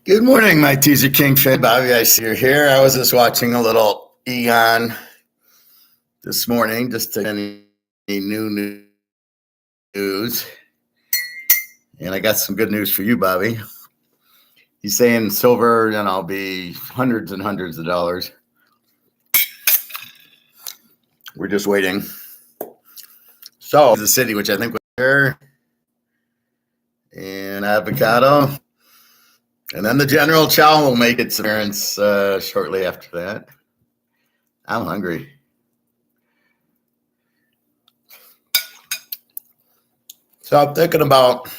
Good morning, my Teaser King fan. Bobby, I see you're here. I was just watching a little Eon this morning, just to any new news. And I got some good news for you, Bobby. He's saying silver, be hundreds and hundreds of dollars. We're just waiting. So the city, which I think was here, and avocado. And then the General Chow will make its appearance shortly after that. I'm hungry. So I'm thinking about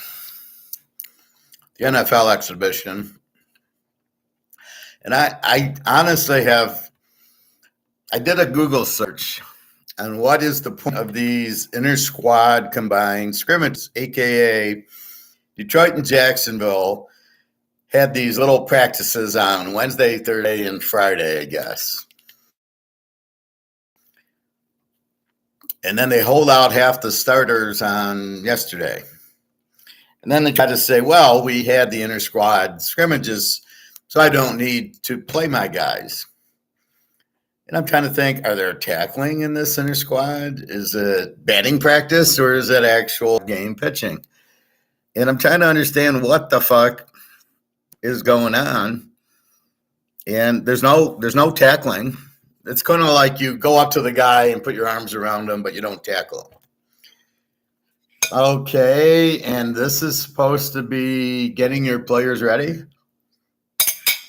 the NFL exhibition. And I honestly I did a Google search on what is the point of these inter-squad combined scrimmages, a.k.a. Detroit and Jacksonville had these little practices on Wednesday, Thursday, and Friday, I guess. And then they hold out half the starters on yesterday. And then they try to say, well, we had the inter-squad scrimmages, so I don't need to play my guys. And I'm trying to think, are there tackling in this inter-squad? Is it batting practice or is it actual game pitching? And I'm trying to understand what the fuck is going on. And there's no tackling. It's kind of like you go up to the guy and put your arms around him, but you don't tackle him. Okay, and this is supposed to be getting your players ready?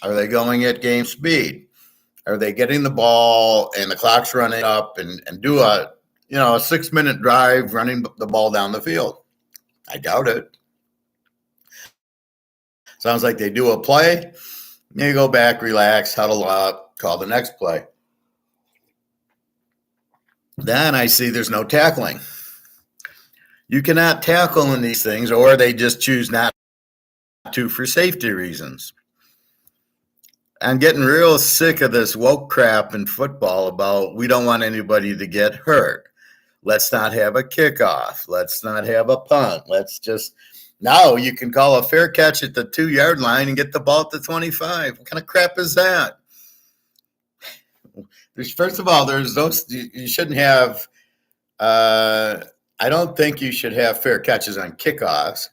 Are they going at game speed? Are they getting the ball and the clock's running up and do a 6-minute drive running the ball down the field? I doubt it. Sounds like they do a play. You go back, relax, huddle up, call the next play. Then I see there's no tackling. You cannot tackle in these things, or they just choose not to for safety reasons. I'm getting real sick of this woke crap in football about we don't want anybody to get hurt. Let's not have a kickoff. Let's not have a punt. Now you can call a fair catch at the 2-yard line and get the ball at the 25. What kind of crap is that? First of all, there's those, you shouldn't have, I don't think you should have fair catches on kickoffs,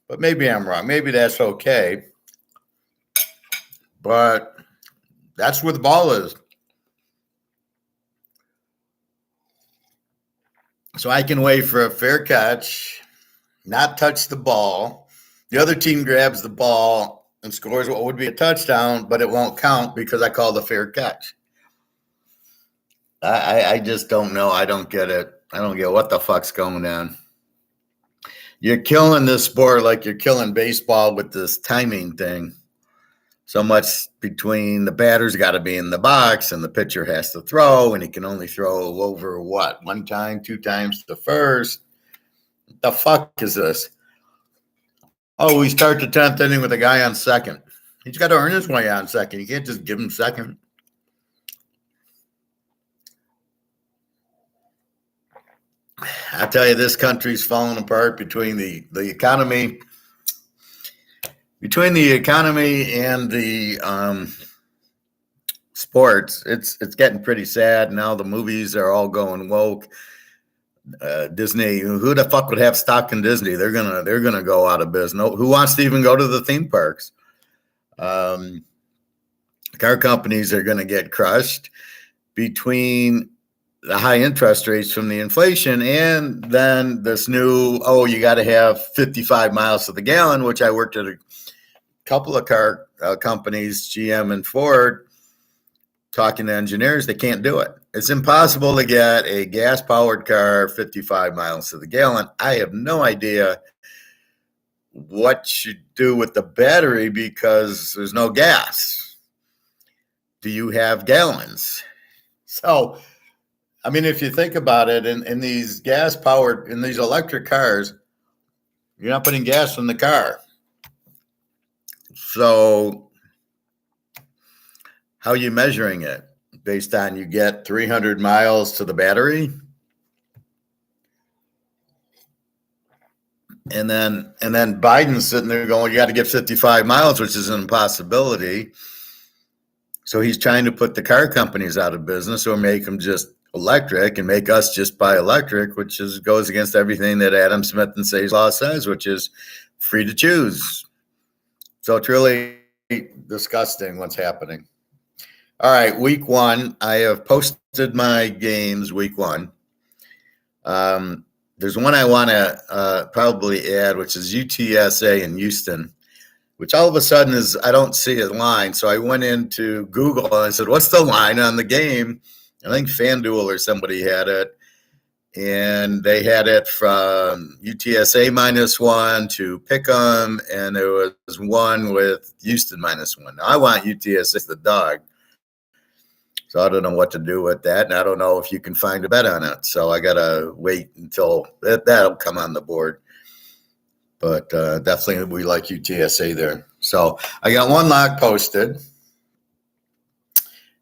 but maybe I'm wrong. Maybe that's okay. But that's where the ball is. So I can wait for a fair catch, not touch the ball. The other team grabs the ball and scores what would be a touchdown, but it won't count because I called a fair catch. I just don't know. I don't get it. I don't get what the fuck's going on. You're killing this sport like you're killing baseball with this timing thing. So much between the batter's got to be in the box and the pitcher has to throw, and he can only throw over what? 1 time, 2 times to first. What the fuck is this? Oh, we start the 10th inning with a guy on second. He's got to earn his way on second. You can't just give him second. I tell you, this country's falling apart between the economy, and the sports. It's getting pretty sad now. The movies are all going woke. Disney, who the fuck would have stock in Disney? They're gonna go out of business. Who wants to even go to the theme parks? Car companies are going to get crushed between the high interest rates from the inflation and then this new, you got to have 55 miles to the gallon, which I worked at a couple of car companies, GM and Ford, talking to engineers. They can't do it. It's impossible to get a gas-powered car 55 miles to the gallon. I have no idea what you do with the battery because there's no gas. Do you have gallons? So, I mean, if you think about it, in these gas-powered, in these electric cars, you're not putting gas in the car. So how are you measuring it? Based on you get 300 miles to the battery? And then Biden's sitting there going, you got to get 55 miles, which is an impossibility. So he's trying to put the car companies out of business or make them just electric and make us just buy electric, which goes against everything that Adam Smith and Say's law says, which is free to choose. So it's really disgusting what's happening. All right, week one. I have posted my games week one. There's one I want to probably add, which is UTSA in Houston, which all of a sudden I don't see a line. So I went into Google and I said, what's the line on the game? I think FanDuel or somebody had it. And they had it from UTSA -1 to Pick'em, and there was one with Houston -1. Now, I want UTSA as the dog. So I don't know what to do with that, and I don't know if you can find a bet on it. So I got to wait until that'll come on the board. But definitely we like UTSA there. So I got one lock posted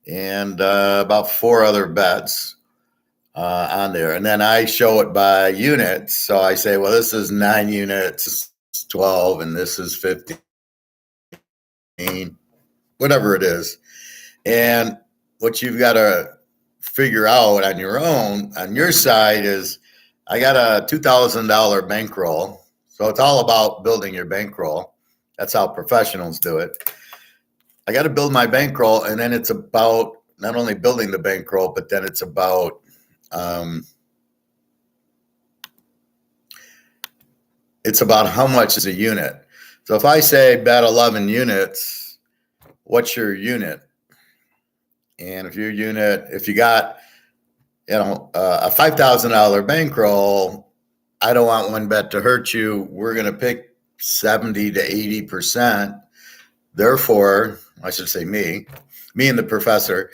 and about 4 other bets on there. And then I show it by units. So I say, well, this is 9 units, 12, and this is 15, whatever it is. And what you've got to figure out on your own, on your side, is I got a $2,000 bankroll. So it's all about building your bankroll. That's how professionals do it. I got to build my bankroll, and then it's about not only building the bankroll, but then it's about how much is a unit. So if I say bet 11 units, what's your unit? And if you got, a $5,000 bankroll, I don't want one bet to hurt you. We're going to pick 70 to 80%. Therefore, I should say me and the professor.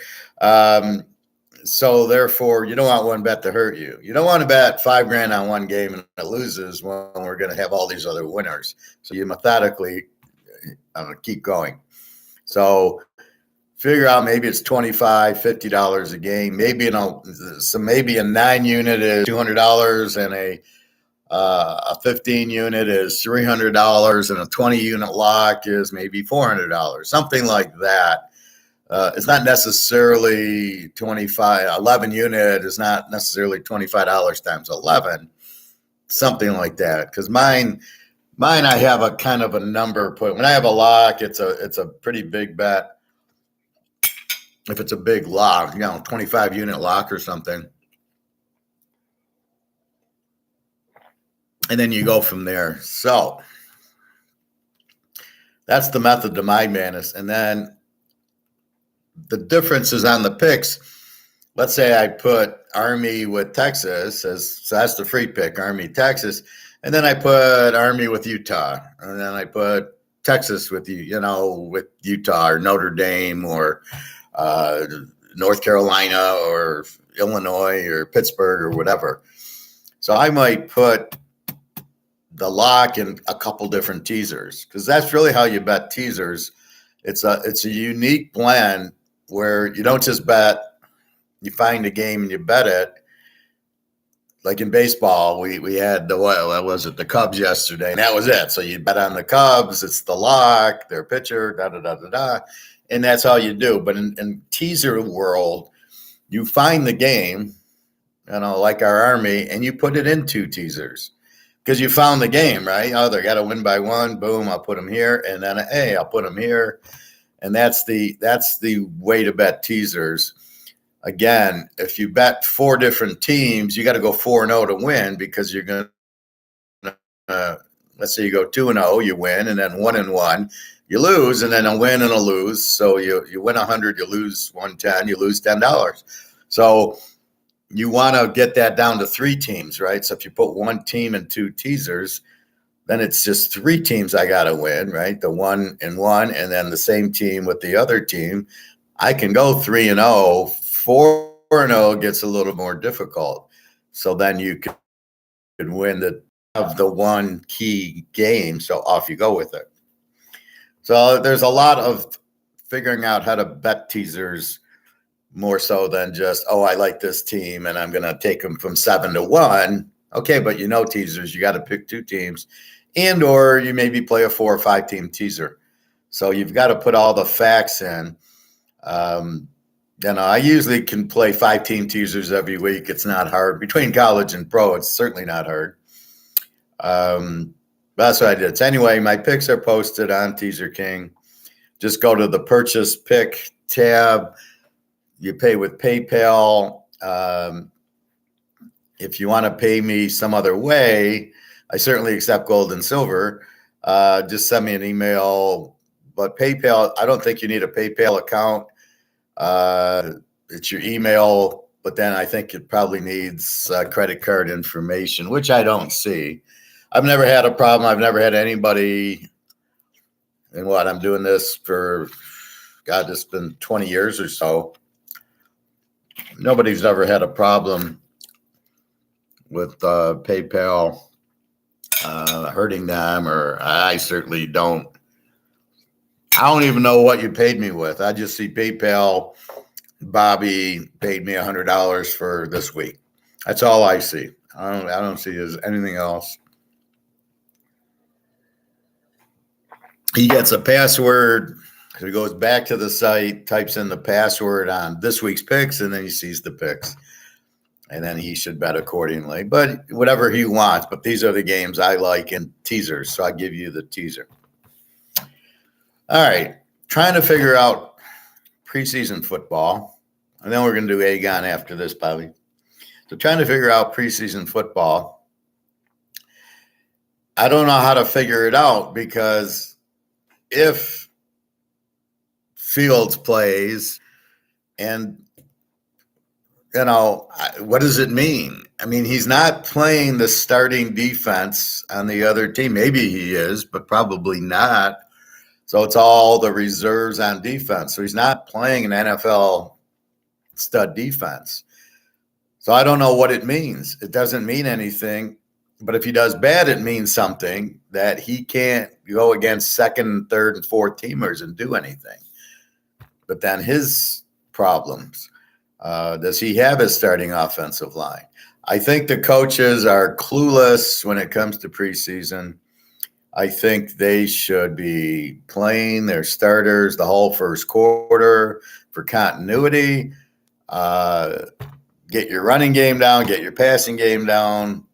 So therefore, you don't want one bet to hurt you. You don't want to bet $5,000 on one game and it loses when we're going to have all these other winners. So you methodically keep going. So figure out maybe it's $25, $50 a game. Maybe a 9 unit is $200 and a 15 unit is $300 and a 20 unit lock is maybe $400, something like that. It's not necessarily 11 unit is not necessarily $25 times 11, something like that. Because mine, I have a kind of a number put. When I have a lock, it's a pretty big bet. If it's a big lock, 25 unit lock or something. And then you go from there. So that's the method to my madness. And then the difference is on the picks. Let's say I put Army with Texas so that's the free pick, Army, Texas. And then I put Army with Utah. And then I put Texas with with Utah or Notre Dame or North Carolina or Illinois or Pittsburgh or whatever. So I might put the lock in a couple different teasers, because that's really how you bet teasers. It's a unique blend where you don't just bet, you find a game and you bet it. Like in baseball, we had the Cubs yesterday, and that was it. So you bet on the Cubs, it's the lock, their pitcher, and that's how you do. But in teaser world, you find the game, like our Army, and you put it in 2 teasers. Because you found the game, right? Oh, they got to win by 1. Boom, I'll put them here. And then, hey, I'll put them here. And that's the way to bet teasers. Again, if you bet 4 different teams, you got to go 4-0 to win, because you're going to, let's say you go 2-0, you win, and then 1-1, you lose, and then a win and a lose. So you win 100, you lose 110, you lose $10. So you want to get that down to 3 teams, right? So if you put 1 team and 2 teasers, then it's just 3 teams I got to win, right? The 1-1, and then the same team with the other team. I can go 3-0. 4-0 gets a little more difficult. So then you could win the 1 key game. So off you go with it. So there's a lot of figuring out how to bet teasers, more so than just, I like this team and I'm going to take them from 7 to 1. Okay, but teasers, you got to pick 2 teams, and or you maybe play a 4 or 5 team teaser. So you've got to put all the facts in. I usually can play 5 team teasers every week. It's not hard. Between college and pro, it's certainly not hard. That's what I did. So anyway, my picks are posted on Teaser King. Just go to the purchase pick tab. You pay with PayPal. If you want to pay me some other way, I certainly accept gold and silver. Just send me an email. But PayPal, I don't think you need a PayPal account. It's your email, but then I think it probably needs credit card information, which I don't see. I've never had a problem. I've never had anybody, and I'm doing this for, God, it's been 20 years or so. Nobody's ever had a problem with PayPal hurting them, or I certainly don't. I don't even know what you paid me with. I just see PayPal. Bobby paid me $100 for this week. That's all I see. I don't see as anything else. He gets a password. So he goes back to the site, types in the password on this week's picks, and then he sees the picks. And then he should bet accordingly. But whatever he wants. But these are the games I like in teasers. So I give you the teaser. All right. Trying to figure out preseason football. And then we're going to do Agon after this, Bobby. So trying to figure out preseason football. I don't know how to figure it out because if Fields plays and, what does it mean? I mean, he's not playing the starting defense on the other team. Maybe he is, but probably not. So it's all the reserves on defense. So he's not playing an NFL stud defense. So I don't know what it means. It doesn't mean anything. But if he does bad, it means something, that he can't go against second, third, and fourth teamers and do anything. But then his problems, does he have his starting offensive line? I think the coaches are clueless when it comes to preseason. I think they should be playing their starters the whole first quarter for continuity. Get your running game down, get your passing game down.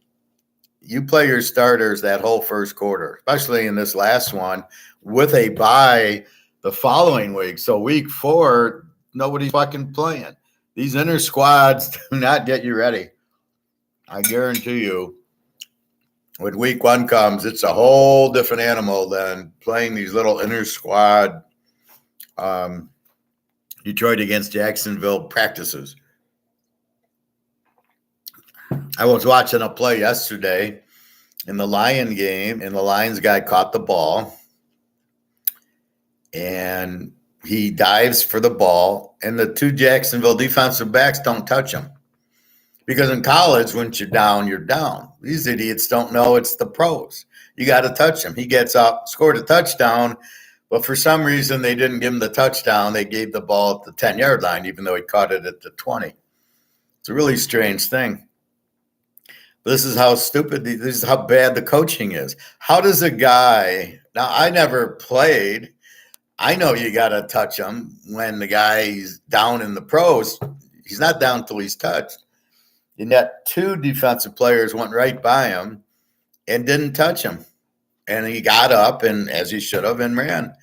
You play your starters that whole first quarter, especially in this last one with a bye the following week. So week 4, nobody's fucking playing. These inner squads do not get you ready. I guarantee you, when week 1 comes, it's a whole different animal than playing these little inner squad Detroit against Jacksonville practices. I was watching a play yesterday in the Lion game, and the Lions guy caught the ball, and he dives for the ball, and the 2 Jacksonville defensive backs don't touch him. Because in college, once you're down, you're down. These idiots don't know it's the pros. You got to touch him. He gets up, scored a touchdown, but for some reason they didn't give him the touchdown. They gave the ball at the 10-yard line, even though he caught it at the 20. It's a really strange thing. This is how stupid, this is how bad the coaching is. How does a guy, now I never played, I know you got to touch him when the guy's down in the pros. He's not down until he's touched. And yet 2 defensive players went right by him and didn't touch him. And he got up, and as he should have, and ran.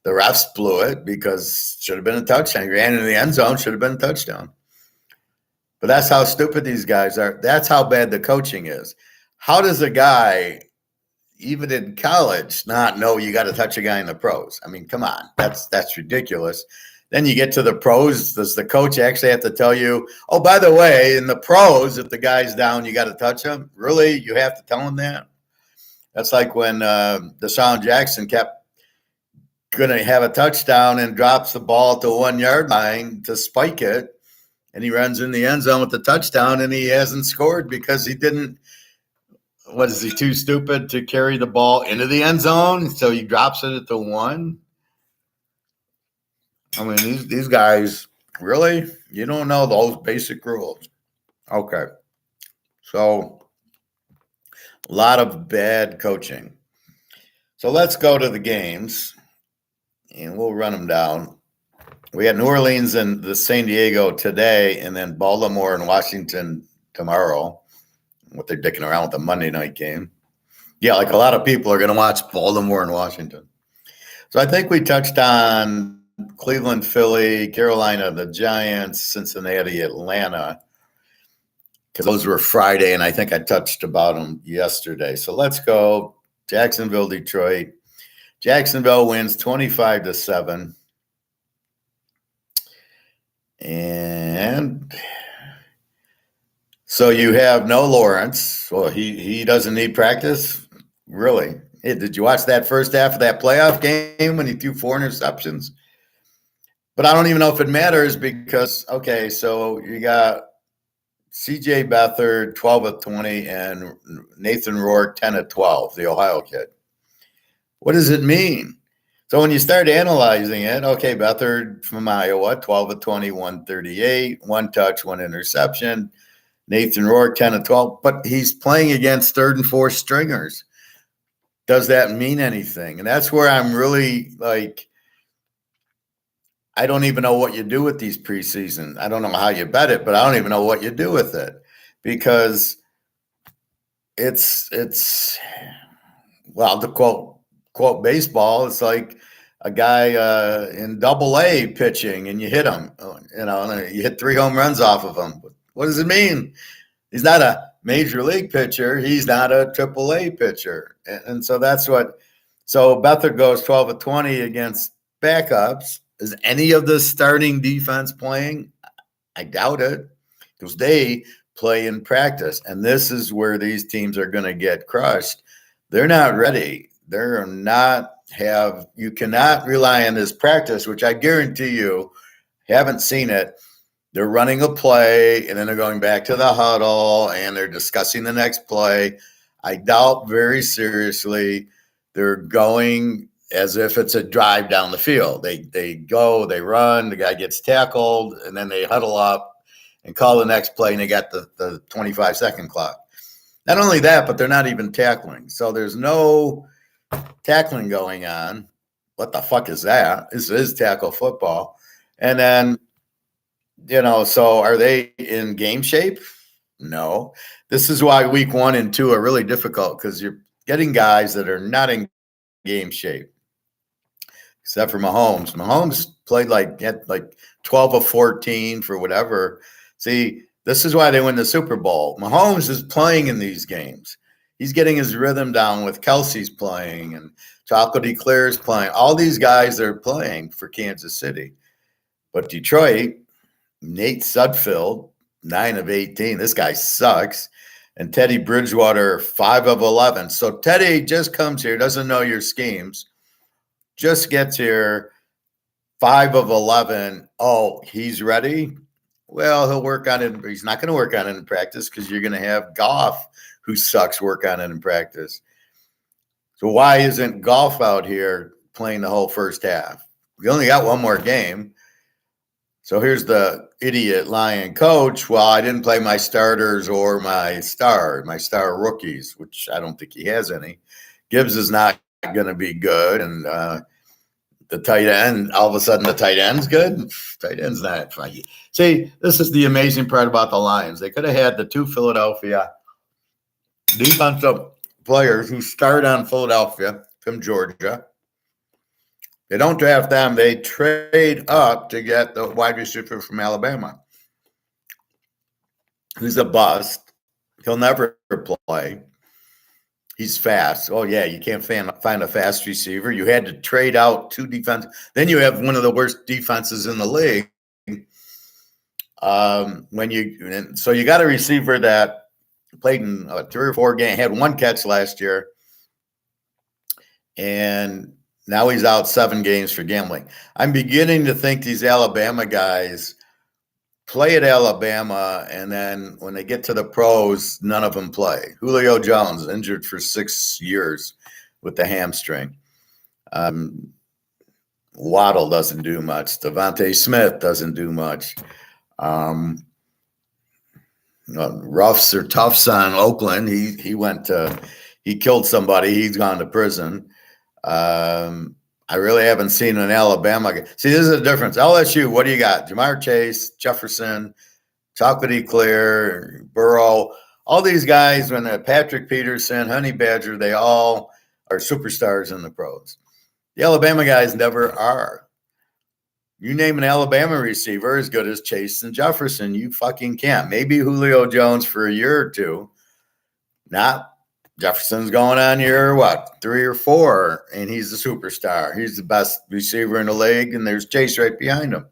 The refs blew it because it should have been a touchdown. He ran into the end zone, should have been a touchdown. But that's how stupid these guys are. That's how bad the coaching is. How does a guy, even in college, not know you got to touch a guy in the pros? I mean, come on. That's ridiculous. Then you get to the pros. Does the coach actually have to tell you, oh, by the way, in the pros, if the guy's down, you got to touch him? Really? You have to tell him that? That's like when Deshaun Jackson kept going to have a touchdown and drops the ball at the 1-yard line to spike it. And he runs in the end zone with the touchdown, and he hasn't scored because he didn't. What is he, too stupid to carry the ball into the end zone? So he drops it at the 1. I mean, these guys, really? You don't know those basic rules. Okay. So A lot of bad coaching. So let's go to the games, and we'll run them down. We got New Orleans and the San Diego today, and then Baltimore and Washington tomorrow. What they're dicking around with the Monday night game. Yeah, like a lot of people are going to watch Baltimore and Washington. So I think we touched on Cleveland, Philly, Carolina, the Giants, Cincinnati, Atlanta, because those were Friday, and I think I touched about them yesterday. So let's go Jacksonville, Detroit. Jacksonville wins 25-7. And so you have no Lawrence. Well, he doesn't need practice? Really? Hey, did you watch that first half of that playoff game when he threw 4 interceptions? But I don't even know if it matters because, okay, so you got C.J. Beathard, 12 of 20, and Nathan Rourke, 10 of 12, the Ohio kid. What does it mean? So when you start analyzing it, okay, Beathard from Iowa, 12 of 20, 138, 1 touch, 1 interception. Nathan Rourke, 10 of 12, but he's playing against third and fourth stringers. Does that mean anything? And that's where I'm really like, I don't even know what you do with these preseason. I don't know how you bet it, but I don't even know what you do with it because it's well, to quote baseball, it's like a guy in Double-A pitching and you hit him, and you hit 3 home runs off of him. What does it mean? He's not a major league pitcher. He's not a Triple-A pitcher. And so that's what – so Beathard goes 12 of 20 against backups. Is any of the starting defense playing? I doubt it because they play in practice. And this is where these teams are going to get crushed. They're not ready. They're not have – you cannot rely on this practice, which I guarantee you haven't seen it. They're running a play, and then they're going back to the huddle, and they're discussing the next play. I doubt very seriously they're going as if it's a drive down the field. They go, they run, the guy gets tackled, and then they huddle up and call the next play, and they got the 25-second clock. Not only that, but they're not even tackling. So there's no tackling going on. What the fuck is that? This is tackle football. And then so are they in game shape? No. This is why week 1 and 2 are really difficult because you're getting guys that are not in game shape, except for Mahomes. Mahomes played had 12 of 14 for whatever. See, this is why they win the Super Bowl. Mahomes is playing in these games. He's getting his rhythm down with Kelsey's playing and Chocolate Eclair's playing. All these guys are playing for Kansas City. But Detroit, Nate Sudfeld, 9 of 18. This guy sucks. And Teddy Bridgewater, 5 of 11. So Teddy just comes here, doesn't know your schemes, just gets here, 5 of 11. Oh, he's ready? Well, he'll work on it. He's not going to work on it in practice because you're going to have Goff, who sucks, work on it in practice. So why isn't Goff out here playing the whole first half? We only got one more game. So here's the idiot lying coach. Well, I didn't play my starters or my star rookies, which I don't think he has any. Gibbs is not going to be good. And the tight end, all of a sudden the tight end's good. Tight end's not funny. See, this is the amazing part about the Lions. They could have had the 2 Philadelphia defensive players who start on Philadelphia from Georgia. They don't draft them. They trade up to get the wide receiver from Alabama, who's a bust. He'll never play. He's fast. Oh, yeah, you can't find a fast receiver. You had to trade out 2 defense. Then you have one of the worst defenses in the league. So you got a receiver that played in 3 or 4 games, had 1 catch last year, and now he's out 7 games for gambling. I'm beginning to think these Alabama guys play at Alabama, and then when they get to the pros, none of them play. Julio Jones, injured for 6 years with the hamstring. Waddle doesn't do much. Devontae Smith doesn't do much. roughs or toughs on Oakland. He killed somebody. He's gone to prison. I really haven't seen an Alabama. See, this is the difference. LSU, what do you got? Jamar Chase, Jefferson, Chocolatey Clear, Burrow, all these guys, when Patrick Peterson, Honey Badger, they all are superstars in the pros. The Alabama guys never are. You name an Alabama receiver as good as Chase and Jefferson, you fucking can't. Maybe Julio Jones for a year or two. Not Jefferson's going on year, 3 or 4, and he's a superstar. He's the best receiver in the league, and there's Chase right behind him.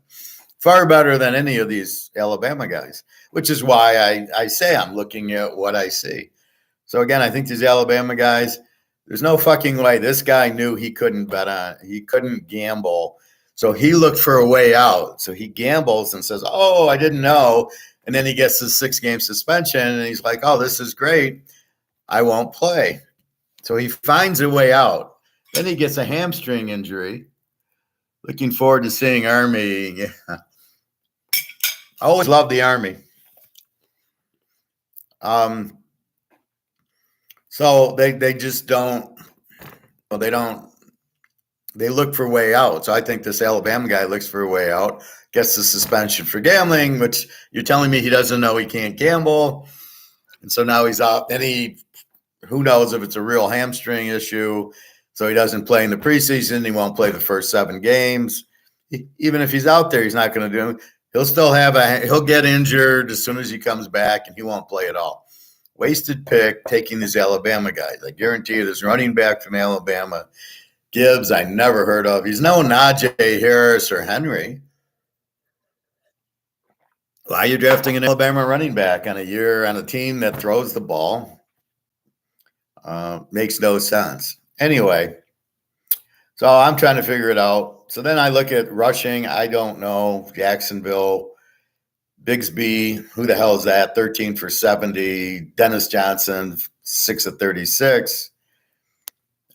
Far better than any of these Alabama guys, which is why I say I'm looking at what I see. So, again, I think these Alabama guys, there's no fucking way. This guy knew he couldn't gamble. So he looked for a way out. So he gambles and says, oh, I didn't know. And then he gets his 6-game suspension, and he's like, oh, this is great. I won't play. So he finds a way out. Then he gets a hamstring injury. Looking forward to seeing Army. Yeah. I always love the Army. So they just don't. Well, they look for a way out. So I think this Alabama guy looks for a way out. Gets the suspension for gambling, which you're telling me he doesn't know he can't gamble. And so now he's out. Then who knows if it's a real hamstring issue. So he doesn't play in the preseason. He won't play the first 7 games. Even if he's out there, he's not going to do it. He'll get injured as soon as he comes back, and he won't play at all. Wasted pick taking these Alabama guys. I guarantee you this running back from Alabama, Gibbs, I never heard of. He's no Najee Harris or Henry. Why are you drafting an Alabama running back on a team that throws the ball? Makes no sense. Anyway, so I'm trying to figure it out. So then I look at rushing. I don't know. Jacksonville, Bigsby, who the hell is that? 13 for 70. Dennis Johnson, 6 of 36.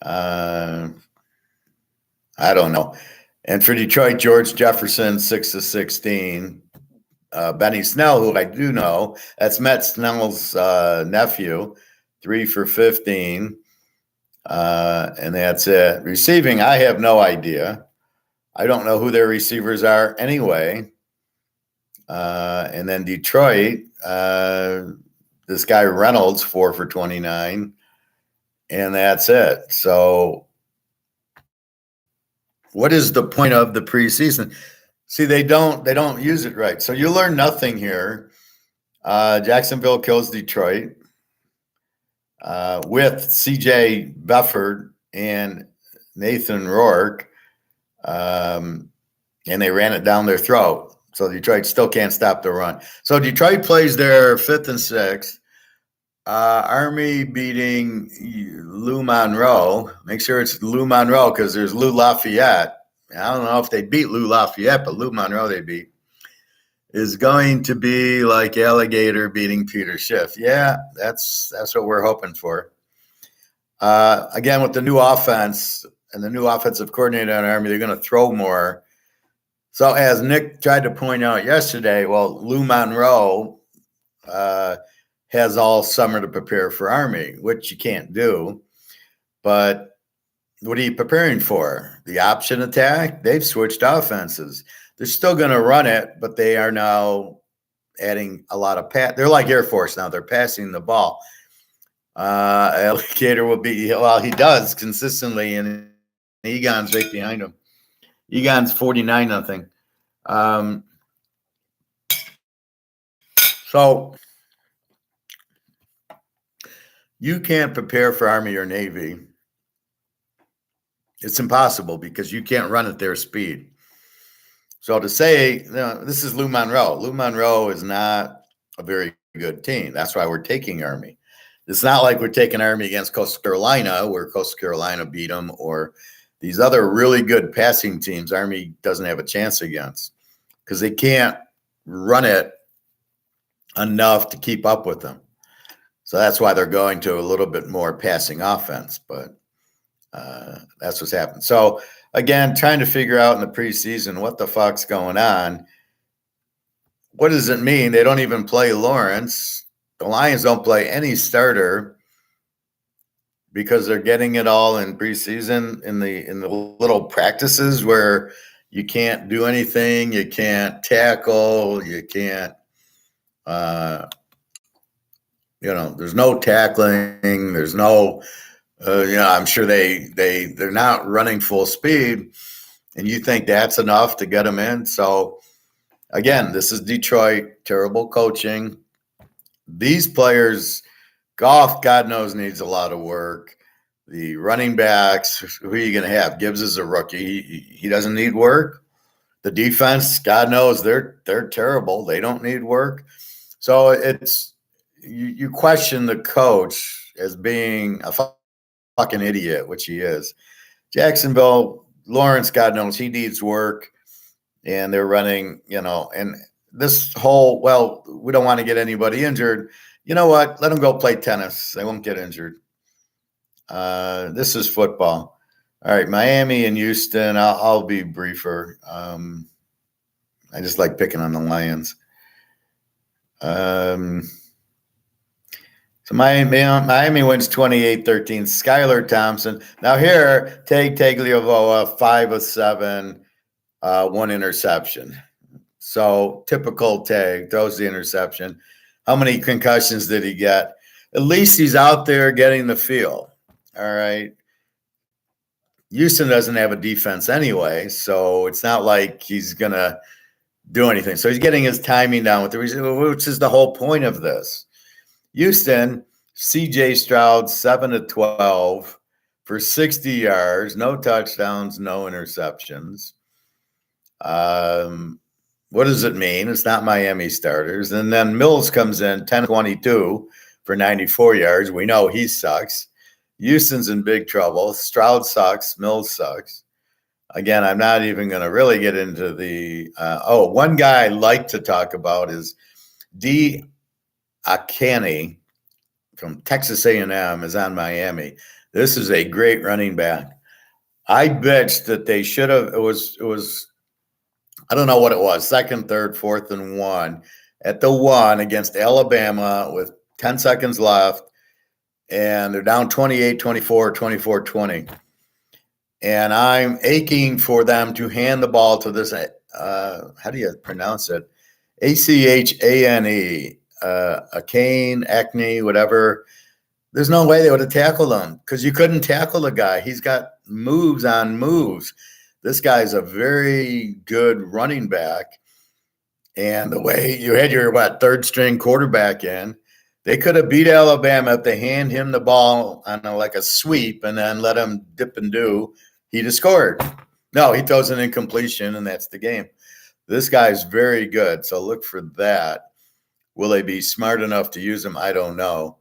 I don't know. And for Detroit, George Jefferson, 6 of 16. Benny Snell, who I do know, that's Matt Snell's nephew, 3 for 15. And that's it. Receiving, I have no idea. I don't know who their receivers are anyway. And then Detroit, this guy Reynolds, 4 for 29. And that's it. So what is the point of the preseason? See, they don't use it right. So you learn nothing here. Jacksonville kills Detroit with C.J. Beathard and Nathan Rourke, and they ran it down their throat. So Detroit still can't stop the run. So Detroit plays their 5th and 6th. Army beating Lou Monroe. Make sure it's Lou Monroe because there's Lou Lafayette. I don't know if they beat Lou Lafayette, but Lou Monroe they beat. Is going to be like Alligator beating Peter Schiff. Yeah, that's what we're hoping for. Again, with the new offense and the new offensive coordinator on Army, they're going to throw more. So as Nick tried to point out yesterday, well, Lou Monroe has all summer to prepare for Army, which you can't do. But what are you preparing for? The option attack? They've switched offenses. They're still going to run it, but they are now adding a lot of They're like Air Force now. They're passing the ball. Alligator will be, well, he does consistently, and Egon's right behind him. Egon's 49-0. So you can't prepare for Army or Navy. It's impossible because you can't run at their speed. So to say, this is Lou Monroe. Lou Monroe is not a very good team. That's why we're taking Army. It's not like we're taking Army against Coastal Carolina, where Coastal Carolina beat them, or these other really good passing teams Army doesn't have a chance against because they can't run it enough to keep up with them. So that's why they're going to a little bit more passing offense, but that's what's happened. So again, trying to figure out in the preseason what the fuck's going on. What does it mean? They don't even play Lawrence. the Lions don't play any starter because they're getting it all in preseason in the little practices where you can't do anything, you can't tackle, you can't there's no tackling, there's no I'm sure they're not running full speed, and you think that's enough to get them in. So again, this is Detroit, terrible coaching. These players, Goff, God knows, needs a lot of work. The running backs, who are you going to have? Gibbs is a rookie. He doesn't need work. The defense, God knows, they're terrible. They don't need work. So it's you question the coach as being a fucking idiot, which he is. Jacksonville, Lawrence, God knows, he needs work. And they're running, and this whole, well, we don't want to get anybody injured. You know what? Let them go play tennis. They won't get injured. This is football. All right, Miami and Houston. I'll be briefer. I just like picking on the Lions. So Miami wins 28-13. Skylar Thompson. Now here, Tagliavoa, 5 of 7, 1 interception. So typical Tag, throws the interception. How many concussions did he get? At least he's out there getting the feel. All right. Houston doesn't have a defense anyway, so it's not like he's going to do anything. So he's getting his timing down with the reason, which is the whole point of this. Houston, C.J. Stroud, 7 of 12 for 60 yards, no touchdowns, no interceptions. What does it mean? It's not Miami starters. And then Mills comes in 10-22 for 94 yards. We know he sucks. Houston's in big trouble. Stroud sucks. Mills sucks. Again, I'm not even going to really get into the one guy I like to talk about is D. Akani from Texas A&M is on Miami. This is a great running back. I bet that they should have, it was I don't know what it was, 2nd, 3rd, 4th, and 1 at the 1 against Alabama with 10 seconds left. And they're down 28-24, 24-20. And I'm aching for them to hand the ball to this, how do you pronounce it? Achane, Acne, whatever. There's no way they would have tackled him because you couldn't tackle the guy. He's got moves on moves. This guy's a very good running back. And the way you had your, 3rd string quarterback in, they could have beat Alabama if they hand him the ball on like a sweep and then let him dip and do. He'd have scored. No, he throws an incompletion, and that's the game. This guy's very good, so look for that. Will they be smart enough to use him? I don't know.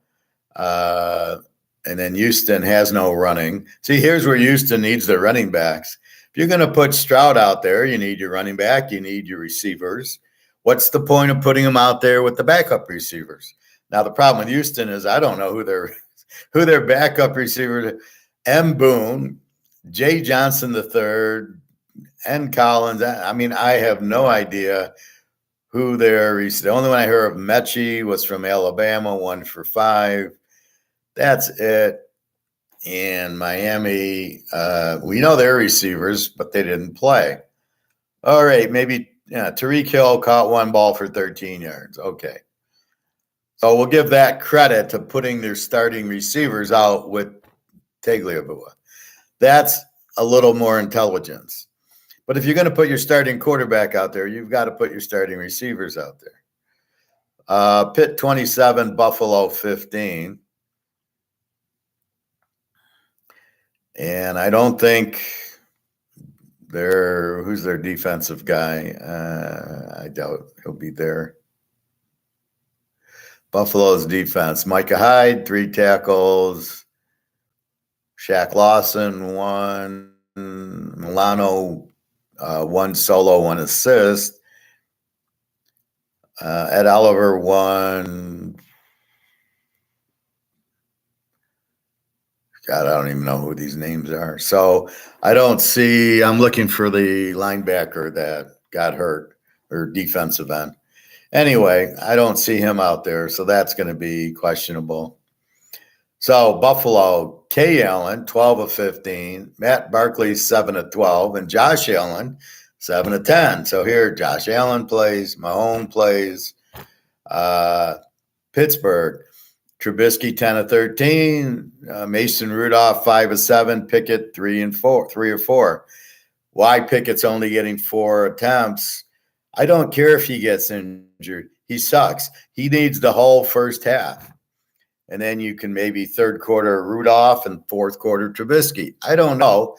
And then Houston has no running. See, here's where Houston needs their running backs. If you're going to put Stroud out there, you need your running back, you need your receivers. What's the point of putting them out there with the backup receivers? Now, the problem with Houston is I don't know who their backup receiver, M. Boone, Jay Johnson III, N. Collins. I mean, I have no idea who the only one I heard of, Mechie, was from Alabama, 1 for 5. That's it. And Miami, we know their receivers, but they didn't play. All right, maybe Tyreek Hill caught 1 ball for 13 yards. Okay. So we'll give that credit to putting their starting receivers out with Tagliavoa. That's a little more intelligence. But if you're going to put your starting quarterback out there, you've got to put your starting receivers out there. Pitt 27, Buffalo 15. And I don't think who's their defensive guy? I doubt he'll be there. Buffalo's defense, Micah Hyde, 3 tackles. Shaq Lawson, 1. Milano, 1 solo, 1 assist. Ed Oliver, 1. God, I don't even know who these names are. So I'm looking for the linebacker that got hurt, or defensive end. Anyway, I don't see him out there, so that's going to be questionable. So Buffalo, Kay Allen, 12 of 15, Matt Barkley, 7 of 12, and Josh Allen, 7 of 10. So here, Josh Allen plays, Mahomes plays, Pittsburgh, Trubisky, 10 of 13, Mason Rudolph, 5 of 7, Pickett, 3 or 4. Why Pickett's only getting 4 attempts? I don't care if he gets injured. He sucks. He needs the whole first half. And then you can maybe third quarter Rudolph and fourth quarter Trubisky. I don't know.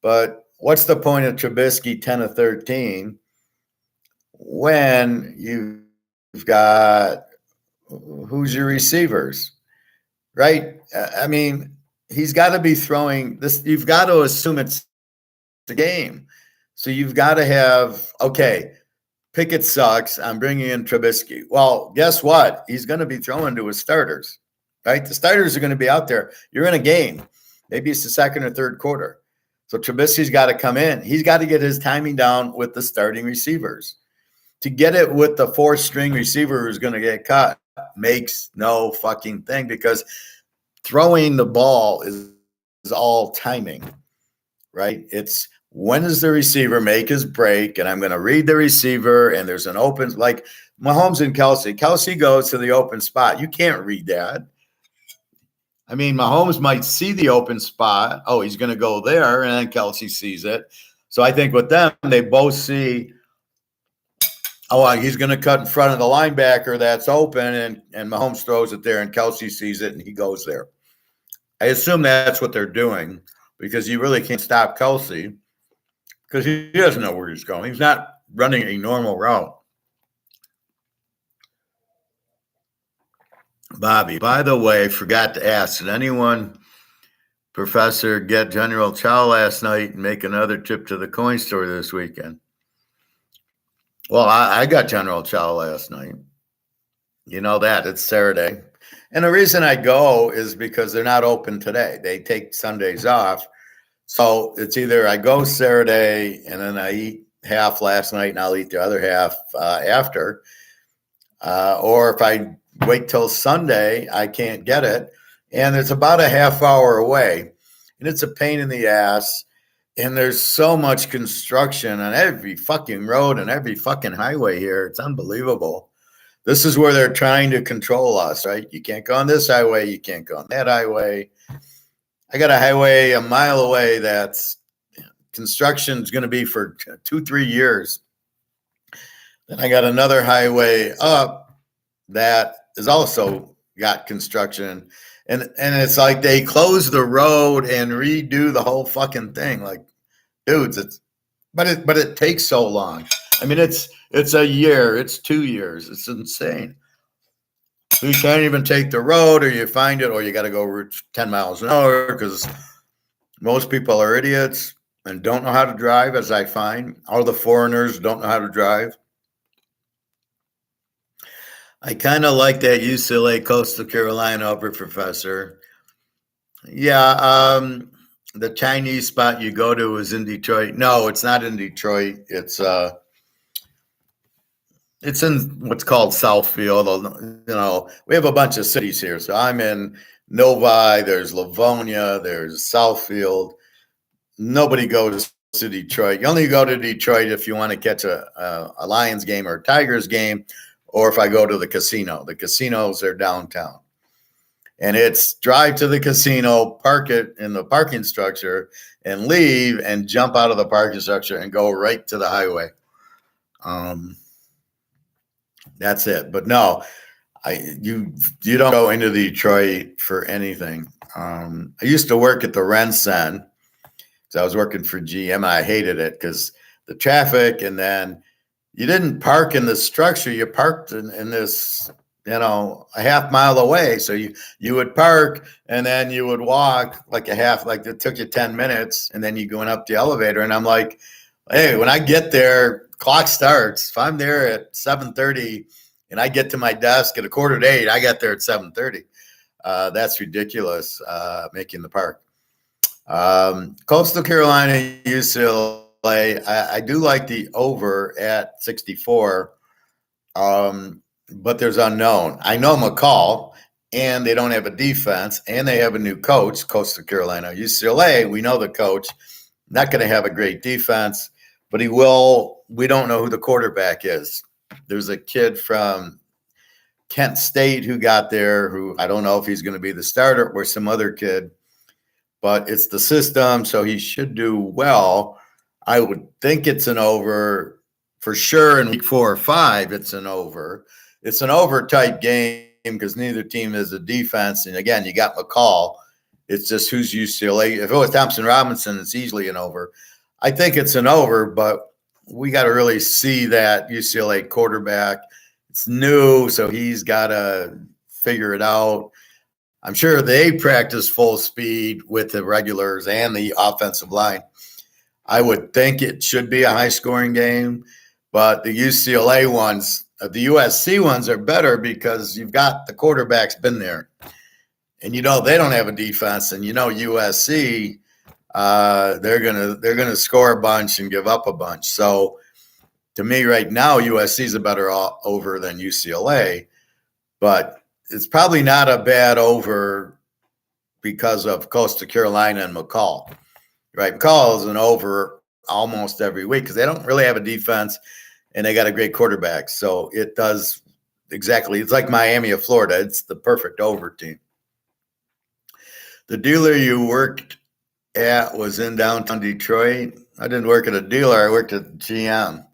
But what's the point of Trubisky 10 of 13 when you've got who's your receivers, right? I mean, he's got to be throwing this. You've got to assume it's the game. So you've got to have, okay, Pickett sucks. I'm bringing in Trubisky. Well, guess what? He's going to be throwing to his starters, right? The starters are going to be out there. You're in a game. Maybe it's the second or third quarter. So Trubisky's got to come in. He's got to get his timing down with the starting receivers. To get it with the fourth string receiver who's going to get cut makes no fucking thing, because throwing the ball is all timing, right? It's when does the receiver make his break, and I'm going to read the receiver, and there's an open, like Mahomes and Kelsey. Kelsey goes to the open spot. You can't read that. I mean, Mahomes might see the open spot. Oh, he's going to go there, and then Kelsey sees it. So I think with them, they both see, oh, he's going to cut in front of the linebacker that's open, and Mahomes throws it there, and Kelsey sees it, and he goes there. I assume that's what they're doing, because you really can't stop Kelsey because he doesn't know where he's going. He's not running a normal route. Bobby, by the way, forgot to ask, did anyone, Professor, get General Chow last night and make another trip to the coin store this weekend? Well, I got General Chow last night. You know that. It's Saturday. And the reason I go is because they're not open today. They take Sundays off. So it's either I go Saturday and then I eat half last night and I'll eat the other half after. Or if I wait till Sunday, I can't get it. And it's about a half hour away. And it's a pain in the ass. And there's so much construction on every fucking road and every fucking highway here. It's unbelievable. This is where they're trying to control us, right? You can't go on this highway. You can't go on that highway. I got a highway a mile away that's construction is going to be for 2-3 years. Then I got another highway up that is also got construction. And it's like they close the road and redo the whole fucking thing. Like, dudes, but it takes so long. I mean, it's a year, it's 2 years. It's insane. So you can't even take the road, or you find it, or you got to go 10 miles an hour, because most people are idiots and don't know how to drive, as I find. All the foreigners don't know how to drive. I kind of like that UCLA Coastal Carolina upper, Professor. Yeah, the Chinese spot you go to is in Detroit. No, it's not in Detroit. It's in what's called Southfield. You know, we have a bunch of cities here. So I'm in Novi, there's Livonia, there's Southfield. Nobody goes to Detroit. You only go to Detroit if you want to catch a Lions game or a Tigers game, or if I go to the casino. The casinos are downtown. And it's drive to the casino, park it in the parking structure, and leave and jump out of the parking structure and go right to the highway. That's it. But no, you don't go into Detroit for anything. I used to work at the RenCen because I was working for GM. I hated it because the traffic, and then you didn't park in the structure. You parked in this, a half mile away. So you would park and then you would walk like it took you 10 minutes, and then you going up the elevator. And I'm like, hey, when I get there, clock starts. If I'm there at 7:30 and I get to my desk at 7:45, I got there at 7:30. That's ridiculous, making the park. Coastal Carolina, UCLA, I do like the over at 64. But there's unknown. I know McCall, and they don't have a defense, and they have a new coach, Coastal Carolina. UCLA, we know the coach, not going to have a great defense, but he will. We don't know who the quarterback is. There's a kid from Kent State who got there, who I don't know if he's going to be the starter or some other kid, but it's the system, so he should do well. I would think it's an over for sure in week 4 or 5. It's an over. It's an over type game because neither team is a defense. And again, you got McCall. It's just who's UCLA. If it was Thompson Robinson, it's easily an over. I think it's an over, but we got to really see that UCLA quarterback. It's new, so he's got to figure it out. I'm sure they practice full speed with the regulars and the offensive line. I would think it should be a high-scoring game, but the UCLA ones, the USC ones are better because you've got the quarterback's been there. And you know they don't have a defense, and you know USC, they're gonna score a bunch and give up a bunch. So to me right now, USC is a better over than UCLA, but it's probably not a bad over because of Coastal Carolina and McCall. Right, McCall is an over almost every week because they don't really have a defense and they got a great quarterback. So it does exactly. It's like Miami of Florida. It's the perfect over team. The dealer you worked at was in downtown Detroit. I didn't work at a dealer. I worked at GM,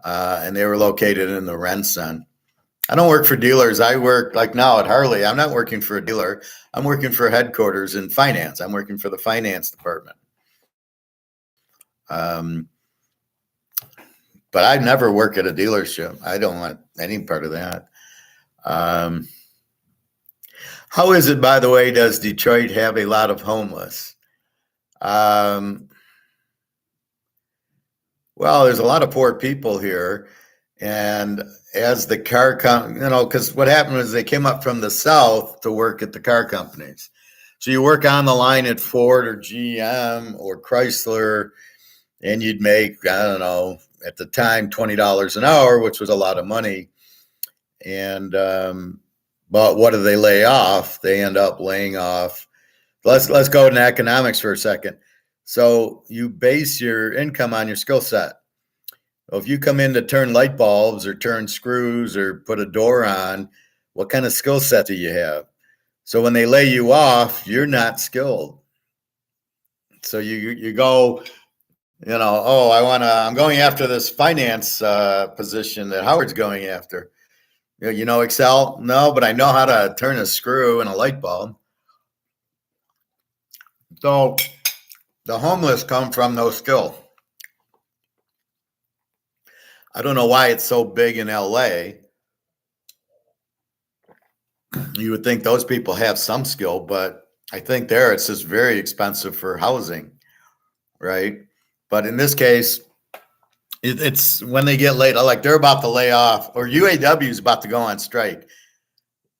and they were located in the Renson. I don't work for dealers. I work like now at Harley. I'm not working for a dealer. I'm working for headquarters in finance. I'm working for the finance department. But I never work at a dealership. I don't want any part of that. How is it, by the way, does Detroit have a lot of homeless? Well, there's a lot of poor people here. And as the car because what happened was they came up from the south to work at the car companies. So you work on the line at Ford or GM or Chrysler, and you'd make, I don't know, at the time, $20 an hour, which was a lot of money. And but what do they lay off? They end up laying off. Let's go into economics for a second. So you base your income on your skill set. Well, if you come in to turn light bulbs or turn screws or put a door on, what kind of skill set do you have? So when they lay you off, you're not skilled. So you go, I'm going after this finance position that Howard's going after. You know Excel? No, but I know how to turn a screw in a light bulb. So the homeless come from no skill. I don't know why it's so big in LA. You would think those people have some skill, but I think there it's just very expensive for housing, right? But in this case, it's when they get laid, like they're about to lay off, or UAW is about to go on strike.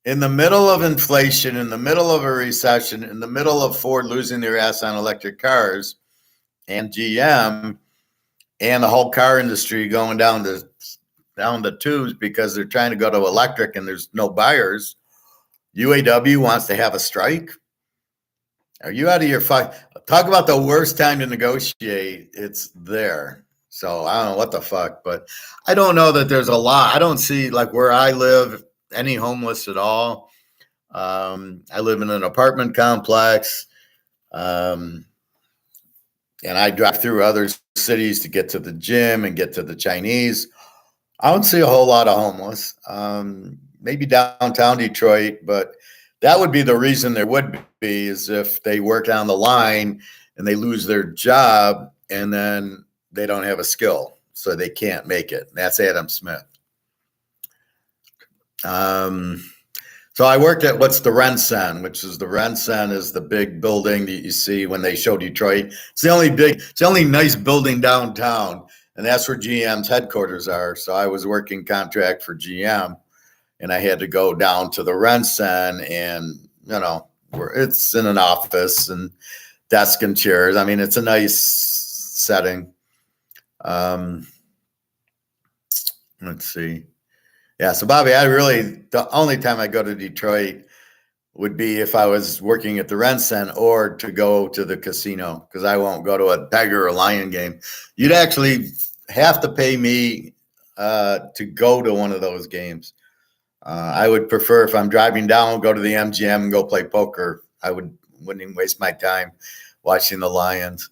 In the middle of inflation, in the middle of a recession, in the middle of Ford losing their ass on electric cars and GM and the whole car industry going down the tubes because they're trying to go to electric and there's no buyers, UAW wants to have a strike. Are you out of your fuck? Talk about the worst time to negotiate. It's there. So I don't know what the fuck, but I don't know that there's a lot. I don't see, like where I live, any homeless at all. I live in an apartment complex, and I drive through other cities to get to the gym and get to the Chinese. I don't see a whole lot of homeless. Maybe downtown Detroit, but that would be the reason there would be is if they work down the line and they lose their job and then they don't have a skill, so they can't make it. That's Adam Smith. So I worked at what's the Renson, which is the Renson is the big building that you see when they show Detroit. It's the only nice building downtown, and that's where GM's headquarters are. So I was working contract for GM, and I had to go down to the Renson, and it's in an office and desk and chairs. I mean, it's a nice setting. Let's see. Yeah. So, Bobby, the only time I go to Detroit would be if I was working at the Rent Center or to go to the casino, because I won't go to a Tiger or Lion game. You'd actually have to pay me to go to one of those games. I would prefer, if I'm driving down, go to the MGM and go play poker. Wouldn't even waste my time watching the Lions.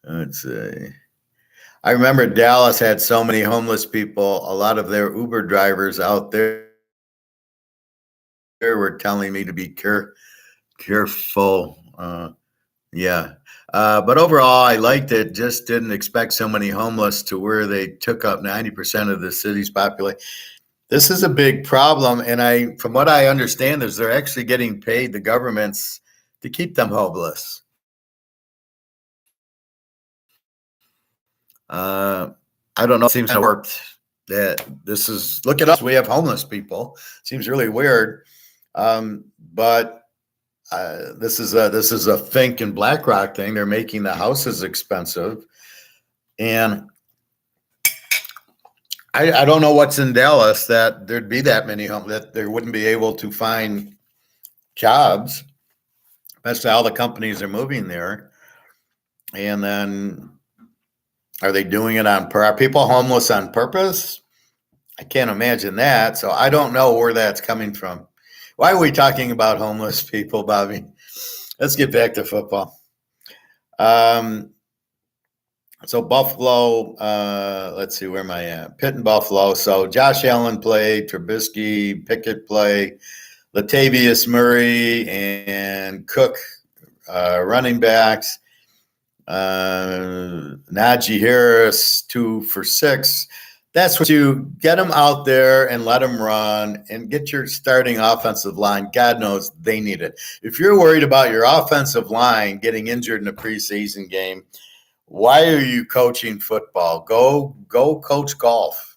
Let's see. I remember Dallas had so many homeless people. A lot of their Uber drivers out there were telling me to be careful. Yeah. But overall, I liked it. Just didn't expect so many homeless to where they took up 90% of the city's population. This is a big problem. And from what I understand, is they're actually getting paid, the governments, to keep them homeless. I don't know. It seems to work. Look at us. We have homeless people. Seems really weird. But this is a Fink and BlackRock thing. They're making the houses expensive, and I don't know what's in Dallas that there'd be that many that they wouldn't be able to find jobs. That's how the companies are moving there. And then, are they doing it are people homeless on purpose? I can't imagine that. So I don't know where that's coming from. Why are we talking about homeless people, Bobby? Let's get back to football. So Buffalo, let's see, where am I at? Pitt and Buffalo. So Josh Allen played, Trubisky, Pickett play, Latavius Murray and Cook running backs. Najee Harris 2 for 6. That's what you get them out there and let them run and get your starting offensive line. God knows they need it. If you're worried about your offensive line getting injured in a preseason game, why are you coaching football? Go coach golf.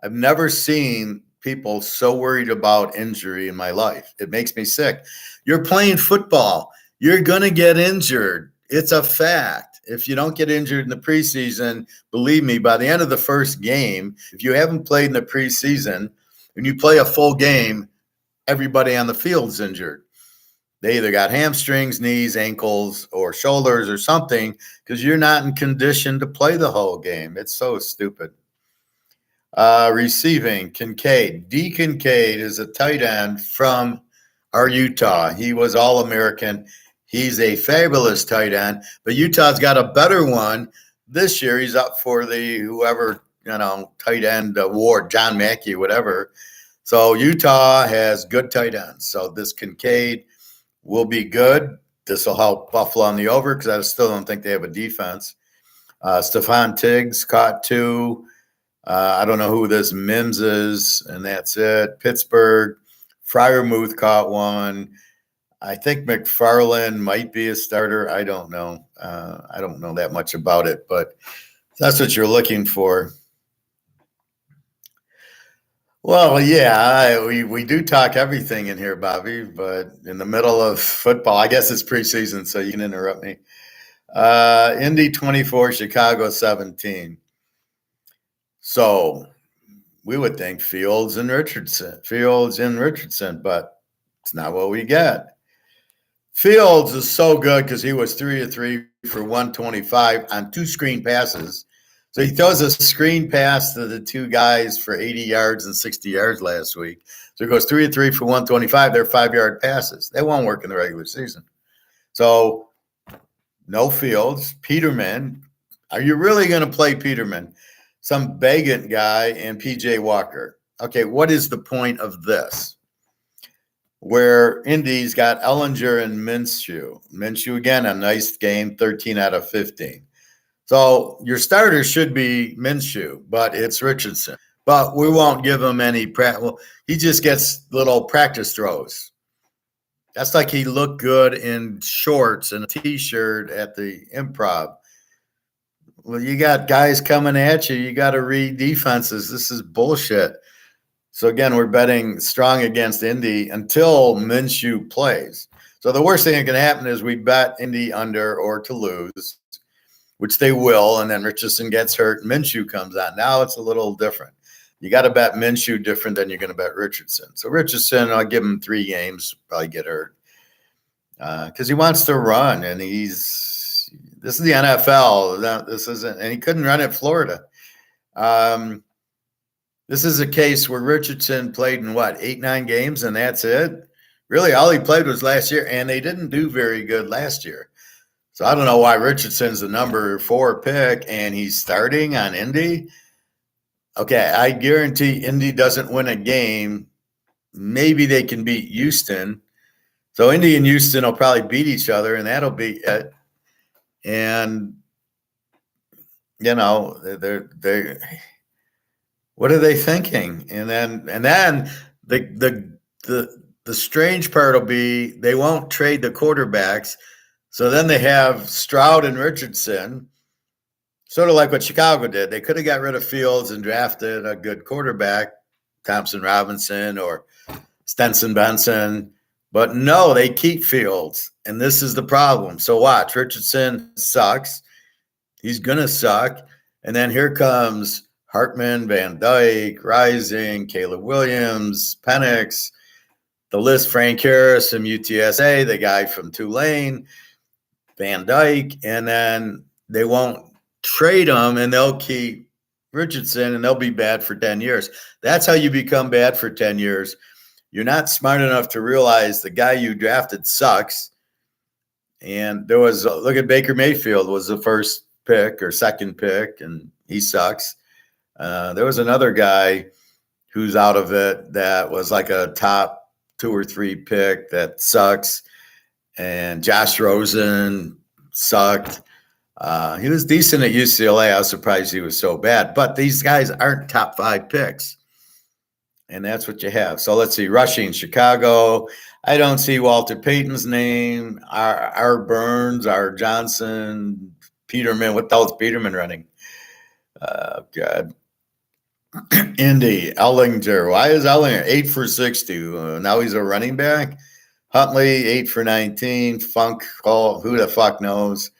I've never seen people so worried about injury in my life. It makes me sick. You're playing football. You're going to get injured. It's a fact. If you don't get injured in the preseason, believe me, by the end of the first game, if you haven't played in the preseason and you play a full game, everybody on the field's injured. They either got hamstrings, knees, ankles, or shoulders or something, because you're not in condition to play the whole game. It's so stupid. Receiving, Kincaid. D. Kincaid is a tight end from our Utah. He was All-American. He's a fabulous tight end, but Utah's got a better one this year. He's up for the whoever, tight end award, John Mackey, whatever. So Utah has good tight ends. So this Kincaid will be good. This will help Buffalo on the over, because I still don't think they have a defense. Stephon Diggs caught 2. I don't know who this Mims is, and that's it. Pittsburgh. Freiermuth caught 1. I think McFarland might be a starter. I don't know. I don't know that much about it, but that's what you're looking for. Well, yeah, we do talk everything in here, Bobby, but in the middle of football, I guess it's preseason, so you can interrupt me. Indy 24, Chicago 17. So we would think Fields and Richardson, but it's not what we get. Fields is so good because he was 3 of 3 for 125 on 2 screen passes. So he throws a screen pass to the 2 guys for 80 yards and 60 yards last week. So he goes 3 of 3 for 125. They're 5-yard passes. They won't work in the regular season. So no Fields. Peterman. Are you really going to play Peterman? Some Bagant guy and P.J. Walker. Okay, what is the point of this? Where Indy's got Ellinger and Minshew. Minshew, again, a nice game, 13 out of 15. So your starter should be Minshew, but it's Richardson. But we won't give him any practice. Well, he just gets little practice throws. That's like he looked good in shorts and a T-shirt at the Improv. Well, you got guys coming at you. You got to read defenses. This is bullshit. So, again, we're betting strong against Indy until Minshew plays. So the worst thing that can happen is we bet Indy under or to lose. which they will, and then Richardson gets hurt, and Minshew comes on. Now it's a little different. You got to bet Minshew different than you're going to bet Richardson. So Richardson, I'll give him 3 games, probably get hurt because he wants to run, and this is the NFL. This isn't, and he couldn't run at Florida. This is a case where Richardson played in 8, 9 games, and that's it. Really, all he played was last year, and they didn't do very good last year. So I don't know why Richardson's the number 4 pick, and he's starting on Indy. Okay, I guarantee Indy doesn't win a game. Maybe they can beat Houston. So Indy and Houston will probably beat each other, and that'll be it. And they what are they thinking? And then the strange part will be they won't trade the quarterbacks. So then they have Stroud and Richardson, sort of like what Chicago did. They could have got rid of Fields and drafted a good quarterback, Thompson Robinson or Stenson Benson. But no, they keep Fields, and this is the problem. So watch, Richardson sucks. He's going to suck. And then here comes Hartman, Van Dyke, Rising, Caleb Williams, Penix, the list, Frank Harris from UTSA, the guy from Tulane, Van Dyke, and then they won't trade him, and they'll keep Richardson, and they'll be bad for 10 years. That's how you become bad for 10 years. You're not smart enough to realize the guy you drafted sucks. And there was, look at Baker Mayfield was the first pick or second pick, and he sucks. There was another guy who's out of it that was like a top 2 or 3 pick that sucks. And Josh Rosen sucked. He was decent at UCLA. I was surprised he was so bad. But these guys aren't top 5 picks. And that's what you have. So let's see. Rushing, Chicago. I don't see Walter Payton's name. R. Burns, R. Johnson, Peterman. What the hell is Peterman running? God. Indy, Ellinger. Why is Ellinger 8 for 60? Now he's a running back. Huntley, 8 for 19. Funk, who the fuck knows?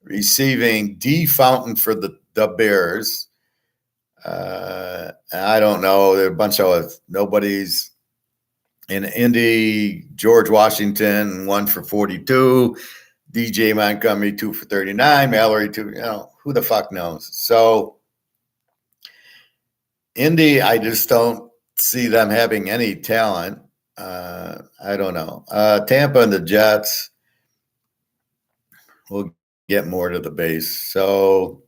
Receiving, D. Fountain for the Bears. I don't know. There are a bunch of nobodies in Indy. George Washington, 1 for 42. DJ Montgomery, 2 for 39. Mallory, 2. Who the fuck knows? So Indy, I just don't see them having any talent. I don't know. Tampa and the Jets. We'll get more to the base. So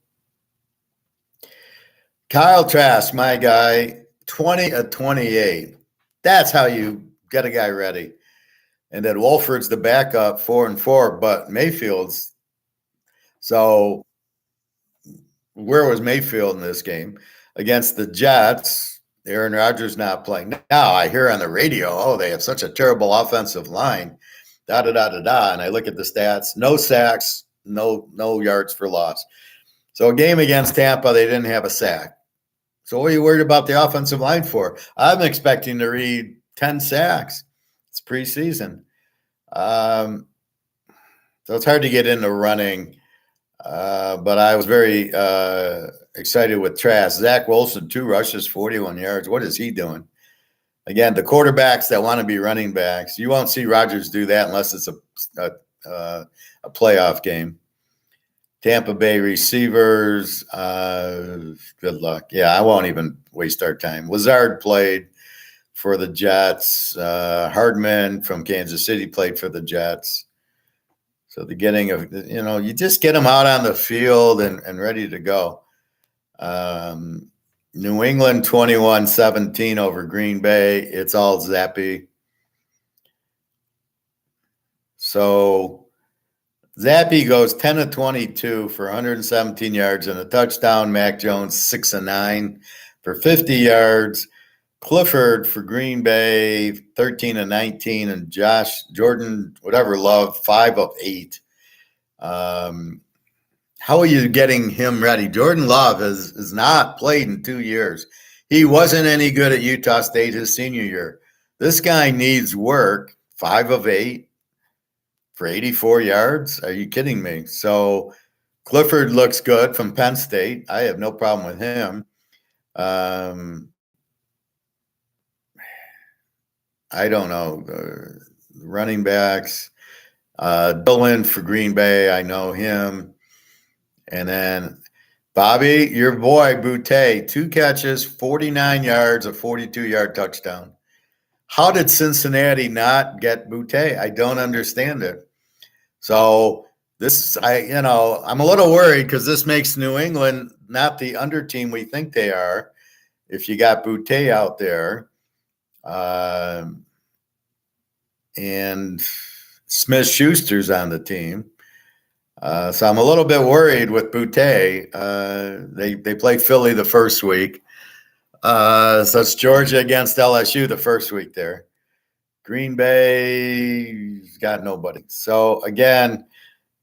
Kyle Trask, my guy, 20 of 28. That's how you get a guy ready. And then Wolford's the backup, 4 and 4, but Mayfield's. So where was Mayfield in this game? Against the Jets, Aaron Rodgers not playing. Now I hear on the radio, they have such a terrible offensive line, da-da-da-da-da. And I look at the stats, no sacks, no yards for loss. So a game against Tampa, they didn't have a sack. So what are you worried about the offensive line for? I'm expecting to read 10 sacks. It's preseason. So it's hard to get into running. But I was very excited with Trask. Zach Wilson, 2 rushes, 41 yards. What is he doing? Again, the quarterbacks that want to be running backs, you won't see Rodgers do that unless it's a playoff game. Tampa Bay receivers, good luck. Yeah, I won't even waste our time. Lazard played for the Jets. Hardman from Kansas City played for the Jets. So the getting of, you just get them out on the field and ready to go. New England 21-17 over Green Bay. It's all Zappy. So Zappy goes 10 of 22 for 117 yards and a touchdown. Mac Jones 6 of 9 for 50 yards. Clifford for Green Bay 13 of 19, and Jordan Love 5 of 8. How are you getting him ready? Jordan Love has not played in 2 years. He wasn't any good at Utah State his senior year. This guy needs work. 5 of 8 for 84 yards. Are you kidding me? So Clifford looks good from Penn State. I have no problem with him. I don't know. Running backs. Dillon for Green Bay. I know him. And then Bobby, your boy, Boutte, 2 catches, 49 yards, a 42-yard touchdown. How did Cincinnati not get Boutte? I don't understand it. So I'm a little worried because this makes New England not the under team we think they are. If you got Boutte out there, and Smith-Schuster's on the team. So I'm a little bit worried with Boutte. They play Philly the first week. So it's Georgia against LSU the first week there. Green Bay's got nobody. So, again,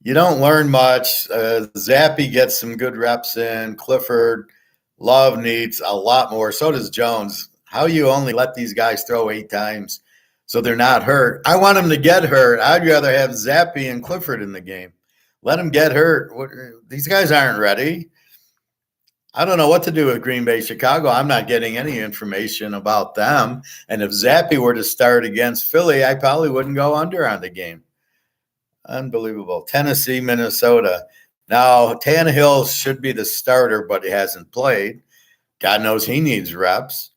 you don't learn much. Zappy gets some good reps in. Clifford, Love needs a lot more. So does Jones. How you only let these guys throw 8 times so they're not hurt? I want them to get hurt. I'd rather have Zappy and Clifford in the game. Let them get hurt. These guys aren't ready. I don't know what to do with Green Bay, Chicago. I'm not getting any information about them. And if Zappy were to start against Philly, I probably wouldn't go under on the game. Unbelievable. Tennessee, Minnesota. Now, Tannehill should be the starter, but he hasn't played. God knows he needs reps.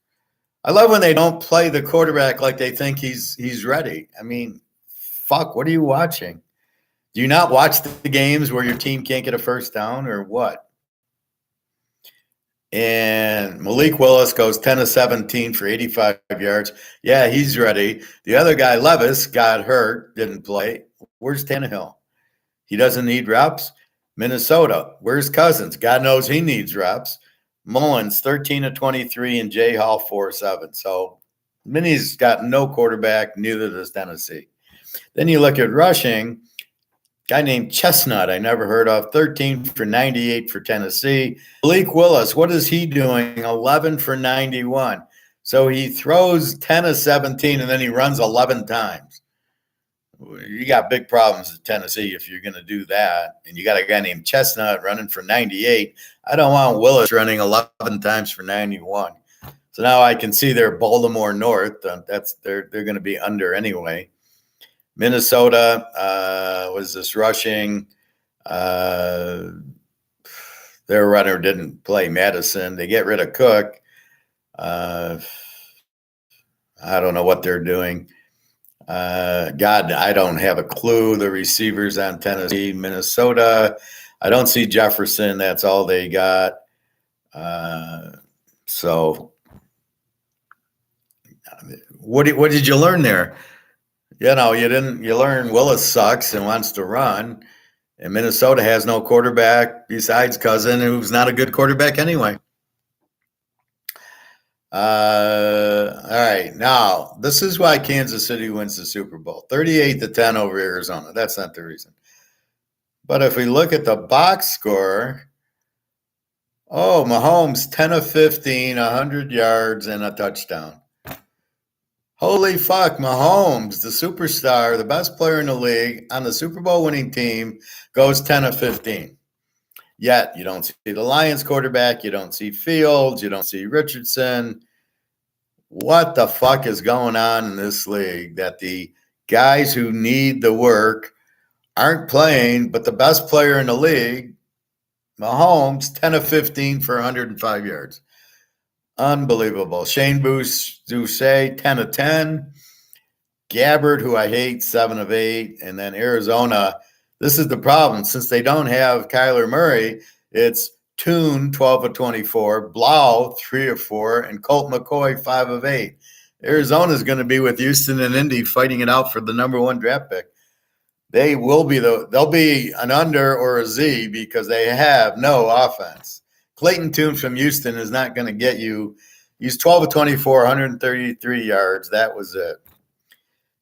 I love when they don't play the quarterback like they think he's ready. I mean, fuck, what are you watching? Do you not watch the games where your team can't get a first down or what? And Malik Willis goes 10 of 17 for 85 yards. Yeah, he's ready. The other guy, Levis, got hurt, didn't play. Where's Tannehill? He doesn't need reps. Minnesota, where's Cousins? God knows he needs reps. Mullins, 13 of 23, and Jay Hall, 4 of 7. So Minnie's got no quarterback, neither does Tennessee. Then you look at rushing. Guy named Chestnut, I never heard of, 13 for 98 for Tennessee. Malik Willis, what is he doing? 11 for 91. So he throws 10 of 17, and then he runs 11 times. You got big problems at Tennessee if you're going to do that. And you got a guy named Chestnut running for 98. I don't want Willis running 11 times for 91. So now I can see they're Baltimore North. They're going to be under anyway. Minnesota was this rushing. Their runner didn't play, Madison. They get rid of Cook. I don't know what they're doing. God, I don't have a clue. The receivers on Tennessee, Minnesota. I don't see Jefferson. That's all they got. So what did you learn there? You learn Willis sucks and wants to run, and Minnesota has no quarterback besides Cousin, who's not a good quarterback anyway. All right. Now, this is why Kansas City wins the Super Bowl. 38-10 over Arizona. That's not the reason. But if we look at the box score, Mahomes, 10 of 15, 100 yards, and a touchdown. Holy fuck, Mahomes, the superstar, the best player in the league, on the Super Bowl winning team, goes 10 of 15. Yet, you don't see the Lions quarterback, you don't see Fields, you don't see Richardson. What the fuck is going on in this league that the guys who need the work aren't playing, but the best player in the league, Mahomes, 10 of 15 for 105 yards. Unbelievable. Shane Boucher, 10 of 10. Gabbard, who I hate, 7 of 8. And then Arizona, this is the problem. Since they don't have Kyler Murray, it's Toon, 12 of 24. Blau, 3 of 4. And Colt McCoy, 5 of 8. Arizona's going to be with Houston and Indy fighting it out for the number 1 draft pick. They'll be an under or a Z because they have no offense. Clayton Tune from Houston is not going to get you. He's 12 of 24, 133 yards. That was it.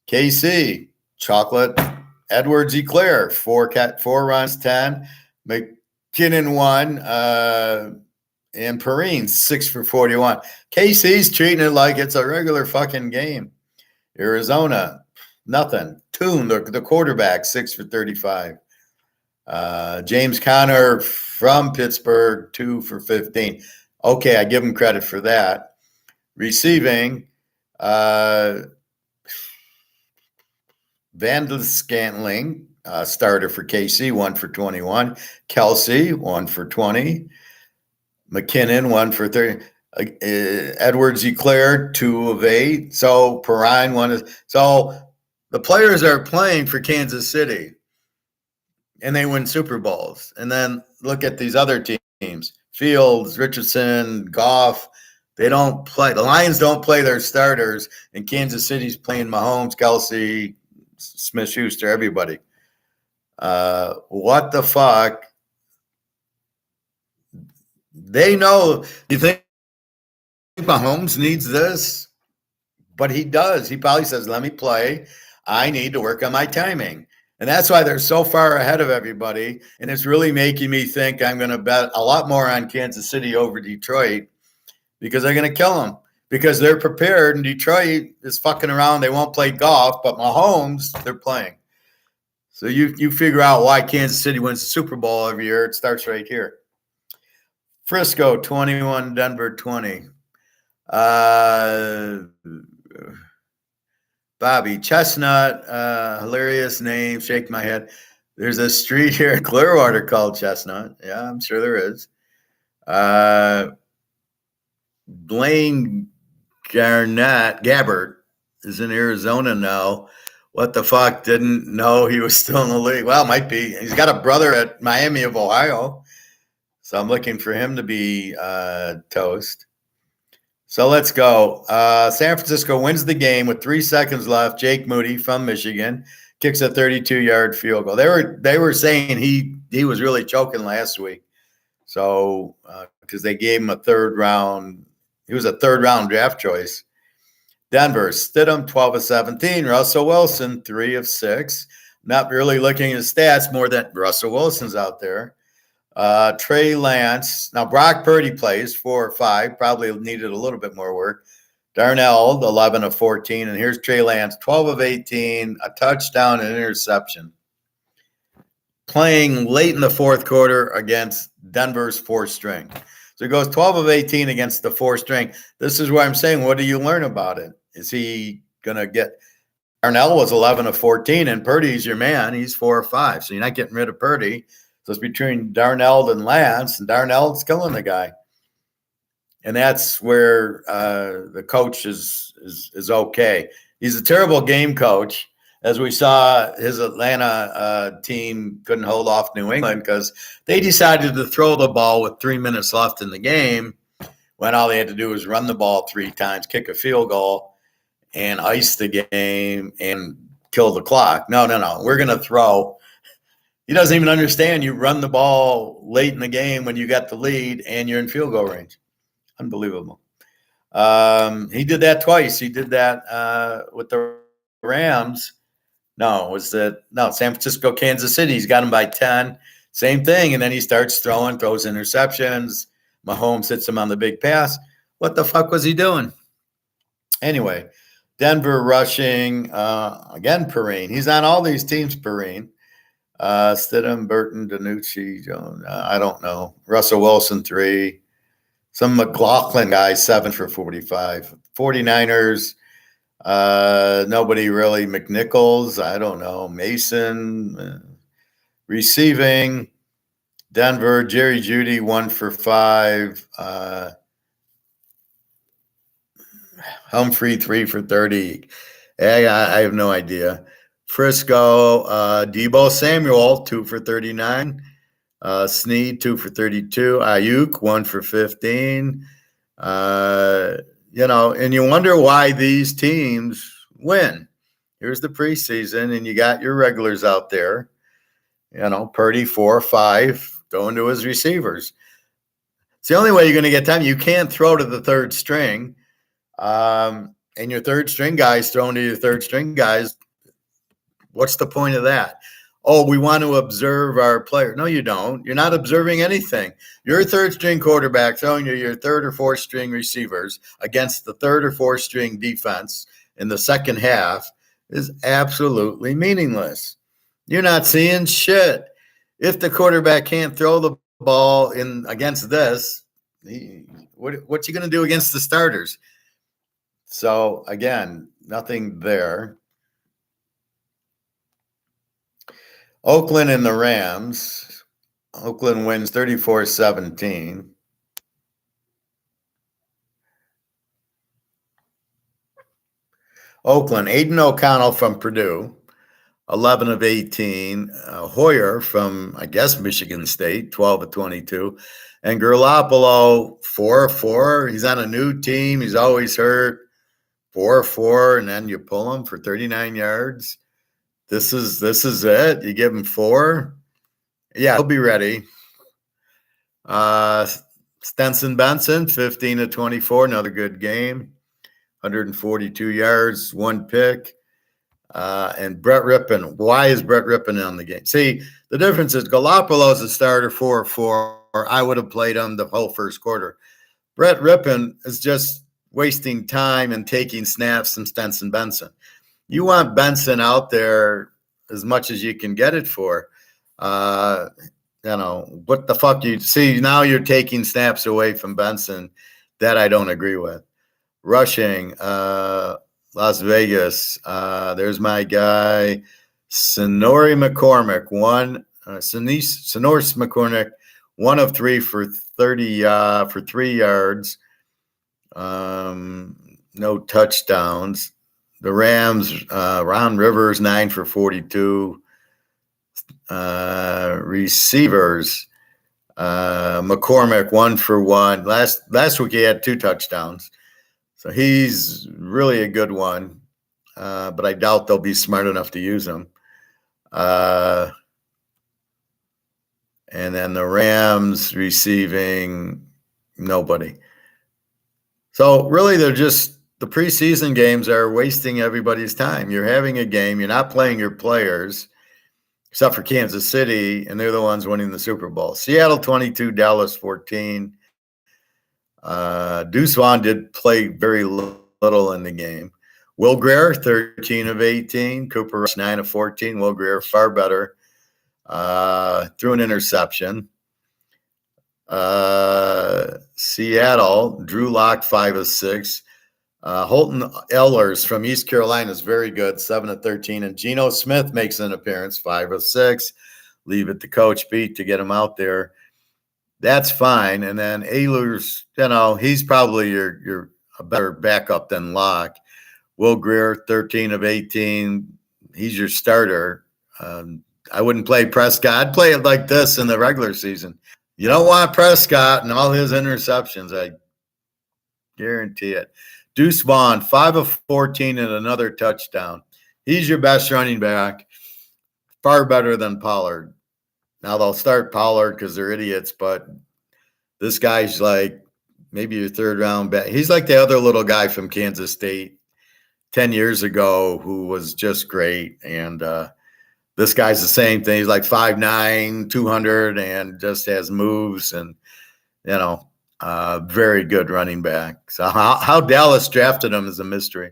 KC, Chocolate, Edwards Eclair, 4 runs, 10. McKinnon 1, and Perrine, 6 for 41. KC's treating it like it's a regular fucking game. Arizona, nothing. Tune, the quarterback, 6 for 35. James Conner from Pittsburgh, 2 for 15. Okay, I give him credit for that. Receiving, Van Scantling, starter for KC, 1 for 21. Kelsey, 1 for 20. McKinnon, 1 for 30. Edwards Eclair, 2 of 8. So Perrine, 1. So the players are playing for Kansas City, and they win Super Bowls. And then look at these other teams: Fields, Richardson, Goff. They don't play. The Lions don't play their starters, and Kansas City's playing Mahomes, Kelsey, Smith-Schuster, everybody. What the fuck? They know. You think Mahomes needs this? But he does. He probably says, let me play. I need to work on my timing. And that's why they're so far ahead of everybody. And it's really making me think I'm going to bet a lot more on Kansas City over Detroit, because they're going to kill them, because they're prepared. And Detroit is fucking around. They won't play golf, but Mahomes, they're playing. So you figure out why Kansas City wins the Super Bowl every year. It starts right here. Frisco, 21, Denver, 20. Bobby Chestnut, hilarious name. Shake my head. There's a street here in Clearwater called Chestnut. Yeah, I'm sure there is. Blaine Gabbert is in Arizona now. What the fuck? Didn't know he was still in the league. Well, might be. He's got a brother at Miami of Ohio, so I'm looking for him to be toast. So let's go. San Francisco wins the game with 3 seconds left. Jake Moody from Michigan kicks a 32-yard field goal. They were saying he was really choking last week. So because they gave him a third round, he was a third round draft choice. Denver, Stidham, 12 of 17. Russell Wilson, 3 of 6. Not really looking at his stats more than Russell Wilson's out there. Trey Lance. Now, Brock Purdy plays 4 or 5. Probably needed a little bit more work. Darnell, 11 of 14. And here's Trey Lance, 12 of 18. A touchdown and interception. Playing late in the fourth quarter against Denver's 4th string. So he goes 12 of 18 against the 4th string. This is where I'm saying, what do you learn about it? Is he going to get – Darnell was 11 of 14, and Purdy's your man. He's 4 or 5. So you're not getting rid of Purdy. So it's between Darnell and Lance, and Darnell's killing the guy. And that's where the coach is okay. He's a terrible game coach. As we saw, his Atlanta team couldn't hold off New England because they decided to throw the ball with 3 minutes left in the game, when all they had to do was run the ball 3 times, kick a field goal, and ice the game and kill the clock. No. We're going to throw. He doesn't even understand you run the ball late in the game when you got the lead and you're in field goal range. Unbelievable. He did that twice. He did that with the Rams. San Francisco, Kansas City. He's got him by 10. Same thing. And then he starts throws interceptions. Mahomes hits him on the big pass. What the fuck was he doing? Anyway, Denver rushing. Again, Perrine. He's on all these teams, Perrine. Stidham, Burton, DiNucci, Jones. I don't know. Russell Wilson, 3. Some McLaughlin guy, 7 for 45. 49ers. Nobody really. McNichols, I don't know. Mason, receiving. Denver, Jerry Jeudy, 1 for 5. Humphrey, 3 for 30. I have no idea. Frisco, Deebo Samuel, 2 for 39. Snead, 2 for 32. Ayuk, 1 for 15. And you wonder why these teams win. Here's the preseason, and you got your regulars out there. Purdy, 4 or 5, going to his receivers. It's the only way you're going to get time. You can't throw to the 3rd string. And your 3rd string guys throwing to your 3rd string guys. What's the point of that? Oh, we want to observe our player. No, you don't. You're not observing anything. Your 3rd string quarterback throwing to your 3rd or 4th string receivers against the 3rd or 4th string defense in the second half is absolutely meaningless. You're not seeing shit. If the quarterback can't throw the ball in against this, what's he going to do against the starters? So again, nothing there. Oakland and the Rams. Oakland wins 34-17. Oakland, Aiden O'Connell from Purdue, 11 of 18. Hoyer from, I guess, Michigan State, 12 of 22. And Garoppolo, 4 of 4. He's on a new team. He's always hurt. 4 of 4, and then you pull him for 39 yards. This is it. You give him 4. Yeah, he'll be ready. Stenson Benson, 15 of 24, another good game. 142 yards, 1 pick. And Brett Rippon. Why is Brett Rippon on the game? See, the difference is Garoppolo's a starter 4 of 4. I would have played him the whole first quarter. Brett Rippon is just wasting time and taking snaps from Stenson Benson. You want Benson out there as much as you can get it for. What the fuck you see now? You're taking snaps away from Benson. That I don't agree with. Rushing, Las Vegas. There's my guy, Sonori McCormick. Sonoris McCormick, 1 of 3 for 30 for 3 yards. No touchdowns. The Rams, Ron Rivers, 9 for 42. Receivers, McCormick, 1 for 1. Last week he had 2 touchdowns. So he's really a good one. But I doubt they'll be smart enough to use him. And then the Rams receiving nobody. So really, they're just the preseason games are wasting everybody's time. You're having a game, you're not playing your players, except for Kansas City, and they're the ones winning the Super Bowl. Seattle 22, Dallas 14. Deuce Vaughn did play very little in the game. Will Grier, 13 of 18. Cooper Rush, 9 of 14. Will Grier, far better. Threw an interception. Seattle, Drew Lock, 5 of 6. Holton Ehlers from East Carolina is very good, 7 of 13. And Geno Smith makes an appearance, 5 of 6. Leave it to Coach Pete to get him out there. That's fine. And then Ehlers, he's probably your a better backup than Locke. Will Grier, 13 of 18. He's your starter. I wouldn't play Prescott. I'd play it like this in the regular season. You don't want Prescott and all his interceptions. I guarantee it. Deuce Vaughn, 5 of 14 and another touchdown. He's your best running back. Far better than Pollard. Now they'll start Pollard because they're idiots, but this guy's like maybe your 3rd round back. He's like the other little guy from Kansas State 10 years ago who was just great. And this guy's the same thing. He's like 5'9", 200, and just has moves and, very good running back. So how Dallas drafted him is a mystery.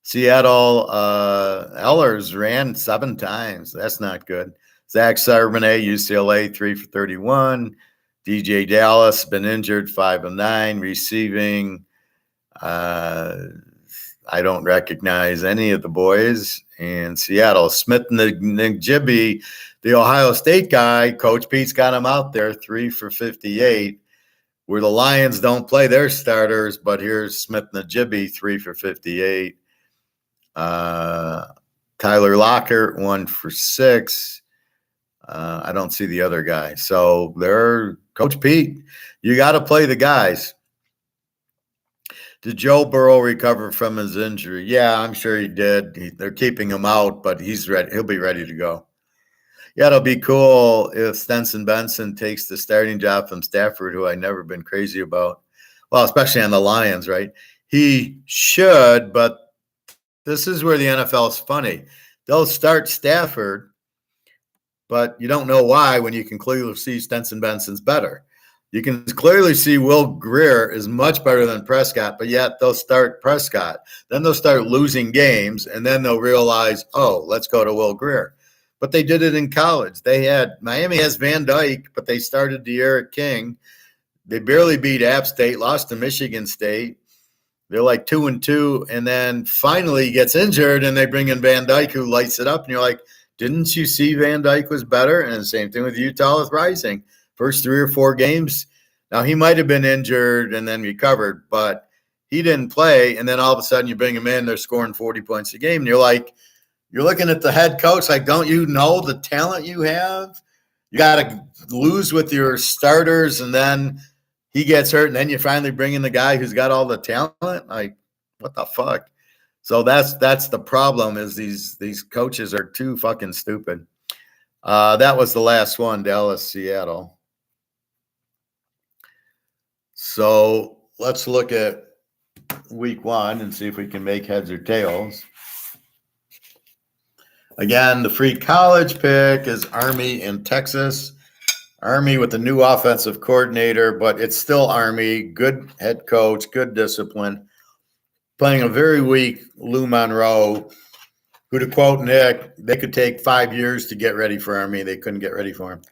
Seattle, Ehlers ran 7 times. That's not good. Zach Charbonnet, UCLA, 3 for 31. DJ Dallas, been injured, 5 of 9. Receiving, I don't recognize any of the boys. And Seattle, Smith Njigba, the Ohio State guy, Coach Pete's got him out there, 3 for 58. Where the Lions don't play their starters, but here's Smith Njigba, 3 for 58. Tyler Lockett, 1 for 6. I don't see the other guy. So they're Coach Pete. You got to play the guys. Did Joe Burrow recover from his injury? Yeah, I'm sure he did. They're keeping him out, but he's ready. He'll be ready to go. Yeah, it'll be cool if Stenson Benson takes the starting job from Stafford, who I've never been crazy about. Well, especially on the Lions, right? He should, but this is where the NFL is funny. They'll start Stafford, but you don't know why when you can clearly see Stenson Benson's better. You can clearly see Will Grier is much better than Prescott, but yet they'll start Prescott. Then they'll start losing games, and then they'll realize, oh, let's go to Will Grier. but they did it in college. Miami has Van Dyke, but they started De'Aaron King. They barely beat App State, lost to Michigan State. They're like 2-2, and then finally he gets injured, and they bring in Van Dyke, who lights it up. And you're like, didn't you see Van Dyke was better? And the same thing with Utah with Rising. First 3 or 4 games. Now, he might have been injured and then recovered, but he didn't play. And then all of a sudden you bring him in, they're scoring 40 points a game. And you're like, you're looking at the head coach like, don't you know the talent you have? You got to lose with your starters, and then he gets hurt, and then you finally bring in the guy who's got all the talent. Like, what the fuck? So that's the problem, is these coaches are too fucking stupid. That was the last one, Dallas, Seattle. So let's look at week 1 and see if we can make heads or tails. Again, the free college pick is Army in Texas. Army with a new offensive coordinator, but it's still Army. Good head coach, good discipline. Playing a very weak Lou Monroe, who, to quote Nick, they could take 5 years to get ready for Army. They couldn't get ready for him.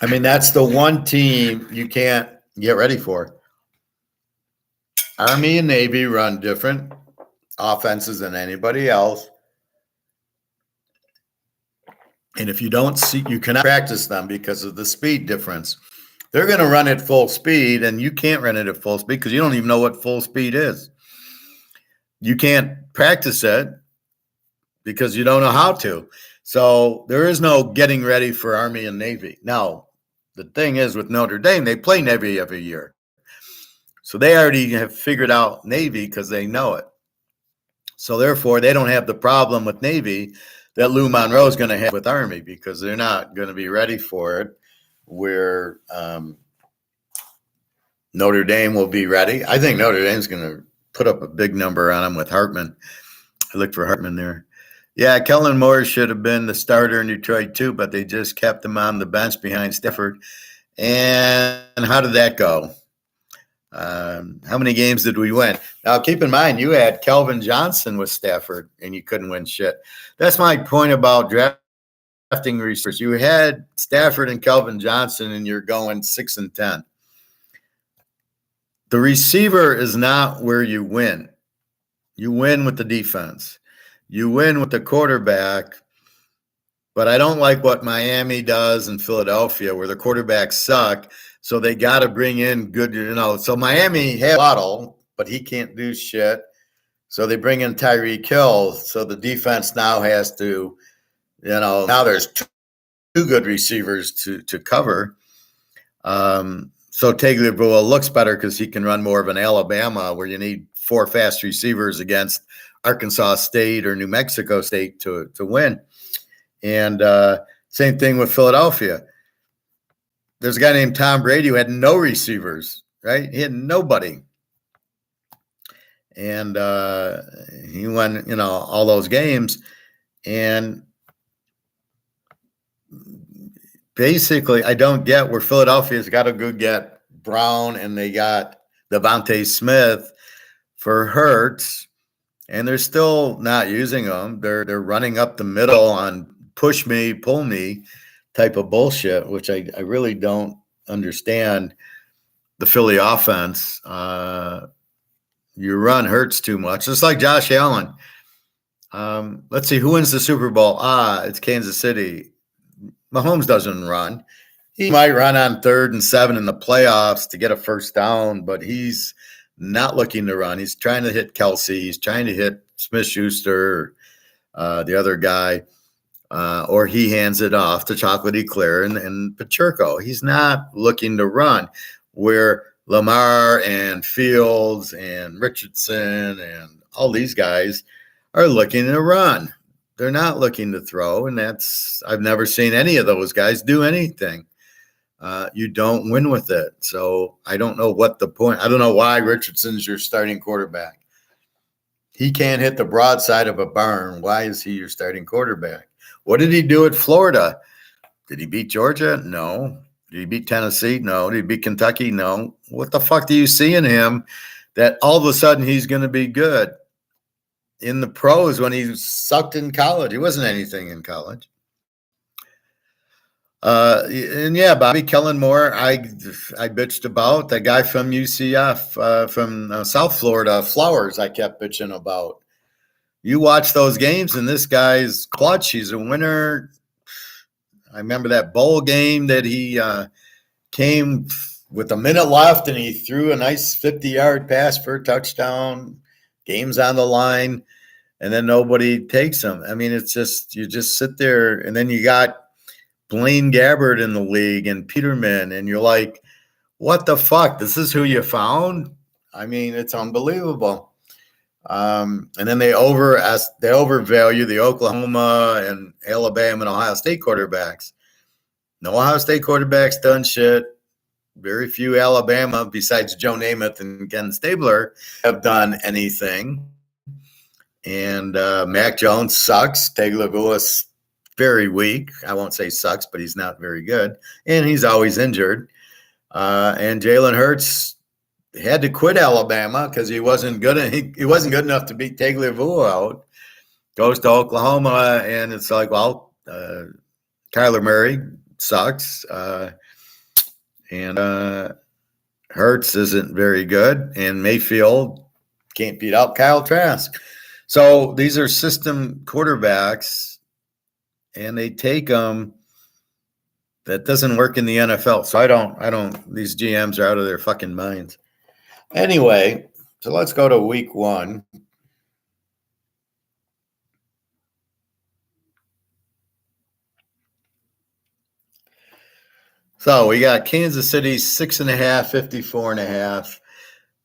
I mean, that's the one team you can't get ready for. Army and Navy run different offenses than anybody else. And if you don't see, you cannot practice them because of the speed difference. They're going to run at full speed, and you can't run it at full speed because you don't even know what full speed is. You can't practice it because you don't know how to. So there is no getting ready for Army and Navy. Now, the thing is with Notre Dame, they play Navy every year. So they already have figured out Navy because they know it. So therefore, they don't have the problem with Navy that Lou Monroe is going to have with Army, because they're not going to be ready for it, where Notre Dame will be ready. I think Notre Dame's going to put up a big number on them with Hartman. I look for Hartman there. Yeah, Kellen Moore should have been the starter in Detroit too, but they just kept him on the bench behind Stafford. And how did that go? How many games did we win? Now, keep in mind, you had Kelvin Johnson with Stafford, and you couldn't win shit. That's my point about drafting receivers. You had Stafford and Kelvin Johnson, and you're going 6-10. The receiver is not where you win. You win with the defense. You win with the quarterback. But I don't like what Miami does in Philadelphia, where the quarterbacks suck. So they got to bring in good, So Miami had Waddle, but he can't do shit. So they bring in Tyreek Hill. So the defense now has to, now there's two good receivers to cover. So Tagliabue looks better because he can run more of an Alabama, where you need 4 fast receivers against Arkansas State or New Mexico State to win. And same thing with Philadelphia. There's a guy named Tom Brady who had no receivers, right? He had nobody. And he won, all those games. And basically, I don't get where Philadelphia's got to go get Brown, and they got Devontae Smith for Hurts, and they're still not using them. They're running up the middle on push me, pull me type of bullshit, which I really don't understand. The Philly offense, you run Hurts too much. It's like Josh Allen. Let's see, who wins the Super Bowl? It's Kansas City. Mahomes doesn't run. He might run on 3rd and 7 in the playoffs to get a first down, but he's not looking to run. He's trying to hit Kelsey. He's trying to hit Smith-Schuster, the other guy, or he hands it off to Chocolate Eclair and Pacheco. He's not looking to run, where Lamar and Fields and Richardson and all these guys are looking to run. They're not looking to throw, and I've never seen any of those guys do anything. You don't win with it. So I don't know what the point. I don't know why Richardson's your starting quarterback. He can't hit the broadside of a barn. Why is he your starting quarterback? What did he do at Florida? Did he beat Georgia? No. Did he beat Tennessee? No. Did he beat Kentucky? No. What the fuck do you see in him that all of a sudden he's going to be good? in the pros when he sucked in college. He wasn't anything in college. And yeah, Bobby Kellenmore, I bitched about the guy from UCF, from South Florida, Flowers. I kept bitching about. You watch those games, and this guy's clutch. He's a winner. I remember that bowl game that he came with a minute left, and he threw a nice 50-yard pass for a touchdown. Game's on the line, and then nobody takes him. I mean, it's just you just sit there, and then you got Blaine Gabbert in the league and Peterman, and you're like, what the fuck? This is who you found? I mean, it's unbelievable. And then they overvalue the Oklahoma and Alabama and Ohio State quarterbacks. No Ohio State quarterbacks done shit. Very few Alabama, besides Joe Namath and Ken Stabler, have done anything. And Mac Jones sucks. Tagovailoa very weak. I won't say sucks, but he's not very good. And he's always injured. And Jalen Hurts had to quit Alabama because he wasn't good. He wasn't good enough to beat Tagovailoa out. Goes to Oklahoma, and it's like, well, Kyler Murray sucks, and Hurts isn't very good, and Mayfield can't beat out Kyle Trask. So these are system quarterbacks, and they take them. That doesn't work in the NFL. So I don't. These GMs are out of their fucking minds. Anyway, so let's go to week 1. So we got Kansas City 6.5, 54.5.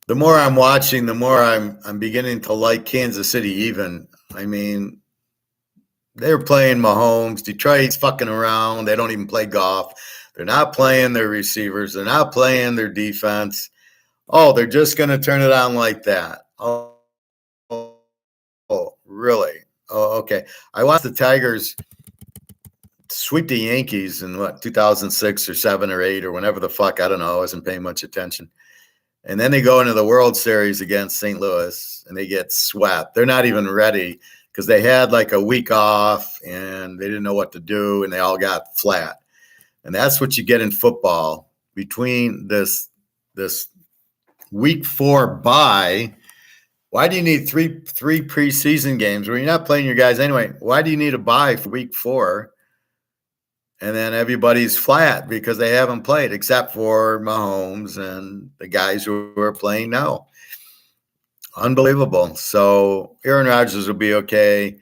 The more I'm watching, the more I'm beginning to like Kansas City even. I mean, they're playing Mahomes. Detroit's fucking around. They don't even play golf. They're not playing their receivers. They're not playing their defense. Oh, they're just going to turn it on like that. Oh, really? Oh, okay. I watched the Tigers sweep the Yankees in 2006 or 7 or 8 or whenever the fuck. I don't know. I wasn't paying much attention. And then they go into the World Series against St. Louis and they get swept. They're not even ready because they had like a week off and they didn't know what to do and they all got flat. And that's what you get in football between this week 4 bye. Why do you need three preseason games where you're not playing your guys anyway? Why do you need a bye for week 4? And then everybody's flat because they haven't played except for Mahomes and the guys who are playing now. Unbelievable. So Aaron Rodgers will be okay.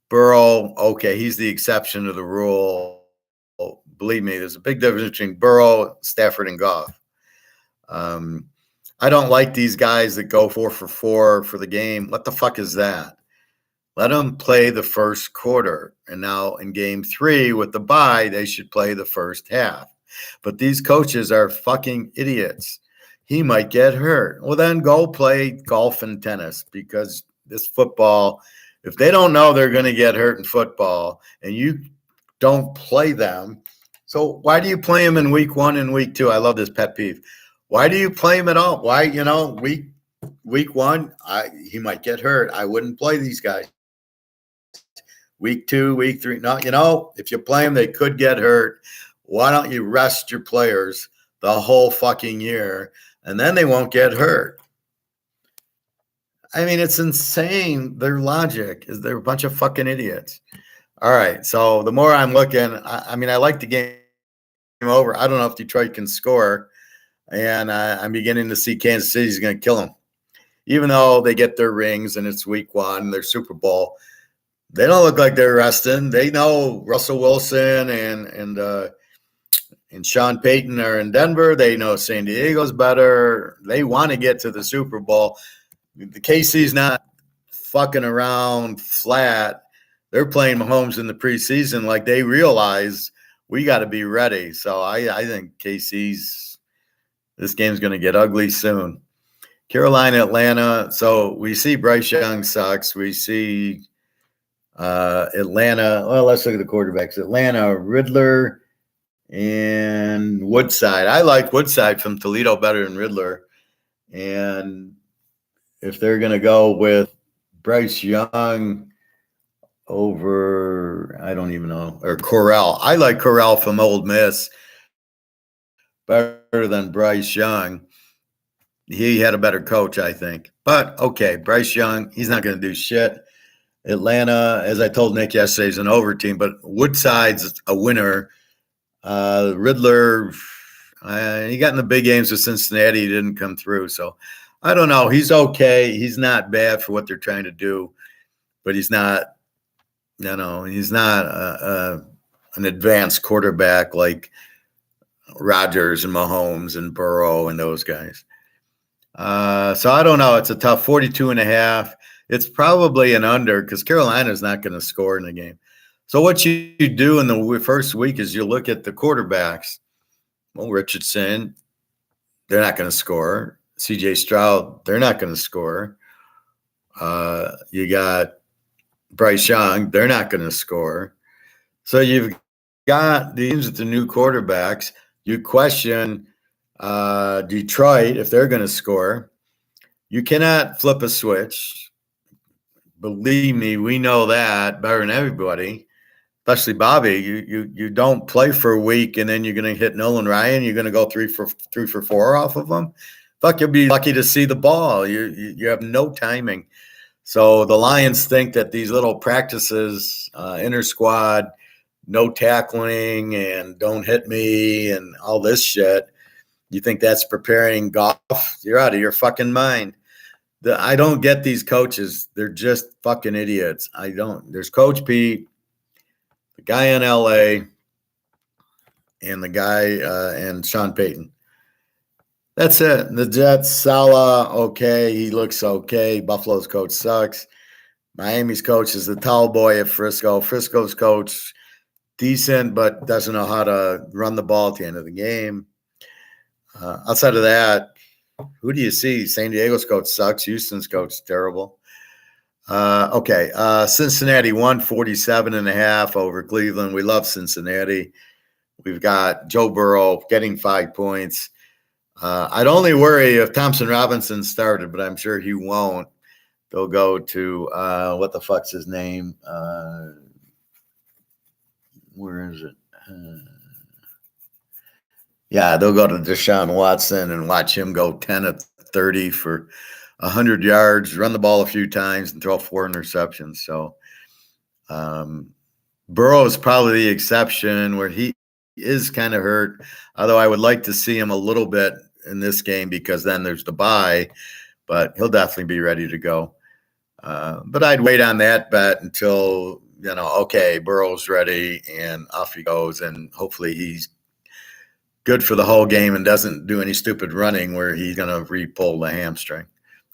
Burrow, okay, he's the exception to the rule. Believe me, there's a big difference between Burrow, Stafford, and Goff. I don't like these guys that go 4 for 4 for the game. What the fuck is that? Let them play the first quarter. And now in game 3 with the bye, they should play the first half. But these coaches are fucking idiots. He might get hurt. Well, then go play golf and tennis because this football, if they don't know they're going to get hurt in football and you don't play them, so why do you play them in week 1 and week 2? I love this pet peeve. Why do you play him at all? Why, week 1, he might get hurt. I wouldn't play these guys. Week 2, week 3, no, if you play them, they could get hurt. Why don't you rest your players the whole fucking year and then they won't get hurt? I mean, it's insane. Their logic is they're a bunch of fucking idiots. All right, so the more I'm looking, I mean, I like the game over. I don't know if Detroit can score. And I'm beginning to see Kansas City's going to kill them. Even though they get their rings and it's week 1, their Super Bowl, they don't look like they're resting. They know Russell Wilson and Sean Payton are in Denver. They know San Diego's better. They want to get to the Super Bowl. The KC's not fucking around flat. They're playing Mahomes in the preseason like they realize we got to be ready. So I think this game's going to get ugly soon. Carolina, Atlanta. So we see Bryce Young sucks. We see Atlanta. Well, let's look at the quarterbacks. Atlanta, Riddler, and Woodside. I like Woodside from Toledo better than Riddler. And if they're going to go with Bryce Young over, I don't even know, or Corral. I like Corral from Ole Miss better than Bryce Young. He had a better coach, I think. But okay, Bryce Young, he's not going to do shit. Atlanta, as I told Nick yesterday, is an over team, but Woodside's a winner. Riddler, he got in the big games with Cincinnati. He didn't come through. So I don't know. He's okay. He's not bad for what they're trying to do, but he's not, he's not an advanced quarterback like Rodgers and Mahomes and Burrow and those guys. So I don't know. It's a tough 42.5. It's probably an under because Carolina's not going to score in the game. So what you do in the first week is you look at the quarterbacks. Well, Richardson, they're not going to score. C.J. Stroud, they're not going to score. You got Bryce Young, they're not going to score. So you've got the teams with the new quarterbacks. You question Detroit if they're going to score. You cannot flip a switch. Believe me, we know that better than everybody, especially Bobby. You don't play for a week and then you're going to hit Nolan Ryan. You're going to go 3 for 4 off of them. Fuck, you'll be lucky to see the ball. You have no timing. So the Lions think that these little practices, inter squad, no tackling and don't hit me and all this shit, you think that's preparing golf? You're out of your fucking mind. I don't get these coaches. They're just fucking idiots. I don't. There's Coach Pete, the guy in L.A., and the guy and Sean Payton. That's it. The Jets, Salah, okay. He looks okay. Buffalo's coach sucks. Miami's coach is the towel boy at Frisco. Frisco's coach, decent, but doesn't know how to run the ball at the end of the game. Outside of that, who do you see? San Diego's coach sucks. Houston's coach terrible. Okay. Cincinnati 147.5 over Cleveland. We love Cincinnati. We've got Joe Burrow getting 5 points. I'd only worry if Thompson Robinson started, but I'm sure he won't. They'll go to what the fuck's his name? Where is it? Yeah, they'll go to Deshaun Watson and watch him go 10 of 30 for 100 yards, run the ball a few times, and throw 4 interceptions. So Burrow is probably the exception where he is kind of hurt, although I would like to see him a little bit in this game because then there's the bye, but he'll definitely be ready to go. But I'd wait on that bet until, okay, Burrow's ready and off he goes, and hopefully he's good for the whole game and doesn't do any stupid running where he's going to re-pull the hamstring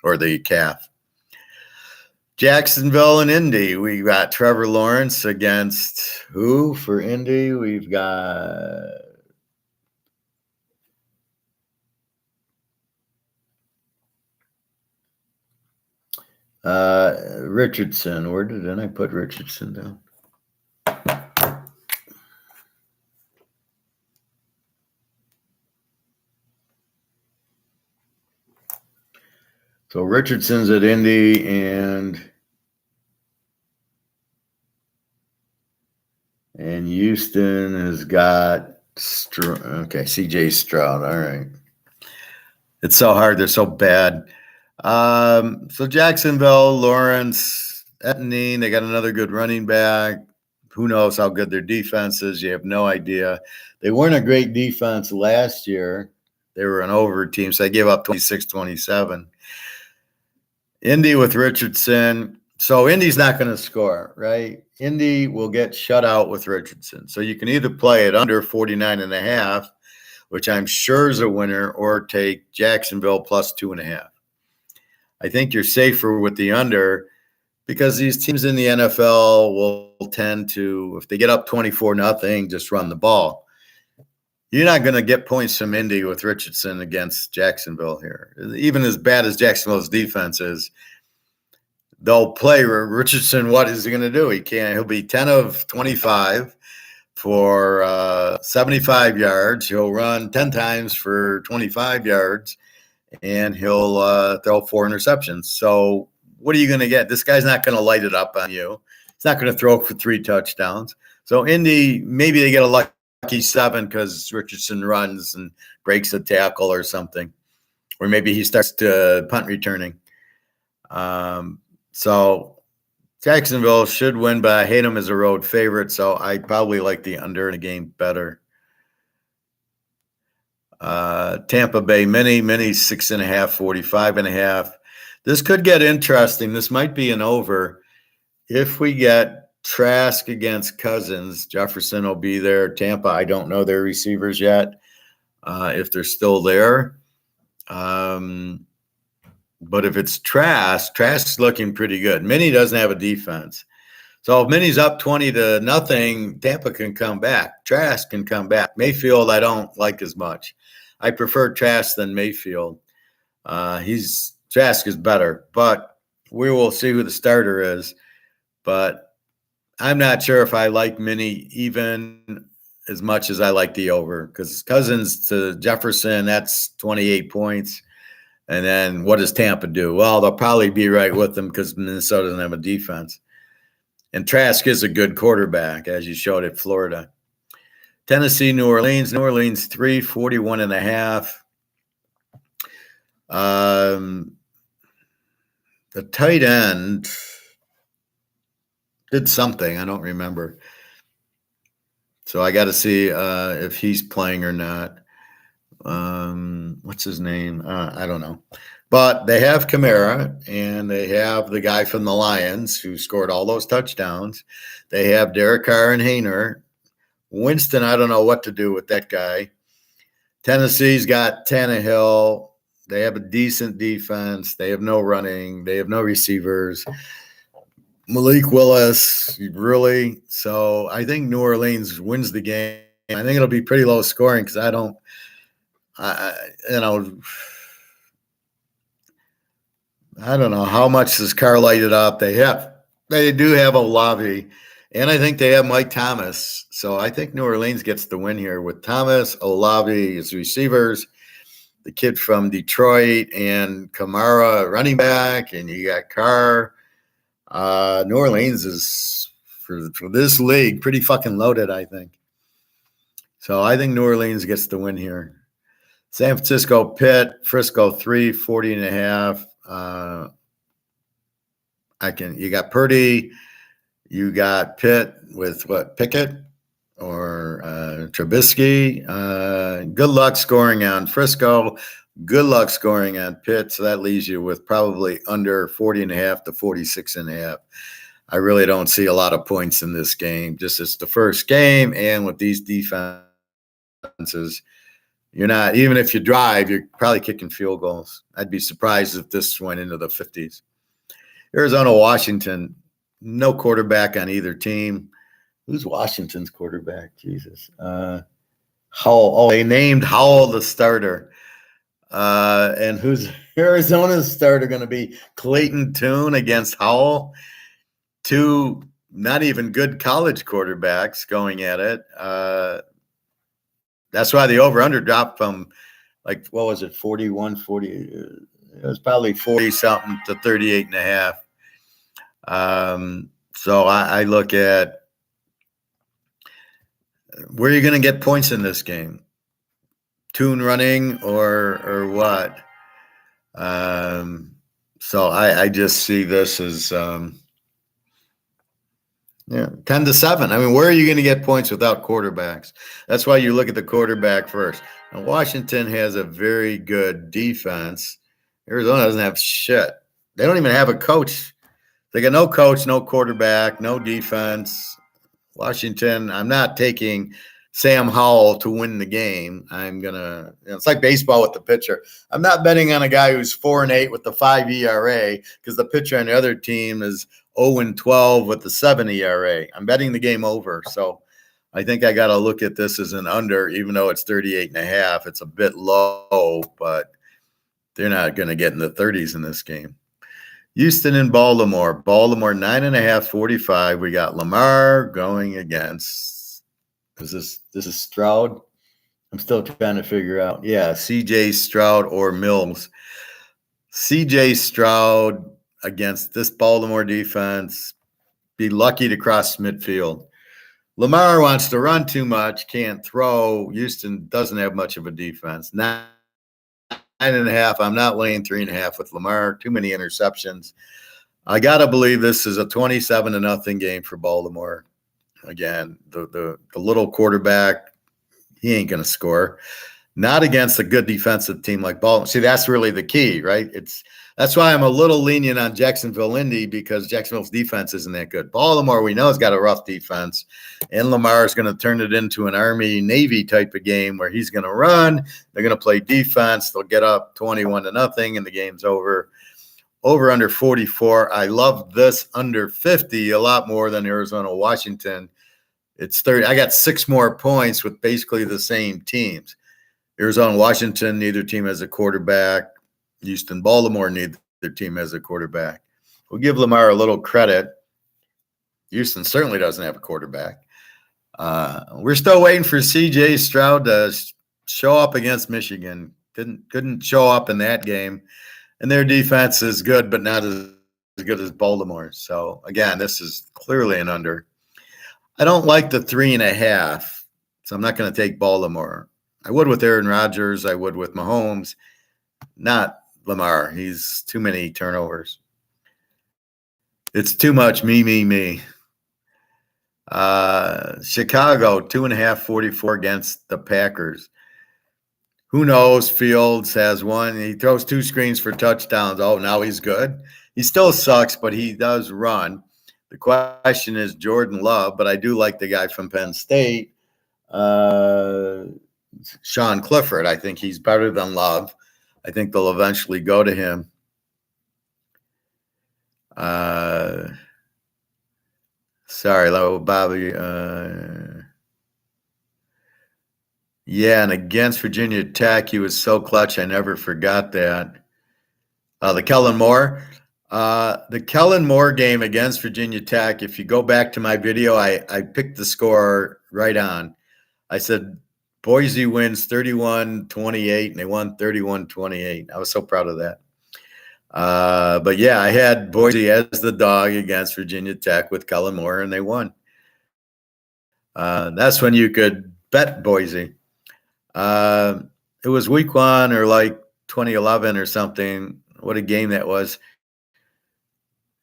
or the calf. Jacksonville and Indy. We got Trevor Lawrence against who for Indy? We've got Richardson. Where did I put Richardson down? So Richardson's at Indy and Houston has got CJ Stroud. All right. It's so hard. They're so bad. So Jacksonville, Lawrence, Etney, they got another good running back. Who knows how good their defense is? You have no idea. They weren't a great defense last year. They were an over team, so they gave up 26-27. Indy with Richardson. So Indy's not going to score, right? Indy will get shut out with Richardson. So you can either play it under 49.5, which I'm sure is a winner, or take Jacksonville plus 2.5. I think you're safer with the under because these teams in the NFL will tend to, if they get up 24-0, just run the ball. You're not going to get points from Indy with Richardson against Jacksonville here. Even as bad as Jacksonville's defense is, they'll play Richardson. What is he going to do? He'll be 10 of 25 for 75 yards. He'll run 10 times for 25 yards, and he'll throw 4 interceptions. So what are you going to get? This guy's not going to light it up on you. He's not going to throw for 3 touchdowns. So Indy, maybe they get a lucky 7 because Richardson runs and breaks a tackle or something. Or maybe he starts to punt returning. So Jacksonville should win, but I hate them as a road favorite, so I probably like the under in the game better. Tampa Bay mini 6.5, 45.5. This could get interesting. This might be an over. If we get Trask against Cousins, Jefferson will be there. Tampa, I don't know their receivers yet, if they're still there. But if it's Trask's looking pretty good. Minnie doesn't have a defense. So if Minnie's up 20-0, Tampa can come back. Trask can come back. Mayfield, I don't like as much. I prefer Trask than Mayfield. Trask is better, but we will see who the starter is. But I'm not sure if I like Minnie even as much as I like the over, because Cousins to Jefferson, that's 28 points. And then what does Tampa do? Well, they'll probably be right with them because Minnesota doesn't have a defense. And Trask is a good quarterback, as you showed at Florida. Tennessee, New Orleans. New Orleans 3, 41.5. The tight end did something. I don't remember. So I got to see if he's playing or not. What's his name? I don't know. But they have Kamara, and they have the guy from the Lions who scored all those touchdowns. They have Derek Carr and Hayner. Winston, I don't know what to do with that guy. Tennessee's got Tannehill. They have a decent defense. They have no running. They have no receivers. Malik Willis, really? So I think New Orleans wins the game. I think it'll be pretty low scoring because I don't know how much does Carr light it up. They do have Olave, and I think they have Mike Thomas. So I think New Orleans gets the win here with Thomas, Olave as receivers, the kid from Detroit, and Kamara running back, and you got Carr. New Orleans is for this league pretty fucking loaded, I think. So I think New Orleans gets the win here. San Francisco, Pitt, Frisco 3, 40.5. You got Purdy, you got Pitt with what, Pickett or Trubisky. Good luck scoring on Frisco. Good luck scoring on Pitt. So that leaves you with probably under 40.5 to 46.5. I really don't see a lot of points in this game. Just it's the first game, and with these defenses, you're not, even if you drive, you're probably kicking field goals. I'd be surprised if this went into the 50s. Arizona, Washington, no quarterback on either team. Who's Washington's quarterback? Jesus. Howell. Oh, they named Howell the starter. And who's Arizona's starter going to be? Clayton Tune against Howell. Two not even good college quarterbacks going at it. That's why the over-under dropped from, like, what was it, 41, 40? It was probably 40-something to 38.5. So I look at where you're going to get points in this game. Tune running or what? So I just see this as 10-7. I mean, where are you going to get points without quarterbacks? That's why you look at the quarterback first. Now, Washington has a very good defense. Arizona doesn't have shit. They don't even have a coach. They got no coach, no quarterback, no defense. Washington, I'm not taking Sam Howell to win the game. It's like baseball with the pitcher. I'm not betting on a guy who's 4-8 with the 5 ERA because the pitcher on the other team is 0-12 with the 7 ERA. I'm betting the game over. So I think I got to look at this as an under, even though it's 38.5. It's a bit low, but they're not going to get in the 30s in this game. Houston and Baltimore. Baltimore 9.5, 45. We got Lamar going against. This is Stroud? I'm still trying to figure out. Yeah, CJ Stroud or Mills. CJ Stroud. against this Baltimore defense. Be lucky to cross midfield. Lamar wants to run too much, can't throw. Houston doesn't have much of a defense. 9.5. I'm not laying 3.5 with Lamar. Too many interceptions. I gotta believe this is a 27-0 game for Baltimore. Again, the little quarterback, he ain't gonna score. Not against a good defensive team like Baltimore. See, that's really the key, right? That's why I'm a little lenient on Jacksonville Indy, because Jacksonville's defense isn't that good. Baltimore, we know, has got a rough defense, and Lamar is going to turn it into an Army-Navy type of game where he's going to run. They're going to play defense. They'll get up 21-0, and the game's over. Over under 44. I love this under 50 a lot more than Arizona Washington. It's 30. I got 6 more points with basically the same teams. Arizona Washington, neither team has a quarterback. Houston Baltimore, neither team has a quarterback. We'll give Lamar a little credit. Houston certainly doesn't have a quarterback. We're still waiting for C.J. Stroud to show up against Michigan. Couldn't show up in that game. And their defense is good, but not as good as Baltimore. So, again, this is clearly an under. I don't like the 3.5, so I'm not going to take Baltimore. I would with Aaron Rodgers. I would with Mahomes. Not Lamar. He's too many turnovers. It's too much me. Chicago, 2.5, 44 against the Packers. Who knows? Fields has one. He throws 2 screens for touchdowns. Oh, now he's good. He still sucks, but he does run. The question is Jordan Love, but I do like the guy from Penn State, Sean Clifford. I think he's better than Love. I think they'll eventually go to him. Sorry, Bobby. Yeah, and against Virginia Tech, he was so clutch. I never forgot that. The Kellen Moore. The Kellen Moore game against Virginia Tech, if you go back to my video, I picked the score right on. I said Boise wins 31-28, and they won 31-28. I was so proud of that. But, yeah, I had Boise as the dog against Virginia Tech with Kellen Moore, and they won. That's when you could bet Boise. It was week 1 or like 2011 or something. What a game that was.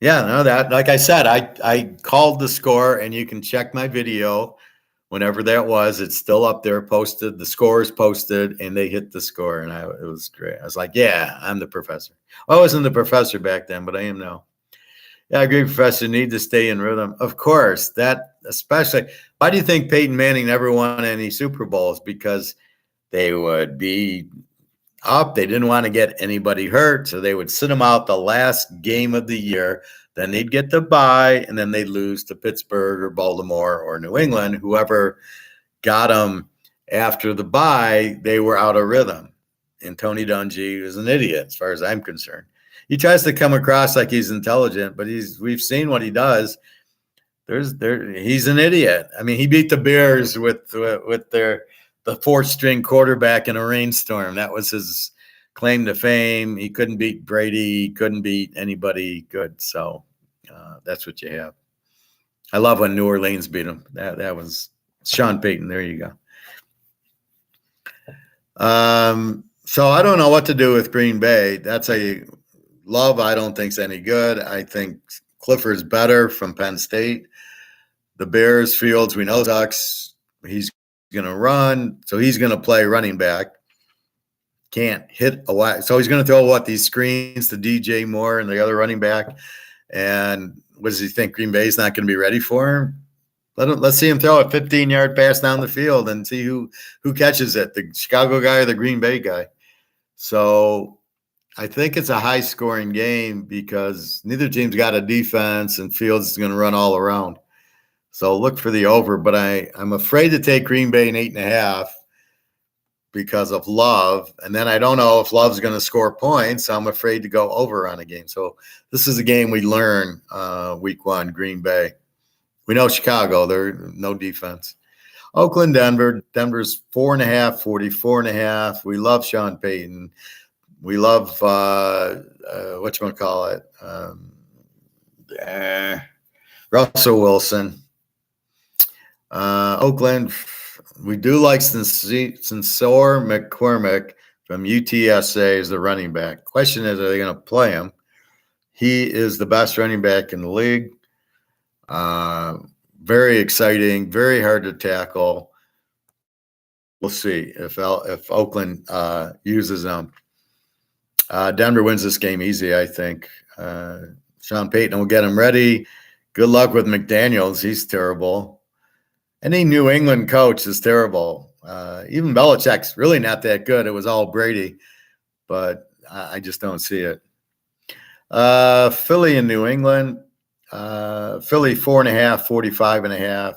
Yeah, no, that, like I said, I called the score, and you can check my video whenever that was. It's still up there posted. The score is posted, and they hit the score, and it was great. I was like, yeah, I'm the professor. I wasn't the professor back then, but I am now. Yeah, I agree, Professor. Need to stay in rhythm. Of course, that especially. Why do you think Peyton Manning never won any Super Bowls? Because they would be up. They didn't want to get anybody hurt, so they would sit them out the last game of the year. Then they'd get the bye, and then they'd lose to Pittsburgh or Baltimore or New England. Whoever got them after the bye, they were out of rhythm. And Tony Dungy is an idiot as far as I'm concerned. He tries to come across like he's intelligent, but we've seen what he does. He's an idiot. I mean, he beat the Bears with the 4th-string quarterback in a rainstorm. That was his claim to fame. He couldn't beat Brady. He couldn't beat anybody good. So that's what you have. I love when New Orleans beat him. That was Sean Payton. There you go. So I don't know what to do with Green Bay. That's a Love, I don't think's any good. I think Clifford's better from Penn State. The Bears, Fields, we know sucks. He's going to run, so he's going to play running back. Can't hit a wide. So he's going to throw these screens to DJ Moore and the other running back. And what does he think? Green Bay's not going to be ready for him? Let's see him throw a 15-yard pass down the field and see who catches it, the Chicago guy or the Green Bay guy. So I think it's a high-scoring game because neither team's got a defense, and Fields is going to run all around. So look for the over, but I'm afraid to take Green Bay in 8.5 because of Love. And then I don't know if Love's going to score points. So I'm afraid to go over on a game. So this is a game we learn week 1, Green Bay. We know Chicago, they're no defense. Oakland, Denver. Denver's 4.5, 44.5. We love Sean Payton. We love whatchamacallit, Russell Wilson. Oakland, we do like Sincere McCormick from UTSA as the running back. Question is, are they going to play him? He is the best running back in the league. Very exciting, very hard to tackle. We'll see if Oakland uses them. Denver wins this game easy, I think. Sean Payton will get him ready. Good luck with McDaniels. He's terrible. Any New England coach is terrible. Even Belichick's really not that good. It was all Brady, but I just don't see it. Philly and New England. Philly 4.5, 45.5.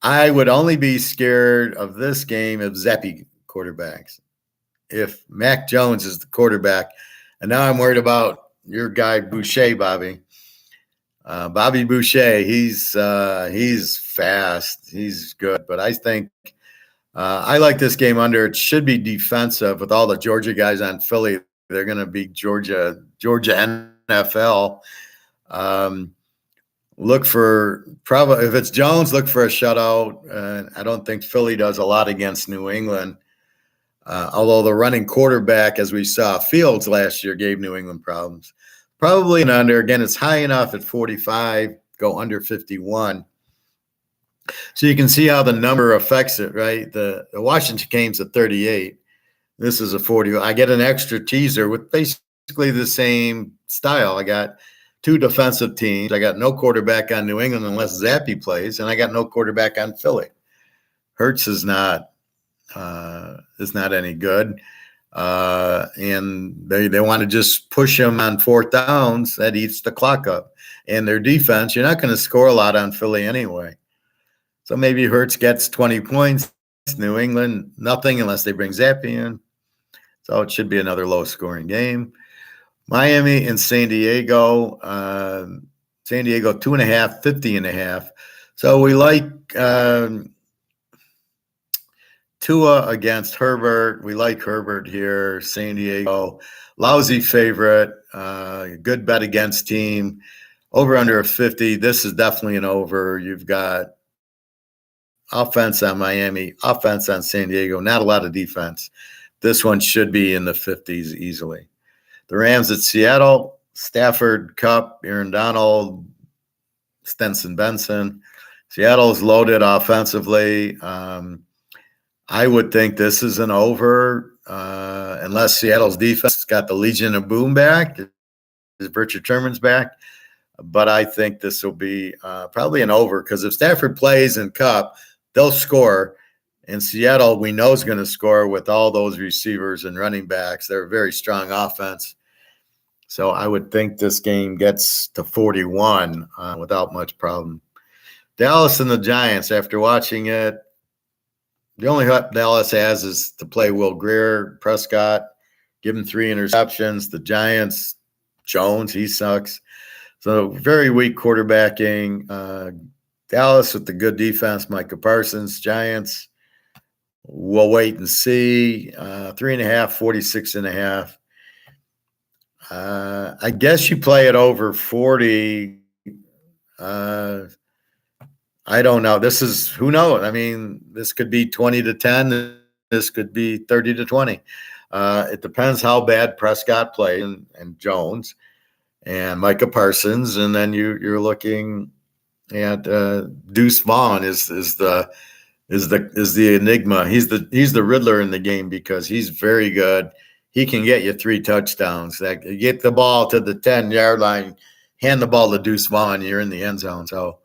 I would only be scared of this game if Zappy quarterbacks. If Mac Jones is the quarterback, and now I'm worried about your guy Boucher, Bobby. Bobby Boucher, he's fast. He's good, but I think I like this game under. It should be defensive with all the Georgia guys on Philly. They're going to be Georgia NFL. Look for probably if it's Jones, look for a shutout. I don't think Philly does a lot against New England. Although the running quarterback, as we saw, Fields last year gave New England problems. Probably an under. Again, it's high enough at 45, go under 51. So you can see how the number affects it, right? The Washington game's at 38. This is a 40. I get an extra teaser with basically the same style. I got two defensive teams. I got no quarterback on New England unless Zappy plays, and I got no quarterback on Philly. Hurts is not any good. And they want to just push him on fourth downs. That eats the clock up. And their defense, you're not going to score a lot on Philly anyway. So maybe Hurts gets 20 points. New England, nothing unless they bring Zappy in. So it should be another low-scoring game. Miami and San Diego. San Diego 2.5, 50.5. So we like Tua against Herbert. We like Herbert here. San Diego, lousy favorite. Good bet against team. Over under 50. This is definitely an over. You've got offense on Miami, offense on San Diego, not a lot of defense. This one should be in the 50s easily. The Rams at Seattle, Stafford, Kupp, Aaron Donald, Stenson Benson. Seattle's loaded offensively. I would think this is an over unless Seattle's defense has got the Legion of Boom back. Richard Sherman's back. But I think this will be probably an over because if Stafford plays and Kupp, they'll score. And Seattle, we know, is going to score with all those receivers and running backs. They're a very strong offense. So I would think this game gets to 41 without much problem. Dallas and the Giants, after watching it, the only hope Dallas has is to play Will Grier, Prescott, give him 3 interceptions. The Giants, Jones, he sucks. So very weak quarterbacking. Dallas with the good defense, Micah Parsons. Giants, we'll wait and see. 3.5, 46.5. I guess you play it over 40. I don't know. This is, who knows? I mean, this could be 20-10. This could be 30-20. It depends how bad Prescott plays and Jones and Micah Parsons. And then you're looking at Deuce Vaughn is the enigma. He's the Riddler in the game because he's very good. He can get you 3 touchdowns. That get the ball to the 10-yard line, hand the ball to Deuce Vaughn, you're in the end zone. So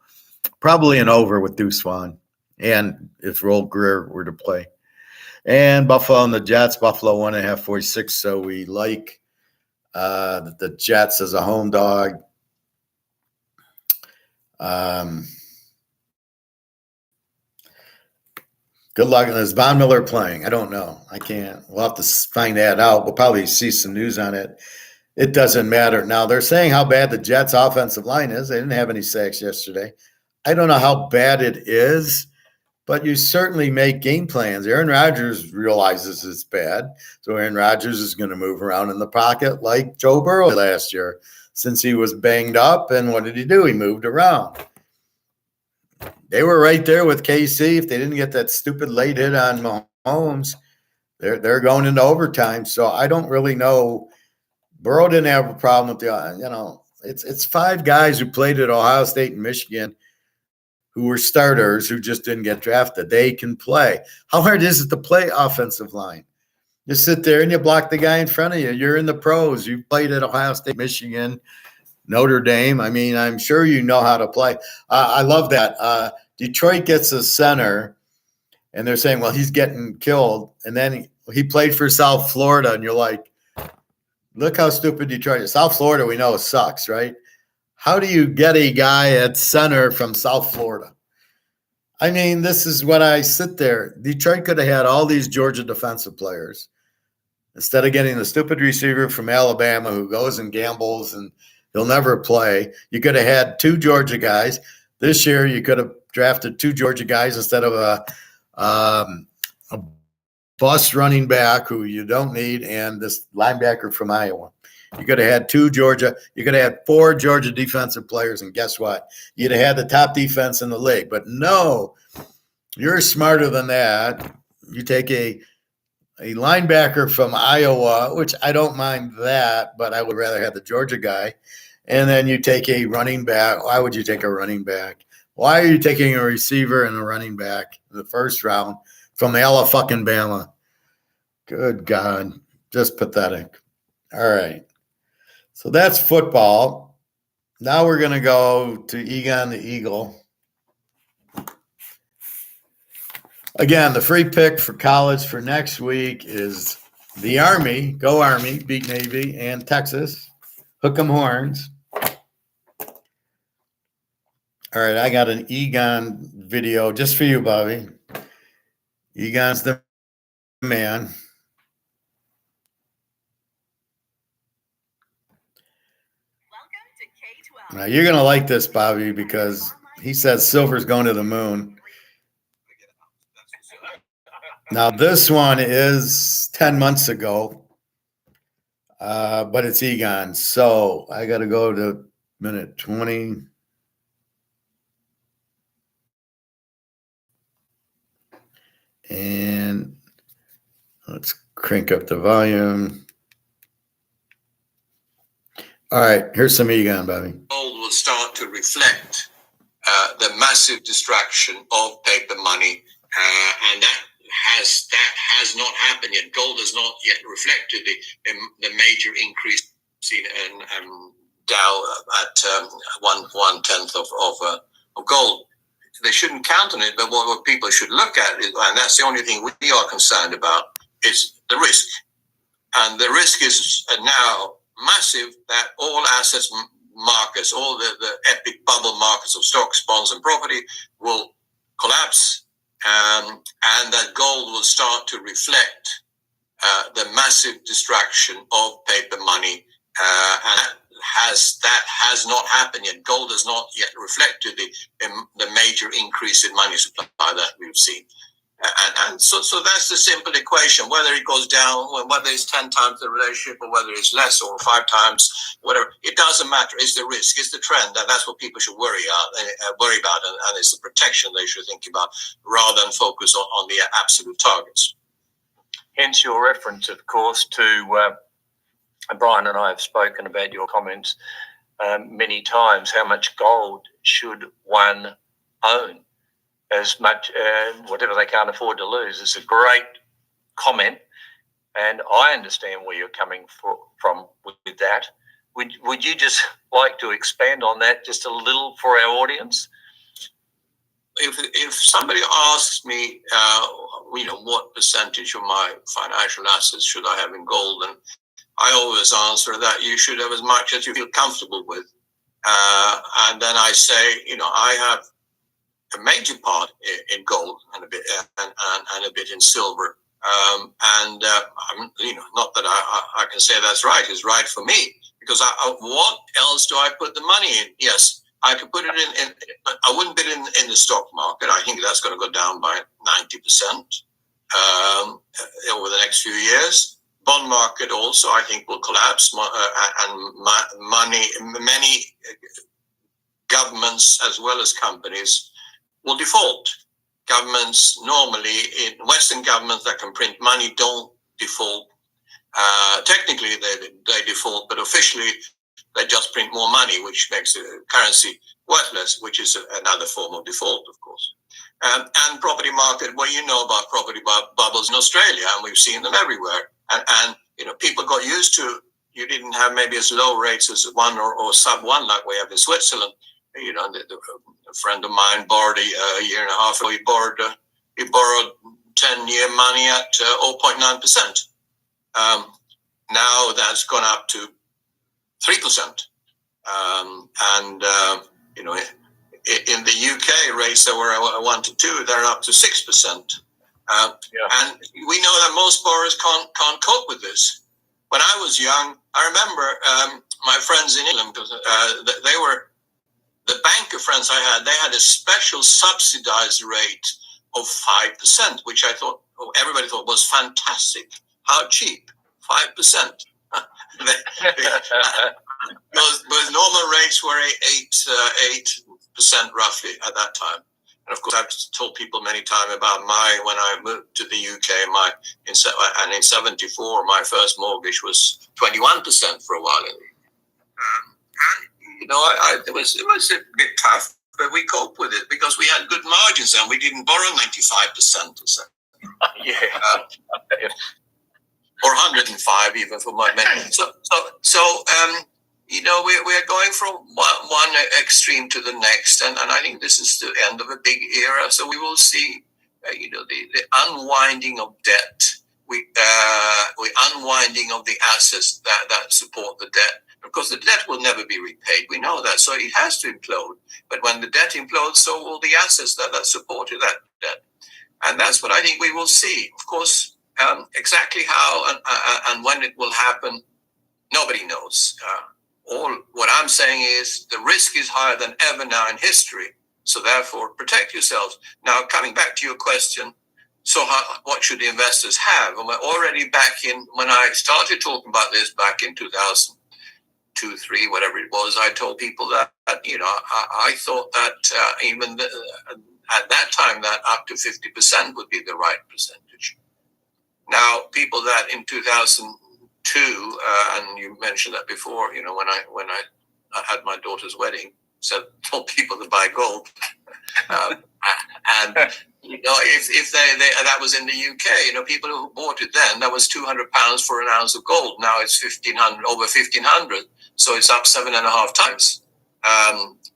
probably an over with Deuce Vaughn, and if Will Grier were to play. And Buffalo and the Jets, Buffalo 1.5, 46. So we like the Jets as a home dog. Good luck. Is Von Miller playing? I don't know. I can't. We'll have to find that out. We'll probably see some news on it. It doesn't matter. Now, they're saying how bad the Jets' offensive line is. They didn't have any sacks yesterday. I don't know how bad it is, but you certainly make game plans. Aaron Rodgers realizes it's bad, so Aaron Rodgers is going to move around in the pocket like Joe Burrow last year since he was banged up. And what did he do? He moved around. They were right there with KC. If they didn't get that stupid late hit on Mahomes, they're going into overtime. So I don't really know. Burrow didn't have a problem with it's 5 guys who played at Ohio State and Michigan who were starters who just didn't get drafted. They can play. How hard is it to play offensive line? You sit there and you block the guy in front of you. You're in the pros. You played at Ohio State, Michigan, Notre Dame. I mean, I'm sure you know how to play. I love that. Detroit gets a center, and they're saying, well, he's getting killed. And then he played for South Florida, and you're like, look how stupid Detroit is. South Florida, we know, sucks, right? How do you get a guy at center from South Florida? I mean, this is what I sit there. Detroit could have had all these Georgia defensive players instead of getting the stupid receiver from Alabama who goes and gambles and he'll never play. You could have had 2 Georgia guys. This year, you could have drafted 2 Georgia guys instead of a bust running back who you don't need and this linebacker from Iowa. You could have had 2 Georgia. You could have had 4 Georgia defensive players, and guess what? You'd have had the top defense in the league. But no, you're smarter than that. You take a linebacker from Iowa, which I don't mind that, but I would rather have the Georgia guy. And then you take a running back. Why would you take a running back? Why are you taking a receiver and a running back in the first round from Alabama? Good God, just pathetic. All right. So that's football. Now we're going to go to Egon the Eagle. Again, the free pick for college for next week is the Army. Go Army, beat Navy, and Texas. Hook 'em horns. All right, I got an Egon video just for you, Bobby. Egon's the man. Now, you're going to like this, Bobby, because he says Silver's going to the moon. Now, this one is 10 months ago, but it's Egon. So I got to go to minute 20. And let's crank up the volume. All right, here's some Egon, Bobby. Gold will start to reflect the massive distraction of paper money, and that has not happened yet. Gold has not yet reflected the major increase in Dow at 1/10 of gold. They shouldn't count on it, but what people should look at is, and that's the only thing we are concerned about, is the risk. And the risk is now massive that all assets markets, all the epic bubble markets of stocks, bonds, and property will collapse, and that gold will start to reflect the massive distraction of paper money, and that has not happened yet. Gold has not yet reflected the major increase in money supply that we've seen. And so that's the simple equation. Whether it goes down, whether it's 10 times the relationship, or whether it's less or 5 times, whatever, it doesn't matter. It's the risk, it's the trend, and that's what people should worry about, and it's the protection they should think about rather than focus on the absolute targets. Hence your reference, of course, to Brian and I have spoken about your comments many times. How much gold should one own? As much, whatever they can't afford to lose. It's a great comment, and I understand where you're coming from with that. Would you just like to expand on that just a little for our audience? If somebody asks me, what percentage of my financial assets should I have in gold, and I always answer that you should have as much as you feel comfortable with, and then I say, I have a major part in gold and a bit and a bit in silver, not that I can say that's right. It's right for me because what else do I put the money in? Yes, I could put it in I wouldn't put it in the stock market. I think that's going to go down by 90% over the next few years. Bond market also, I think, will collapse, and many governments as well as companies will default. Governments normally, in Western governments that can print money, don't default. Technically, they default, but officially, they just print more money, which makes the currency worthless, which is another form of default, of course. And property market, well, you know about property bubbles in Australia, and we've seen them everywhere. And people got used to, you didn't have maybe as low rates as 1 or sub 1 like we have in Switzerland. A friend of mine borrowed a year and a half ago, he borrowed 10-year money at 0.9%. Now that's gone up to 3%. In the UK, rates that were 1 to 2, they're up to 6%. And we know that most borrowers can't cope with this. When I was young, I remember my friends in England, because they were, the banker friends I had, they had a special subsidized rate of 5%, which I thought, everybody thought was fantastic. How cheap? 5%. Those normal rates were 8% roughly at that time. And of course, I've told people many times about when I moved to the UK, and in 74, my first mortgage was 21% for a while. It was a bit tough, but we coped with it because we had good margins and we didn't borrow 95% or so. Or 105 even for my men. We're going from one extreme to the next, and I think this is the end of a big era. So we will see, the unwinding of debt, unwinding of the assets that support the debt. Of course, the debt will never be repaid. We know that, so it has to implode. But when the debt implodes, so will the assets that supported that debt, and that's what I think we will see. Of course, exactly how and when it will happen, nobody knows. All what I'm saying is the risk is higher than ever now in history. So therefore, protect yourselves. Now, coming back to your question, so what should the investors have? And we're already back in, when I started talking about this back in 2002, 3, whatever it was, I told people that, I thought that even at that time, that up to 50% would be the right percentage. Now, people that in 2002, and you mentioned that before, when I had my daughter's wedding, told people to buy gold, and if they that was in the UK, people who bought it then, that was £200 for an ounce of gold. Now it's over 1,500, so it's up 7.5 times.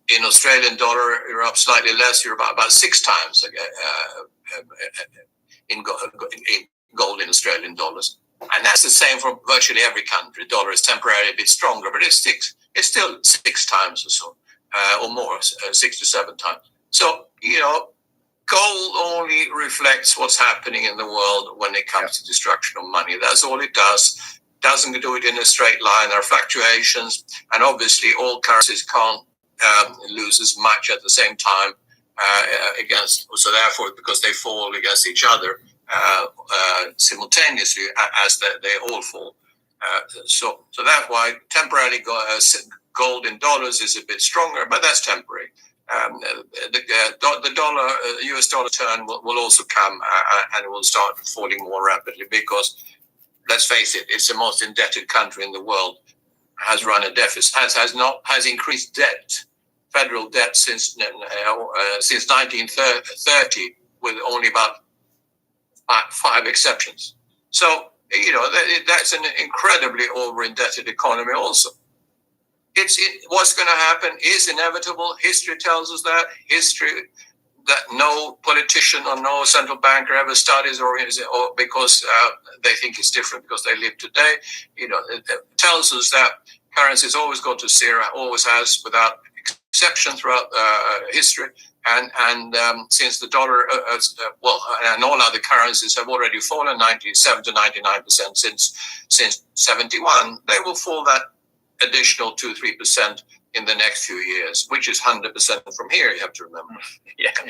In Australian dollar, you're up slightly less. You're about 6 times in gold in Australian dollars. And that's the same for virtually every country. The dollar is temporarily a bit stronger, but it's still 6 times or so, or more, 6 to 7 times. So, gold only reflects what's happening in the world when it comes to destruction of money. That's all it does. Doesn't do it in a straight line. There are fluctuations, and obviously all currencies can't lose as much at the same time so therefore, because they fall against each other simultaneously as they all fall. So that's why temporarily gold in dollars is a bit stronger, but that's temporary. The dollar, US dollar turn will also come, and it will start falling more rapidly because, let's face it, it's the most indebted country in the world, has run a deficit, has increased debt, federal debt since 1930, with only about 5 exceptions. So, that's an incredibly over-indebted economy also. What's going to happen is inevitable. History tells us that. That no politician or no central banker ever studies or because they think it's different because they live today. It tells us that currencies always go to zero, always has, without exception throughout history. And since the dollar, and all other currencies have already fallen 97 to 99% since 71, they will fall that additional 2-3% in the next few years, which is 100% from here. You have to remember. Yeah. And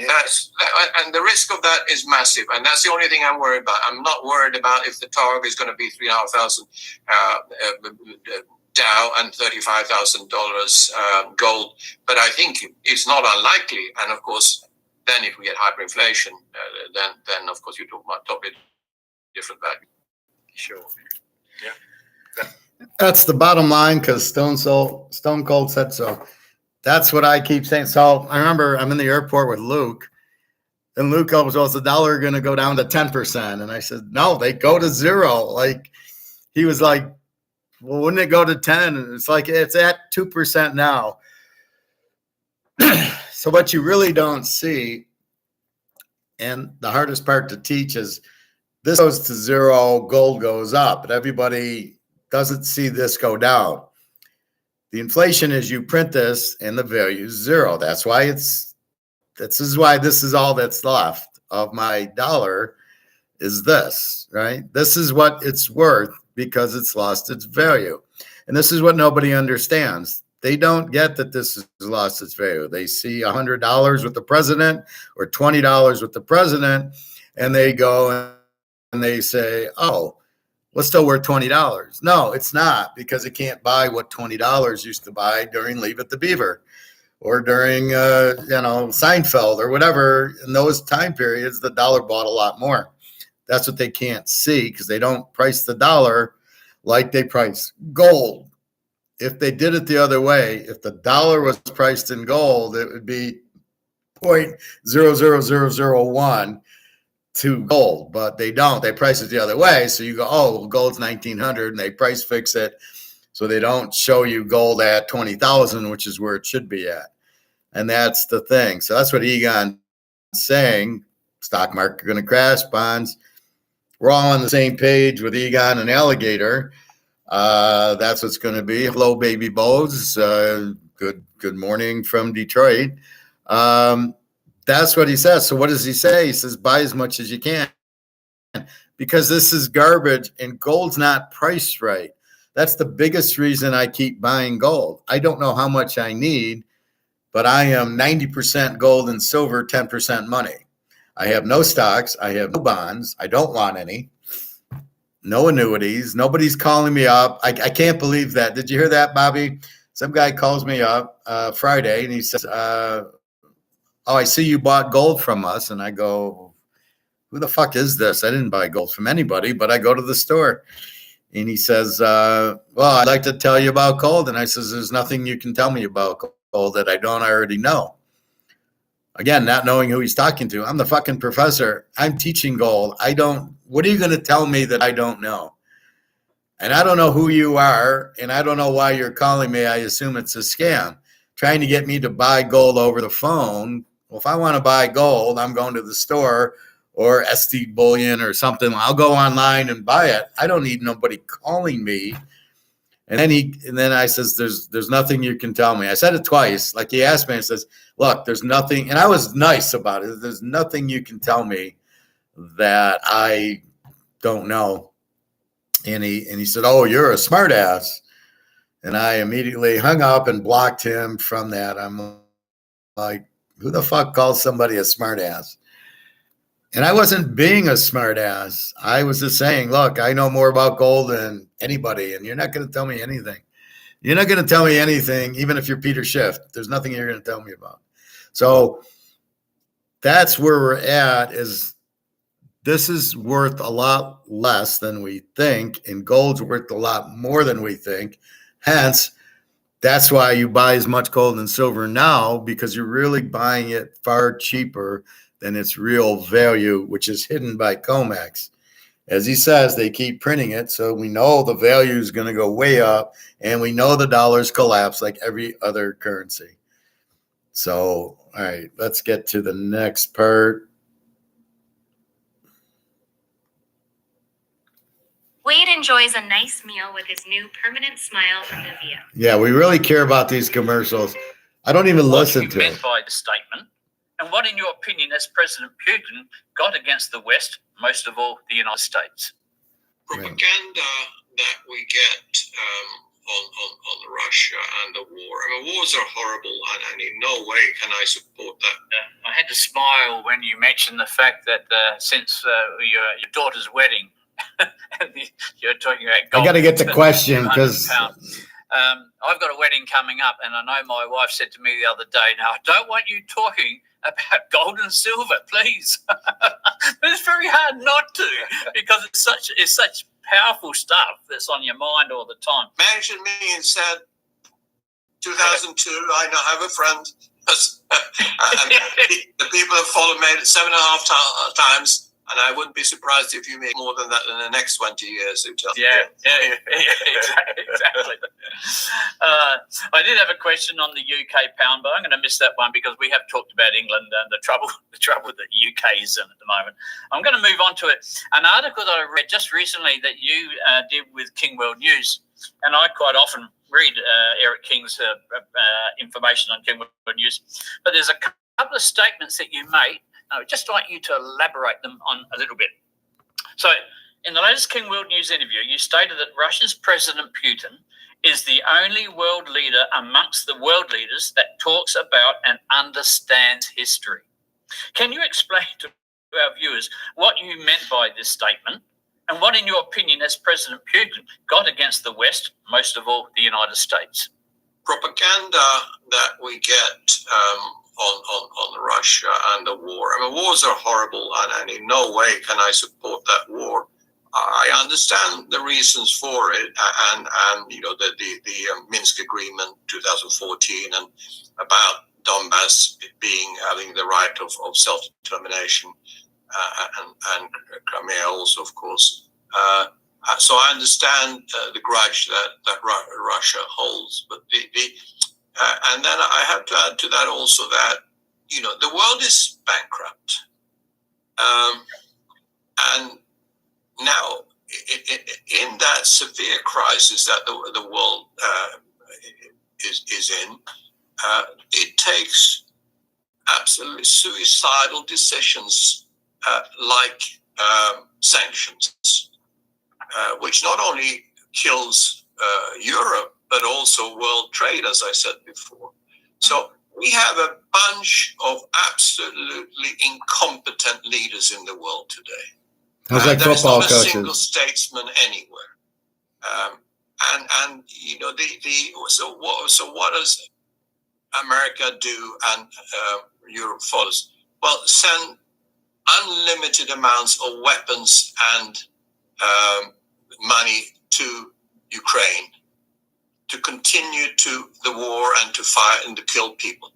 the risk of that is massive, and that's the only thing I'm worried about. I'm not worried about if the target is going to be $3,500 Dow and $35,000 gold, but I think it's not unlikely. And of course, then if we get hyperinflation, then of course you talk about totally different value. Sure. Yeah. That's the bottom line, because Stone Cold said so. That's what I keep saying. So I remember I'm in the airport with Luke, and Luke goes, "Well, is the dollar going to go down to 10%?" And I said, "No, they go to 0." Like, he was like, "Well, wouldn't it go to 10?" And it's like, it's at 2% now. So what you really don't see, and the hardest part to teach, is this goes to 0, gold goes up, but everybody doesn't see this go down. The inflation is you print this and the value is 0. That's why this is all that's left of my dollar is this, right? This is what it's worth because it's lost its value. And this is what nobody understands. They don't get that this has lost its value. They see $100 with the president or $20 with the president, and they go and they say, "Oh, well, it's still worth $20. No, it's not, because it can't buy what $20 used to buy during Leave It to Beaver or during, Seinfeld or whatever. In those time periods, the dollar bought a lot more. That's what they can't see, because they don't price the dollar like they price gold. If they did it the other way, if the dollar was priced in gold, it would be 0.00001 to gold, but they don't. They price it the other way. So you go, "Oh, well, gold's 1900, and they price fix it. So they don't show you gold at 20,000, which is where it should be at. And that's the thing. So that's what Egon's saying. Stock market going to crash, bonds. We're all on the same page with Egon and Alligator. That's what's going to be. Hello, baby bows. Good morning from Detroit. That's what he says. So what does he say? He says, buy as much as you can, because this is garbage and gold's not priced right. That's the biggest reason I keep buying gold. I don't know how much I need, but I am 90% gold and silver, 10% money. I have no stocks. I have no bonds. I don't want any. No annuities. Nobody's calling me up. I can't believe that. Did you hear that, Bobby? Some guy calls me up Friday, and he says, "Oh, I see you bought gold from us." And I go, "Who the fuck is this? I didn't buy gold from anybody, but I go to the store." And he says, "Well, I'd like to tell you about gold." And I says, "There's nothing you can tell me about gold that I don't already know." Again, not knowing who he's talking to. I'm the fucking professor. I'm teaching gold. What are you going to tell me that I don't know? And I don't know who you are, and I don't know why you're calling me. I assume it's a scam. Trying to get me to buy gold over the phone. Well, if I want to buy gold, I'm going to the store or ST Bullion or something. I'll go online and buy it. I don't need nobody calling me. And then I says, there's nothing you can tell me. I said it twice. Like, he asked me, and says, "Look, there's nothing," and I was nice about it. "There's nothing you can tell me that I don't know." And he said, "Oh, you're a smart ass." And I immediately hung up and blocked him from that. I'm like, who the fuck calls somebody a smart ass? And I wasn't being a smart ass. I was just saying, look, I know more about gold than anybody, and you're not going to tell me anything. You're not going to tell me anything, even if you're Peter Schiff. There's nothing you're going to tell me about. So that's where we're at. This is worth a lot less than we think, and gold's worth a lot more than we think. Hence, that's why you buy as much gold and silver now, because you're really buying it far cheaper than its real value, which is hidden by COMEX. As he says, they keep printing it, so we know the value is going to go way up, and we know the dollar's collapse like every other currency. So, all right, let's get to the next part. Wade enjoys a nice meal with his new permanent smile from Nivea. Yeah, we really care about these commercials. I don't even listen to What you it. meant by the statement, and what, in your opinion, has President Putin got against the West, most of all the United States? Propaganda that we get on Russia and the war. I mean, wars are horrible, and in no way can I support that. I had to smile when you mentioned the fact that since your daughter's wedding, you're talking about gold. I got to get the question because I've got a wedding coming up, and I know my wife said to me the other day, "Now, I don't want you talking about gold and silver, please." But it's very hard not to, because it's such powerful stuff that's on your mind all the time. Mentioned me and said 2002. I now have a friend. And the people have followed me 7.5 times. And I wouldn't be surprised if you make more than that in the next 20 years. Yeah, exactly. I did have a question on the UK pound, but I'm going to miss that one because we have talked about England and the trouble that the UK is in at the moment. I'm going to move on to it. An article that I read just recently that you did with King World News, and I quite often read Eric King's information on King World News, but there's a couple of statements that you made. I would just like you to elaborate them on a little bit. So, in the latest King World News interview, you stated that Russia's President Putin is the only world leader amongst the world leaders that talks about and understands history. Can you explain to our viewers what you meant by this statement, and what, in your opinion, has President Putin got against the West, most of all the United States? Propaganda that we get on Russia and the war. I mean, wars are horrible, and in no way can I support that war. I understand the reasons for it, and you know the Minsk Agreement 2014 and about Donbass having the right of self-determination, and Crimea also, of course. So I understand the grudge that Russia holds, but and then I have to add to that also that, you know, the world is bankrupt. And now, in that severe crisis that the world is in, it takes absolutely suicidal decisions like sanctions, which not only kills Europe, but also world trade, as I said before. So we have a bunch of absolutely incompetent leaders in the world today. Sounds like there is football not a coaches. single statesman anywhere. And you know so what does America do and Europe follows? Well, send unlimited amounts of weapons and money to Ukraine to continue to the war and to fight and to kill people.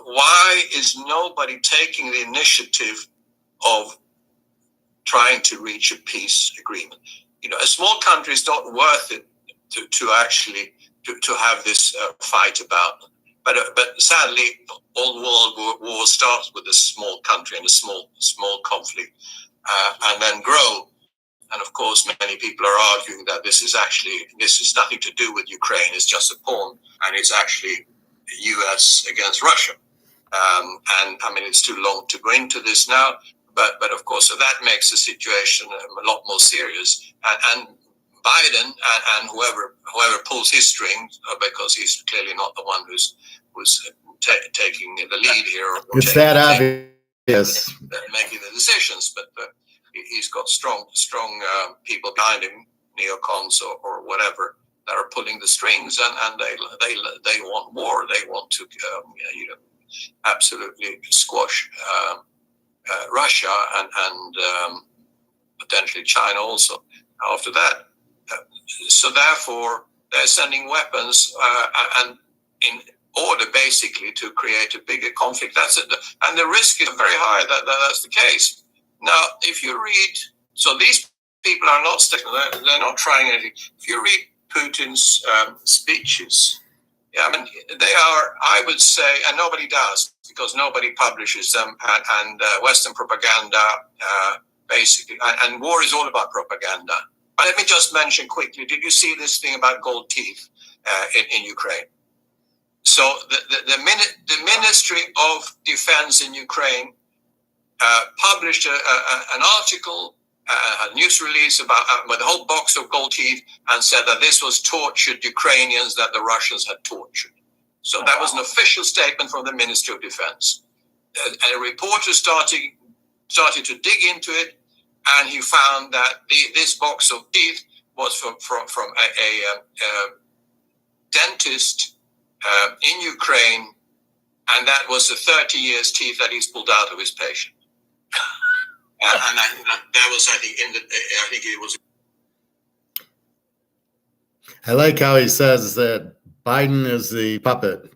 Why is nobody taking the initiative of trying to reach a peace agreement? You know, a small country is not worth it to actually have this fight about. But sadly, all world war starts with a small country and a small conflict, and then grow. And of course, many people are arguing that this is nothing to do with Ukraine. It's just a pawn, and it's actually the U.S. against Russia. And I mean, it's too long to go into this now. But of course, so that makes the situation a lot more serious. And Biden and whoever pulls his strings, because he's clearly not the one who's taking the lead here. It's that obvious. Making the decisions, but he's got strong people behind him, neocons or whatever, that are pulling the strings, and they want war. They want to absolutely squash Russia and potentially China also after that. So therefore, they're sending weapons and in order basically to create a bigger conflict. That's it, and the risk is very high that that's the case. Now, if you read, so these people are not they're not trying anything. If you read Putin's speeches, I mean, they are, I would say, and nobody does because nobody publishes them, and Western propaganda, basically, and war is all about propaganda. But let me just mention quickly, did you see this thing about gold teeth in Ukraine? So the Ministry of Defense in Ukraine published an article a news release about with a whole box of gold teeth and said that this was tortured Ukrainians that the Russians had tortured. So that was an official statement from the Ministry of Defense. A reporter started to dig into it, and he found that this box of teeth was from a dentist in Ukraine, and that was the 30 years teeth that he's pulled out of his patient. And that was, I think it was. I like how he says that Biden is the puppet.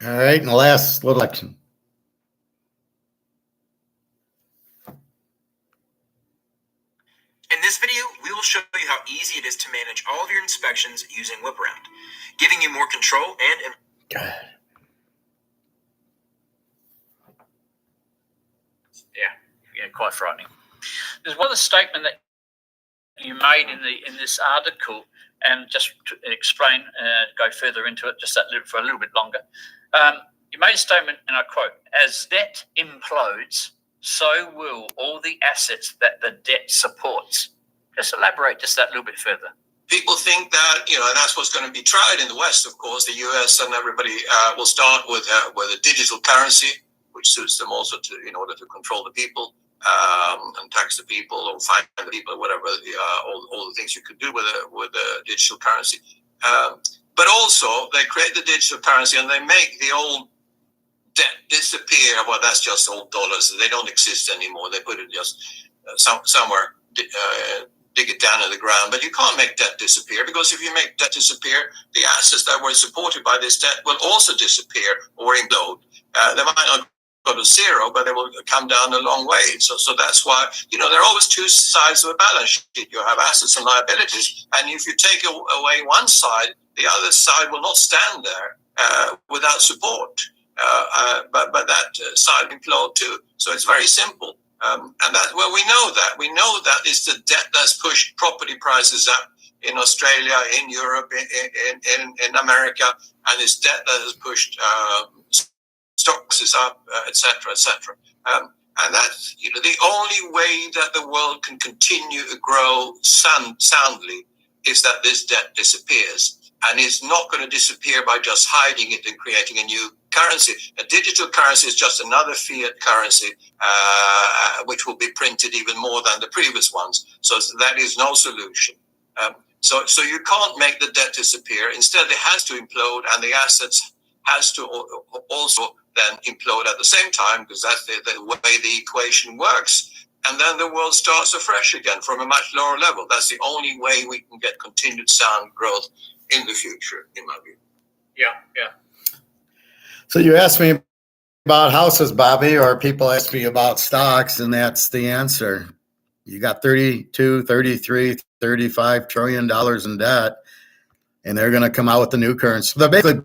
All right, and the last little section. In this video, we will show you how easy it is to manage all of your inspections using WhipAround, giving you more control and... Yeah, quite frightening. There's one other statement that you made in this article, and just to explain, go further into it, just for a little bit longer. You made a statement, and I quote, "As debt implodes, so will all the assets that the debt supports." Just elaborate just that little bit further. People think that, and that's what's going to be tried in the West, of course. The US and everybody will start with a digital currency, which suits them also in order to control the people and tax the people or fine the people or whatever, all the things you could do with a digital currency. But also, they create the digital currency and they make the old debt disappear. Well, that's just old dollars. They don't exist anymore. They put it just somewhere, dig it down in the ground. But you can't make debt disappear, because if you make debt disappear, the assets that were supported by this debt will also disappear or implode. They might not go to zero, but they will come down a long way. So that's why, there are always two sides of a balance sheet. You have assets and liabilities. And if you take away one side, the other side will not stand there without support. But that side implode too. So it's very simple. And we know that it's the debt that's pushed property prices up in Australia, in Europe, in America, and it's debt that has pushed stocks is up, etc., etc. And that's the only way that the world can continue to grow soundly is that this debt disappears. And it's not going to disappear by just hiding it and creating a new currency. A digital currency is just another fiat currency, which will be printed even more than the previous ones. So that is no solution. So you can't make the debt disappear. Instead, it has to implode, and the assets has to also then implode at the same time, because that's the way the equation works. And then the world starts afresh again from a much lower level. That's the only way we can get continued sound growth in the future, in my view. Yeah. So you asked me about houses, Bobby, or people ask me about stocks, and that's the answer. You got 32, 33, 35 trillion dollars in debt, and they're going to come out with the new currency. They're basically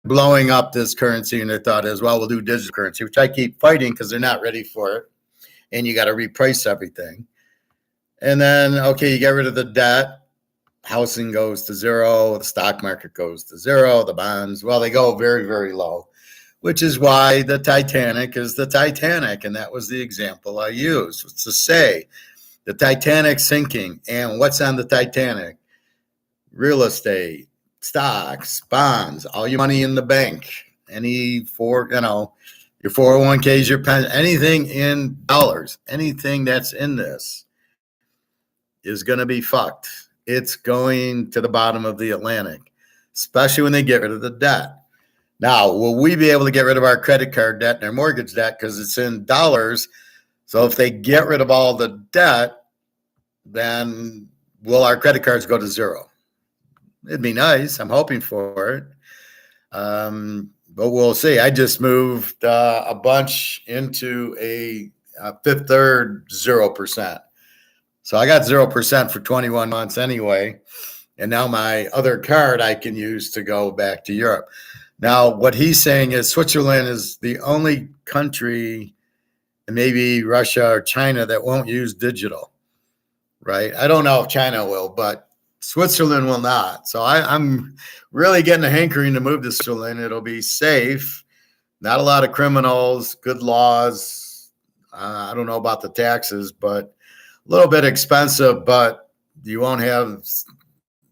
blowing up this currency, and their thought is, well, we'll do digital currency, which I keep fighting because they're not ready for it, and you got to reprice everything. And then, okay, you get rid of the debt. Housing goes to zero. The stock market goes to zero. The bonds, well, they go very, very low, which is why the Titanic is the Titanic. And that was the example I used. It's to say the Titanic sinking, and what's on the Titanic? Real estate, stocks, bonds, all your money in the bank, your 401ks, your pension, anything in dollars, anything that's in this is going to be fucked. It's going to the bottom of the Atlantic, especially when they get rid of the debt. Now, will we be able to get rid of our credit card debt and our mortgage debt because it's in dollars? So if they get rid of all the debt, then will our credit cards go to zero? It'd be nice. I'm hoping for it. But we'll see. I just moved a bunch into a Fifth Third 0%. So I got 0% for 21 months anyway. And now my other card I can use to go back to Europe. Now, what he's saying is Switzerland is the only country, and maybe Russia or China, that won't use digital, right? I don't know if China will, but Switzerland will not. So I'm really getting a hankering to move to Switzerland. It'll be safe, not a lot of criminals, good laws. I don't know about the taxes, but a little bit expensive, but you won't have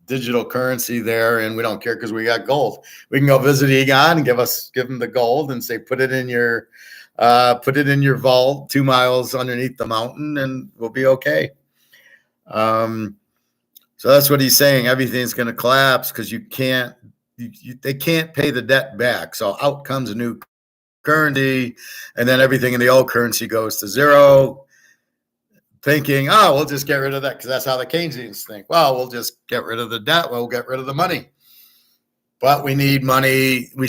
digital currency there, and we don't care because we got gold. We can go visit Egon and give them the gold and say put it in your vault 2 miles underneath the mountain, and we'll be okay. So that's what he's saying. Everything's going to collapse because they can't pay the debt back. So out comes a new currency, and then everything in the old currency goes to zero. Thinking, oh, we'll just get rid of that because that's how the Keynesians think. Well, we'll just get rid of the debt. We'll get rid of the money. But we need money. We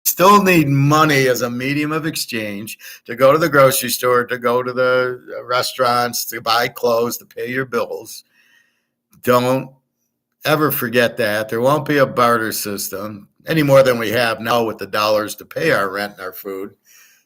still need money as a medium of exchange to go to the grocery store, to go to the restaurants, to buy clothes, to pay your bills. Don't ever forget that. There won't be a barter system any more than we have now with the dollars to pay our rent and our food.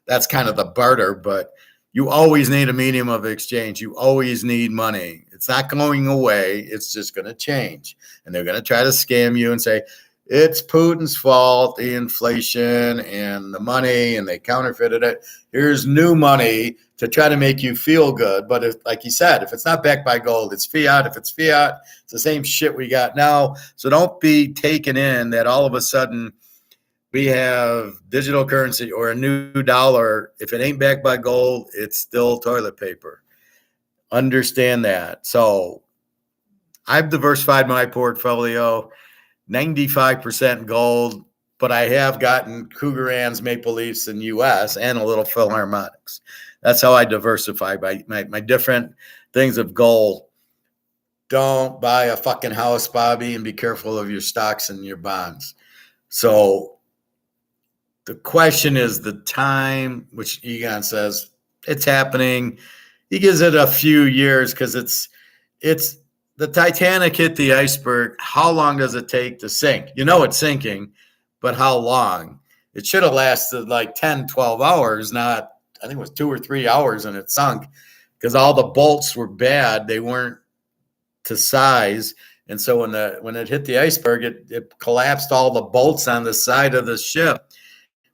That's kind of the barter, but you always need a medium of exchange. You always need money. It's not going away. It's just going to change. And they're going to try to scam you and say, it's Putin's fault, the inflation and the money, and they counterfeited it. Here's new money to try to make you feel good. But if, like you said, if it's not backed by gold, it's fiat. If it's fiat, it's the same shit we got now. So don't be taken in that all of a sudden we have digital currency or a new dollar. If it ain't backed by gold, it's still toilet paper. Understand that. So I've diversified my portfolio, 95% gold, but I have gotten Cougarans, Maple Leafs in U.S. and a little Philharmonics. That's how I diversify my different things of gold. Don't buy a fucking house, Bobby, and be careful of your stocks and your bonds. So the question is the time, which Egon says it's happening. He gives it a few years because it's the Titanic hit the iceberg. How long does it take to sink? You know it's sinking, but how long? It should have lasted like 10, 12 hours, not, I think it was 2 or 3 hours, and it sunk because all the bolts were bad. They weren't to size. And so when it hit the iceberg, it collapsed all the bolts on the side of the ship,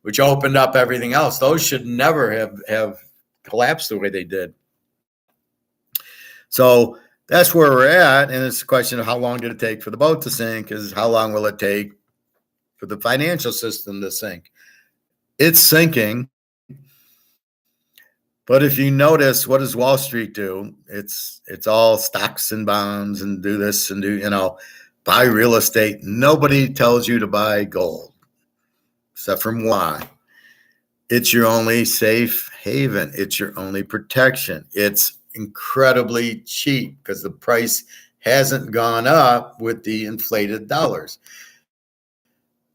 which opened up everything else. Those should never have collapsed the way they did. So that's where we're at. And it's a question of how long did it take for the boat to sink is how long will it take for the financial system to sink? It's sinking. But if you notice, what does Wall Street do? It's all stocks and bonds and do this and buy real estate. Nobody tells you to buy gold. Except from why? It's your only safe haven. It's your only protection. It's incredibly cheap because the price hasn't gone up with the inflated dollars.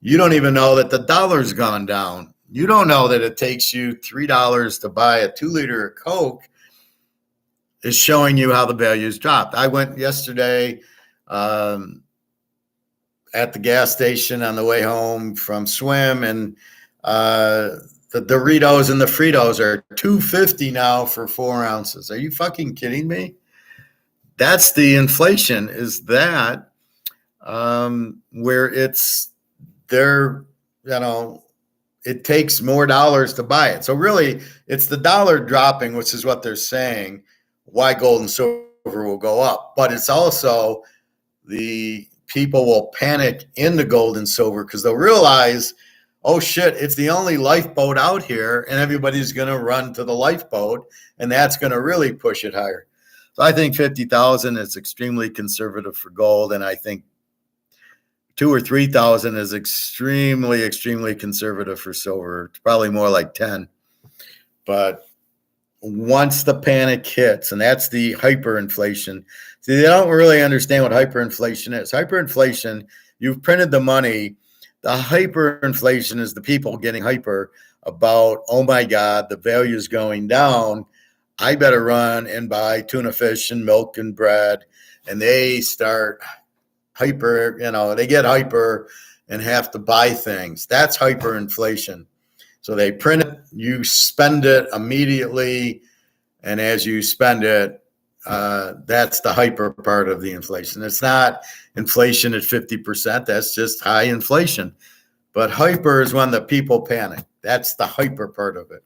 You don't even know that the dollar's gone down. You don't know that it takes you $3 to buy a 2-liter of Coke is showing you how the value's dropped. I went yesterday at the gas station on the way home from swim, and the Doritos and the Fritos are $2.50 now for 4 ounces. Are you fucking kidding me? That's the inflation. Is that where it's there? It takes more dollars to buy it. So really, it's the dollar dropping, which is what they're saying, why gold and silver will go up. But it's also the people will panic in the gold and silver because they'll realize, oh shit, it's the only lifeboat out here, and everybody's going to run to the lifeboat, and that's going to really push it higher. So I think 50,000 is extremely conservative for gold, and I think 2,000 or 3,000 is extremely, extremely conservative for silver. It's probably more like 10. But once the panic hits, and that's the hyperinflation. See, they don't really understand what hyperinflation is. Hyperinflation, you've printed the money. The hyperinflation is the people getting hyper about, oh my God, the value is going down. I better run and buy tuna fish and milk and bread. And they start hyper, they get hyper and have to buy things. That's hyperinflation. So they print it, you spend it immediately, and as you spend it, That's the hyper part of the inflation. It's not inflation at 50%. That's just high inflation. But hyper is when the people panic. That's the hyper part of it.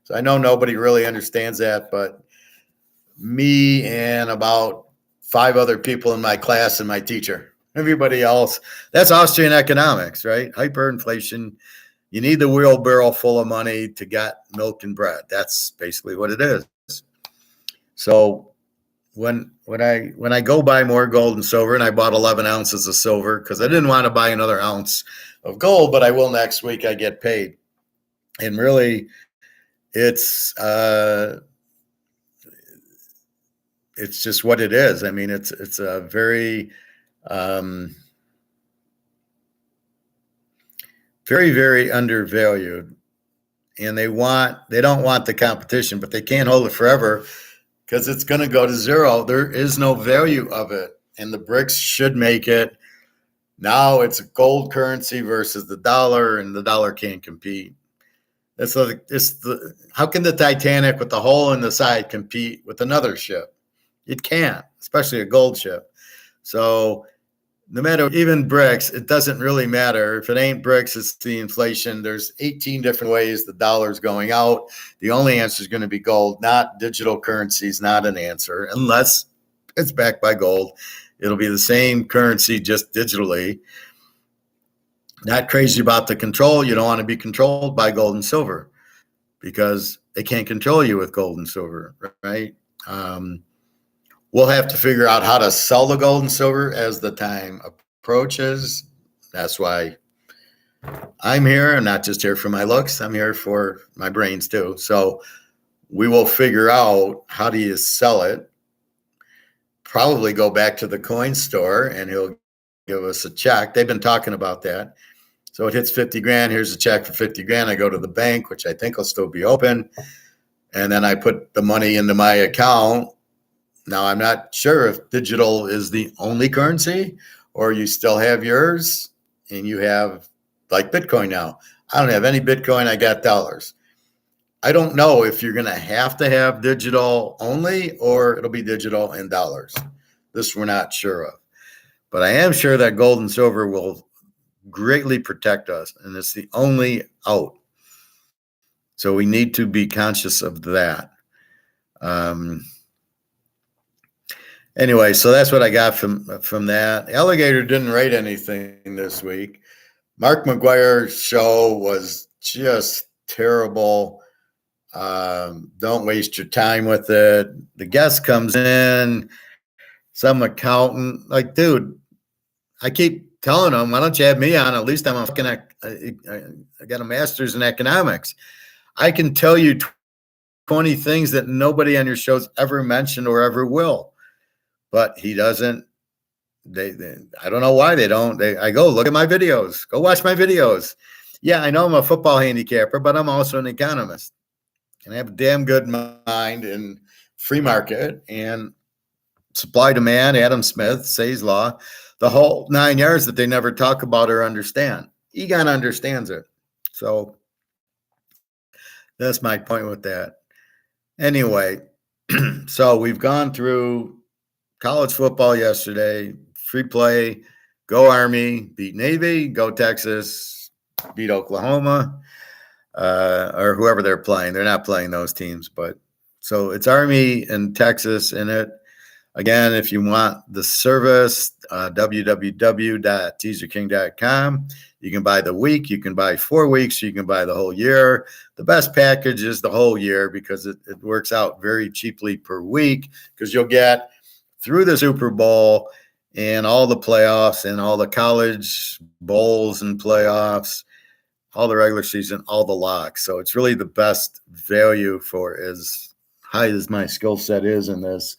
So I know nobody really understands that, but me and about 5 other people in my class and my teacher, everybody else, that's Austrian economics, right? Hyperinflation. You need the wheelbarrow full of money to get milk and bread. That's basically what it is. So when I go buy more gold and silver, and I bought 11 ounces of silver because I didn't want to buy another ounce of gold, but I will next week. I get paid, and really, it's just what it is. I mean, it's a very very, very undervalued, and they don't want the competition, but they can't hold it forever because it's going to go to zero. There is no value of it, and the BRICS should make it. Now it's a gold currency versus the dollar, and the dollar can't compete. How can the Titanic with the hole in the side compete with another ship? It can't, especially a gold ship. So no matter, even BRICS, it doesn't really matter. If it ain't BRICS, it's the inflation. There's 18 different ways the dollar's going out. The only answer is going to be gold, not digital currencies, not an answer, unless it's backed by gold. It'll be the same currency, just digitally. Not crazy about the control. You don't want to be controlled by gold and silver because they can't control you with gold and silver, right? We'll have to figure out how to sell the gold and silver as the time approaches. That's why I'm here. I'm not just here for my looks. I'm here for my brains too. So we will figure out how do you sell it. Probably go back to the coin store and he'll give us a check. They've been talking about that. So it hits 50 grand. Here's a check for 50 grand. I go to the bank, which I think will still be open. And then I put the money into my account. Now, I'm not sure if digital is the only currency or you still have yours and you have like Bitcoin now. I don't have any Bitcoin. I got dollars. I don't know if you're going to have digital only or it'll be digital and dollars. This we're not sure of. But I am sure that gold and silver will greatly protect us, and it's the only out. So we need to be conscious of that. Anyway, so that's what I got from that. Alligator didn't rate anything this week. Mark McGuire's show was just terrible. Don't waste your time with it. The guest comes in, some accountant, like, dude, I keep telling him, why don't you have me on? At least I got a master's in economics. I can tell you 20 things that nobody on your show's ever mentioned or ever will. But he doesn't. I don't know why they don't. I go, look at my videos. Go watch my videos. Yeah, I know I'm a football handicapper, but I'm also an economist. And I have a damn good mind in free market and supply demand, Adam Smith, Say's law, the whole 9 yards that they never talk about or understand. Egon understands it. So that's my point with that. Anyway, so we've gone through college football yesterday, free play, go Army, beat Navy, go Texas, beat Oklahoma, or whoever they're playing. They're not playing those teams, but so it's Army and Texas in it. Again, if you want the service, www.teaserking.com. You can buy the week, you can buy 4 weeks, you can buy the whole year. The best package is the whole year because it works out very cheaply per week because you'll get through the Super Bowl and all the playoffs and all the college bowls and playoffs, all the regular season, all the locks. So it's really the best value for as high as my skill set is in this.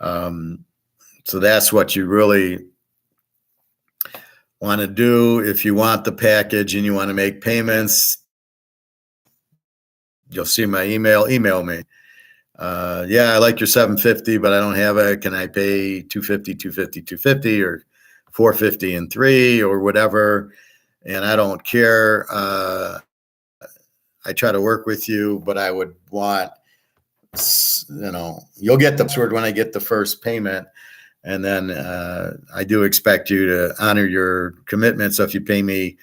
So that's what you really want to do. If you want the package and you want to make payments, you'll see my email me. Yeah, I like your $750, but I don't have it. Can I pay $250 or $450 and 3 or whatever? And I don't care. I try to work with you, but I would want you'll get the password when I get the first payment. And then I do expect you to honor your commitment. So if you pay me,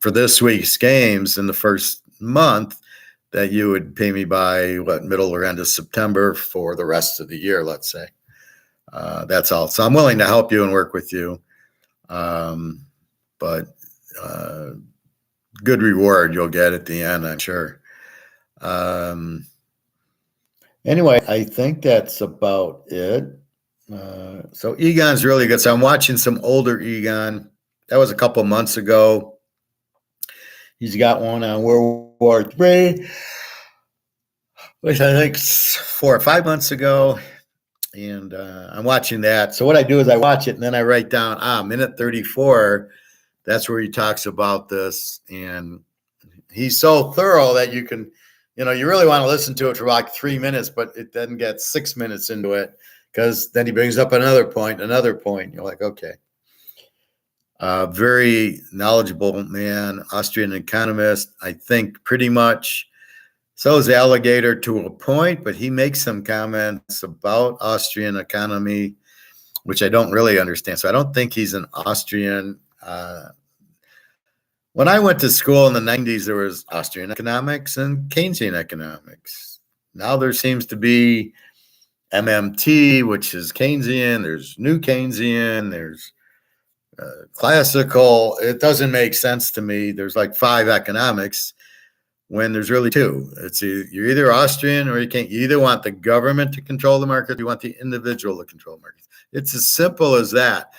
for this week's games in the first month, that you would pay me by middle or end of September for the rest of the year, let's say. That's all. So I'm willing to help you and work with you. But good reward you'll get at the end, I'm sure. Anyway, I think that's about it. So Egon's really good. So I'm watching some older Egon. That was a couple months ago. He's got one on World War III, which I think 4 or 5 months ago. And I'm watching that. So what I do is I watch it and then I write down, minute 34. That's where he talks about this. And he's so thorough that you can, you really want to listen to it for like 3 minutes, but it doesn't get 6 minutes into it because then he brings up another point. You're like, okay. Very knowledgeable man, Austrian economist. I think pretty much so is Alligator to a point, but he makes some comments about Austrian economy, which I don't really understand. So I don't think he's an Austrian. When I went to school in the 90s, there was Austrian economics and Keynesian economics. Now there seems to be MMT, which is Keynesian. There's New Keynesian. There's classical. It doesn't make sense to me. There's like 5 economics when there's really 2. It's you're either Austrian or you can't. You either want the government to control the market, or you want the individual to control the market. It's as simple as that.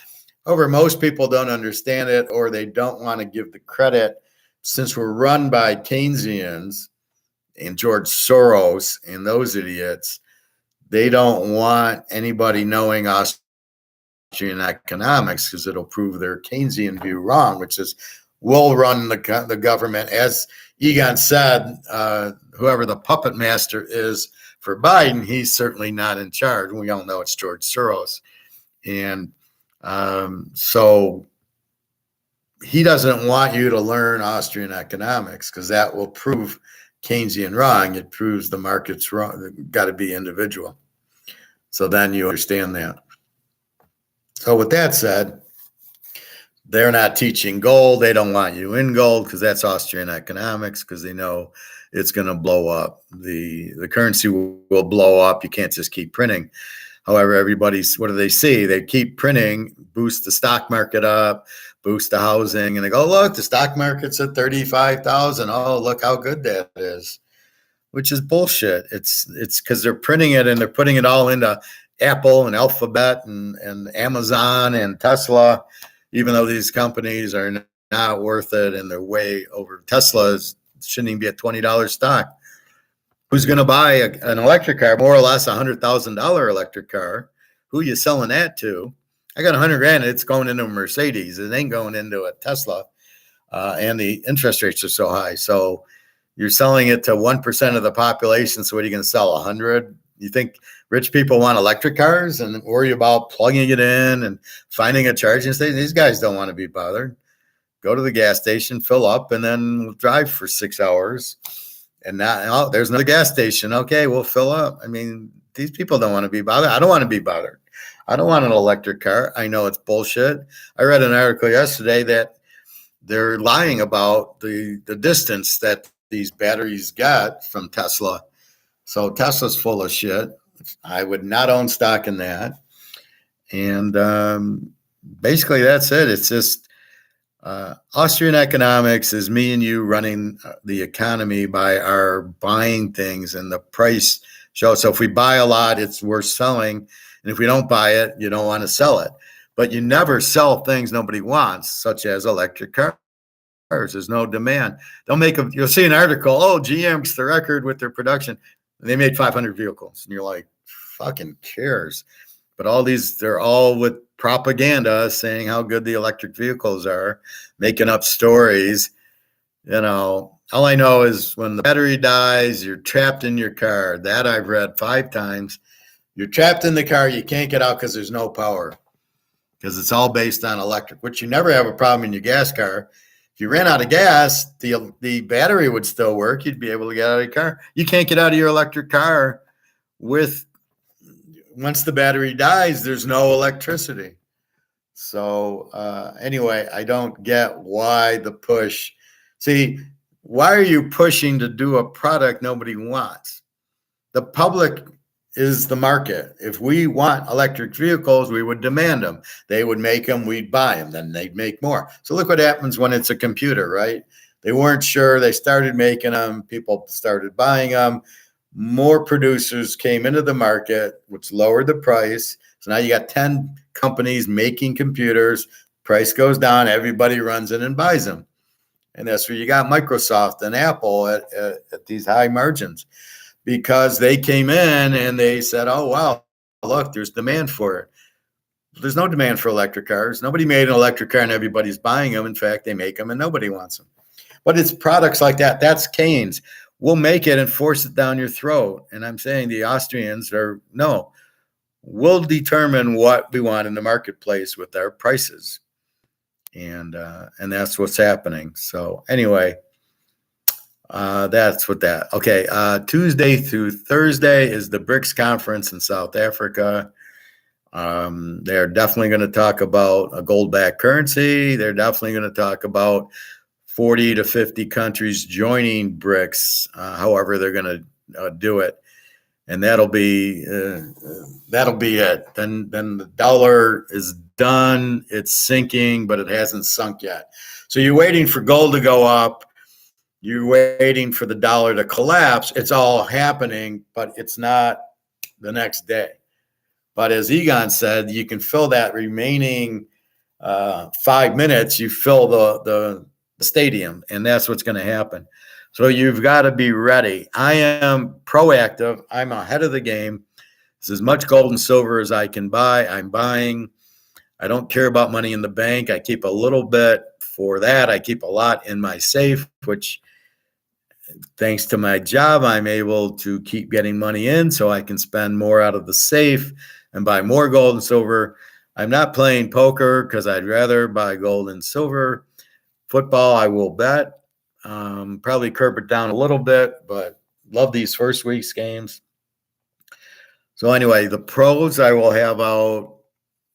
However, most people don't understand it, or they don't want to give the credit. Since we're run by Keynesians and George Soros and those idiots, they don't want anybody knowing Austrian economics because it'll prove their Keynesian view wrong, which is we'll run the government. As Egon said, whoever the puppet master is for Biden, he's certainly not in charge. We all know it's George Soros. And so he doesn't want you to learn Austrian economics because that will prove Keynesian wrong. It proves the market's wrong. Got to be individual. So then you understand that. So with that said, they're not teaching gold. They don't want you in gold because that's Austrian economics because they know it's going to blow up. The currency will blow up. You can't just keep printing. However, what do they see? They keep printing, boost the stock market up, boost the housing, and they go, look, the stock market's at 35,000. Oh, look how good that is, which is bullshit. It's because they're printing it and they're putting it all into Apple and Alphabet and Amazon and Tesla, even though these companies are not worth it and they're way over. Tesla shouldn't even be a $20 stock. Who's going to buy an electric car, more or less $100,000 electric car? Who are you selling that to? I got $100,000. It's going into a Mercedes. It ain't going into a Tesla. And the interest rates are so high. So you're selling it to 1% of the population. So what are you going to sell? 100? You think rich people want electric cars and worry about plugging it in and finding a charging station? These guys don't want to be bothered. Go to the gas station, fill up, and then drive for 6 hours. And now, there's another gas station. Okay, we'll fill up. I mean, these people don't want to be bothered. I don't want to be bothered. I don't want an electric car. I know it's bullshit. I read an article yesterday that they're lying about the distance that these batteries got from Tesla. So Tesla's full of shit. I would not own stock in that. And basically that's it. It's just Austrian economics is me and you running the economy by our buying things and the price show. So if we buy a lot, it's worth selling. And if we don't buy it, you don't want to sell it. But you never sell things nobody wants, such as electric cars. There's no demand. You'll see an article, GM's the record with their production. They made 500 vehicles. And you're like, fucking cares. But they're all with propaganda saying how good the electric vehicles are, making up stories. All I know is when the battery dies, you're trapped in your car. That I've read 5 times. You're trapped in the car. You can't get out because there's no power because it's all based on electric, which you never have a problem in your gas car If you ran out of gas, the battery would still work. You'd be able to get out of your car. You can't get out of your electric car once the battery dies, there's no electricity. So anyway, I don't get why the push. See, why are you pushing to do a product nobody wants? The public is the market. If we want electric vehicles, we would demand them. They would make them, we'd buy them, then they'd make more. So look what happens when it's a computer, right? They weren't sure. They started making them. People started buying them. More producers came into the market, which lowered the price. So now you got 10 companies making computers. Price goes down. Everybody runs in and buys them. And that's where you got Microsoft and Apple at these high margins, because they came in and they said, oh, wow, look, there's demand for it. There's no demand for electric cars. Nobody made an electric car and everybody's buying them. In fact, they make them and nobody wants them. But it's products like that. That's Keynes. We'll make it and force it down your throat. And I'm saying the Austrians we'll determine what we want in the marketplace with our prices. And that's what's happening. So anyway, that's what that. Okay. Tuesday through Thursday is the BRICS conference in South Africa. They're definitely going to talk about a gold-backed currency. They're definitely going to talk about 40 to 50 countries joining BRICS, however they're going to do it. And that'll be it. Then the dollar is done. It's sinking, but it hasn't sunk yet. So you're waiting for gold to go up. You're waiting for the dollar to collapse. It's all happening, but it's not the next day. But as Egon said, you can fill that remaining 5 minutes. You fill the stadium, and that's what's going to happen. So you've got to be ready. I am proactive. I'm ahead of the game. It's as much gold and silver as I can buy. I'm buying. I don't care about money in the bank. I keep a little bit for that. I keep a lot in my safe, which thanks to my job, I'm able to keep getting money in so I can spend more out of the safe and buy more gold and silver. I'm not playing poker because I'd rather buy gold and silver. Football, I will bet. Probably curb it down a little bit, but love these first week's games. So anyway, the pros I will have out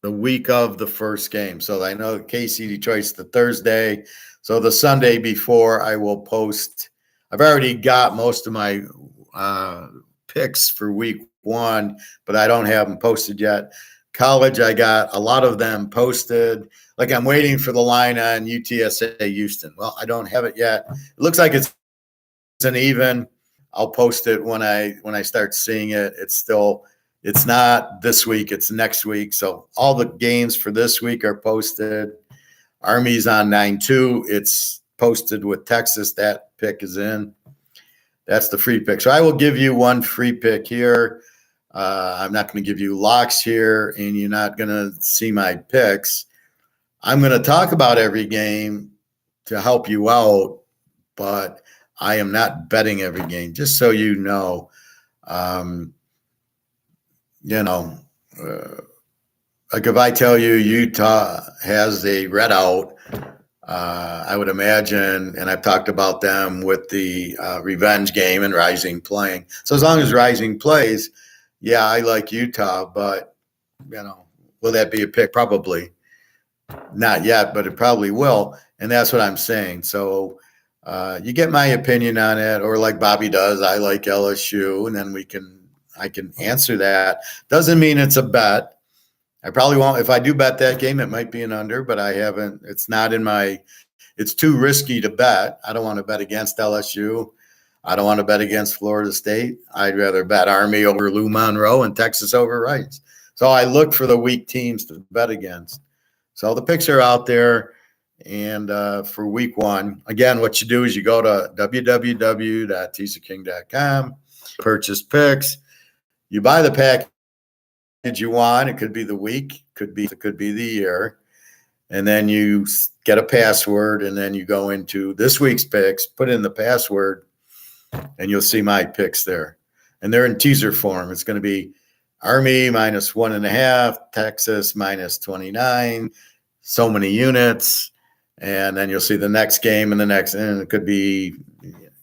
the week of the first game. So I know KC Detroit's the Thursday. So the Sunday before I will post. I've already got most of my picks for week one, but I don't have them posted yet. College, I got a lot of them posted. Like I'm waiting for the line on UTSA Houston. Well, I don't have it yet. It looks like it's an even. I'll post it when I start seeing it. It's not this week, it's next week. So all the games for this week are posted. Army's on 9-2. It's posted with Texas. That pick is in. That's the free pick. So I will give you one free pick here. I'm not going to give you locks here, and you're not going to see my picks. I'm going to talk about every game to help you out, but I am not betting every game, just so you know. Like if I tell you Utah has a readout, I would imagine, and I've talked about them with the revenge game and Rising playing. So as long as Rising plays, yeah, I like Utah, but, will that be a pick? Probably not yet, but it probably will. And that's what I'm saying. So you get my opinion on it, or like Bobby does, I like LSU, and then I can answer that. Doesn't mean it's a bet. I probably won't. If I do bet that game, it might be an under, but I haven't. It's not in it's too risky to bet. I don't want to bet against LSU. I don't want to bet against Florida State. I'd rather bet Army over Lou Monroe and Texas over Rice. So I look for the weak teams to bet against. So the picks are out there. And for week one, again, what you do is you go to www.teaserking.com, purchase picks. You buy the package you want. It could be the week, it could be the year. And then you get a password, and then you go into this week's picks, put in the password, and you'll see my picks there. And they're in teaser form. It's going to be Army -1.5, Texas -29, so many units. And then you'll see the next game and the next, and it could be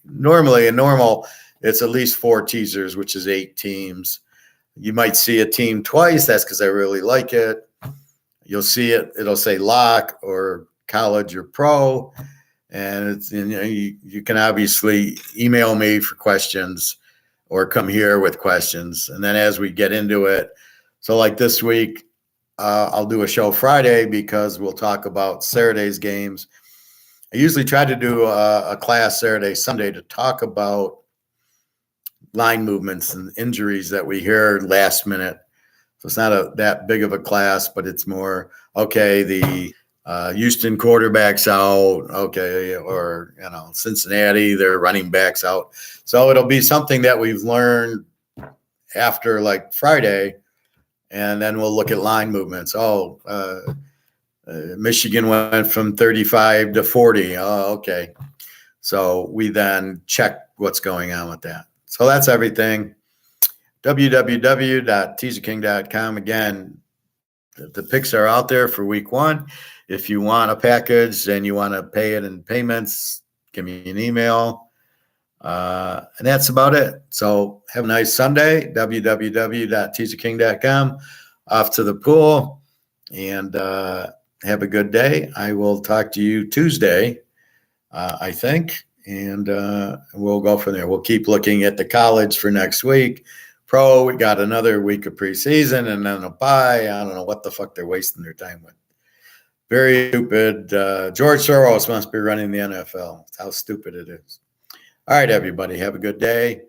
normally a normal, it's at least 4 teasers, which is 8 teams. You might see a team twice. That's because I really like it. You'll see it. It'll say lock or college or pro. And it's, you can obviously email me for questions or come here with questions. And then as we get into it, so like this week, I'll do a show Friday because we'll talk about Saturday's games. I usually try to do a class Saturday, Sunday to talk about line movements and injuries that we hear last minute. So it's not that big of a class, but it's more, okay, the Houston quarterback's out, okay, or, Cincinnati, their running back's out. So it'll be something that we've learned after like Friday, and then we'll look at line movements. Michigan went from 35 to 40. Oh, okay. So we then check what's going on with that. So that's everything. www.teaserking.com. Again, the picks are out there for week 1. If you want a package and you want to pay it in payments, give me an email. And that's about it. So have a nice Sunday. www.teaserking.com. Off to the pool. And have a good day. I will talk to you Tuesday, I think. And we'll go from there. We'll keep looking at the college for next week. Pro, we got another week of preseason and then a bye. I don't know what the fuck they're wasting their time with. Very stupid. George Soros must be running the NFL. That's how stupid it is. All right, everybody. Have a good day.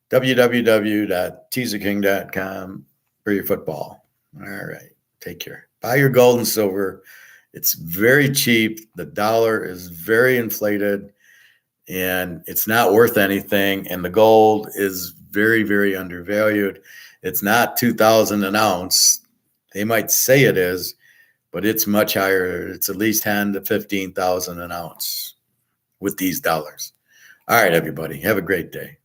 www.teaserking.com for your football. All right. Take care. Buy your gold and silver. It's very cheap. The dollar is very inflated, and it's not worth anything. And the gold is very, very undervalued. It's not $2,000 an ounce. They might say it is, but it's much higher. It's at least $10,000 to $15,000 an ounce with these dollars. All right, everybody. Have a great day.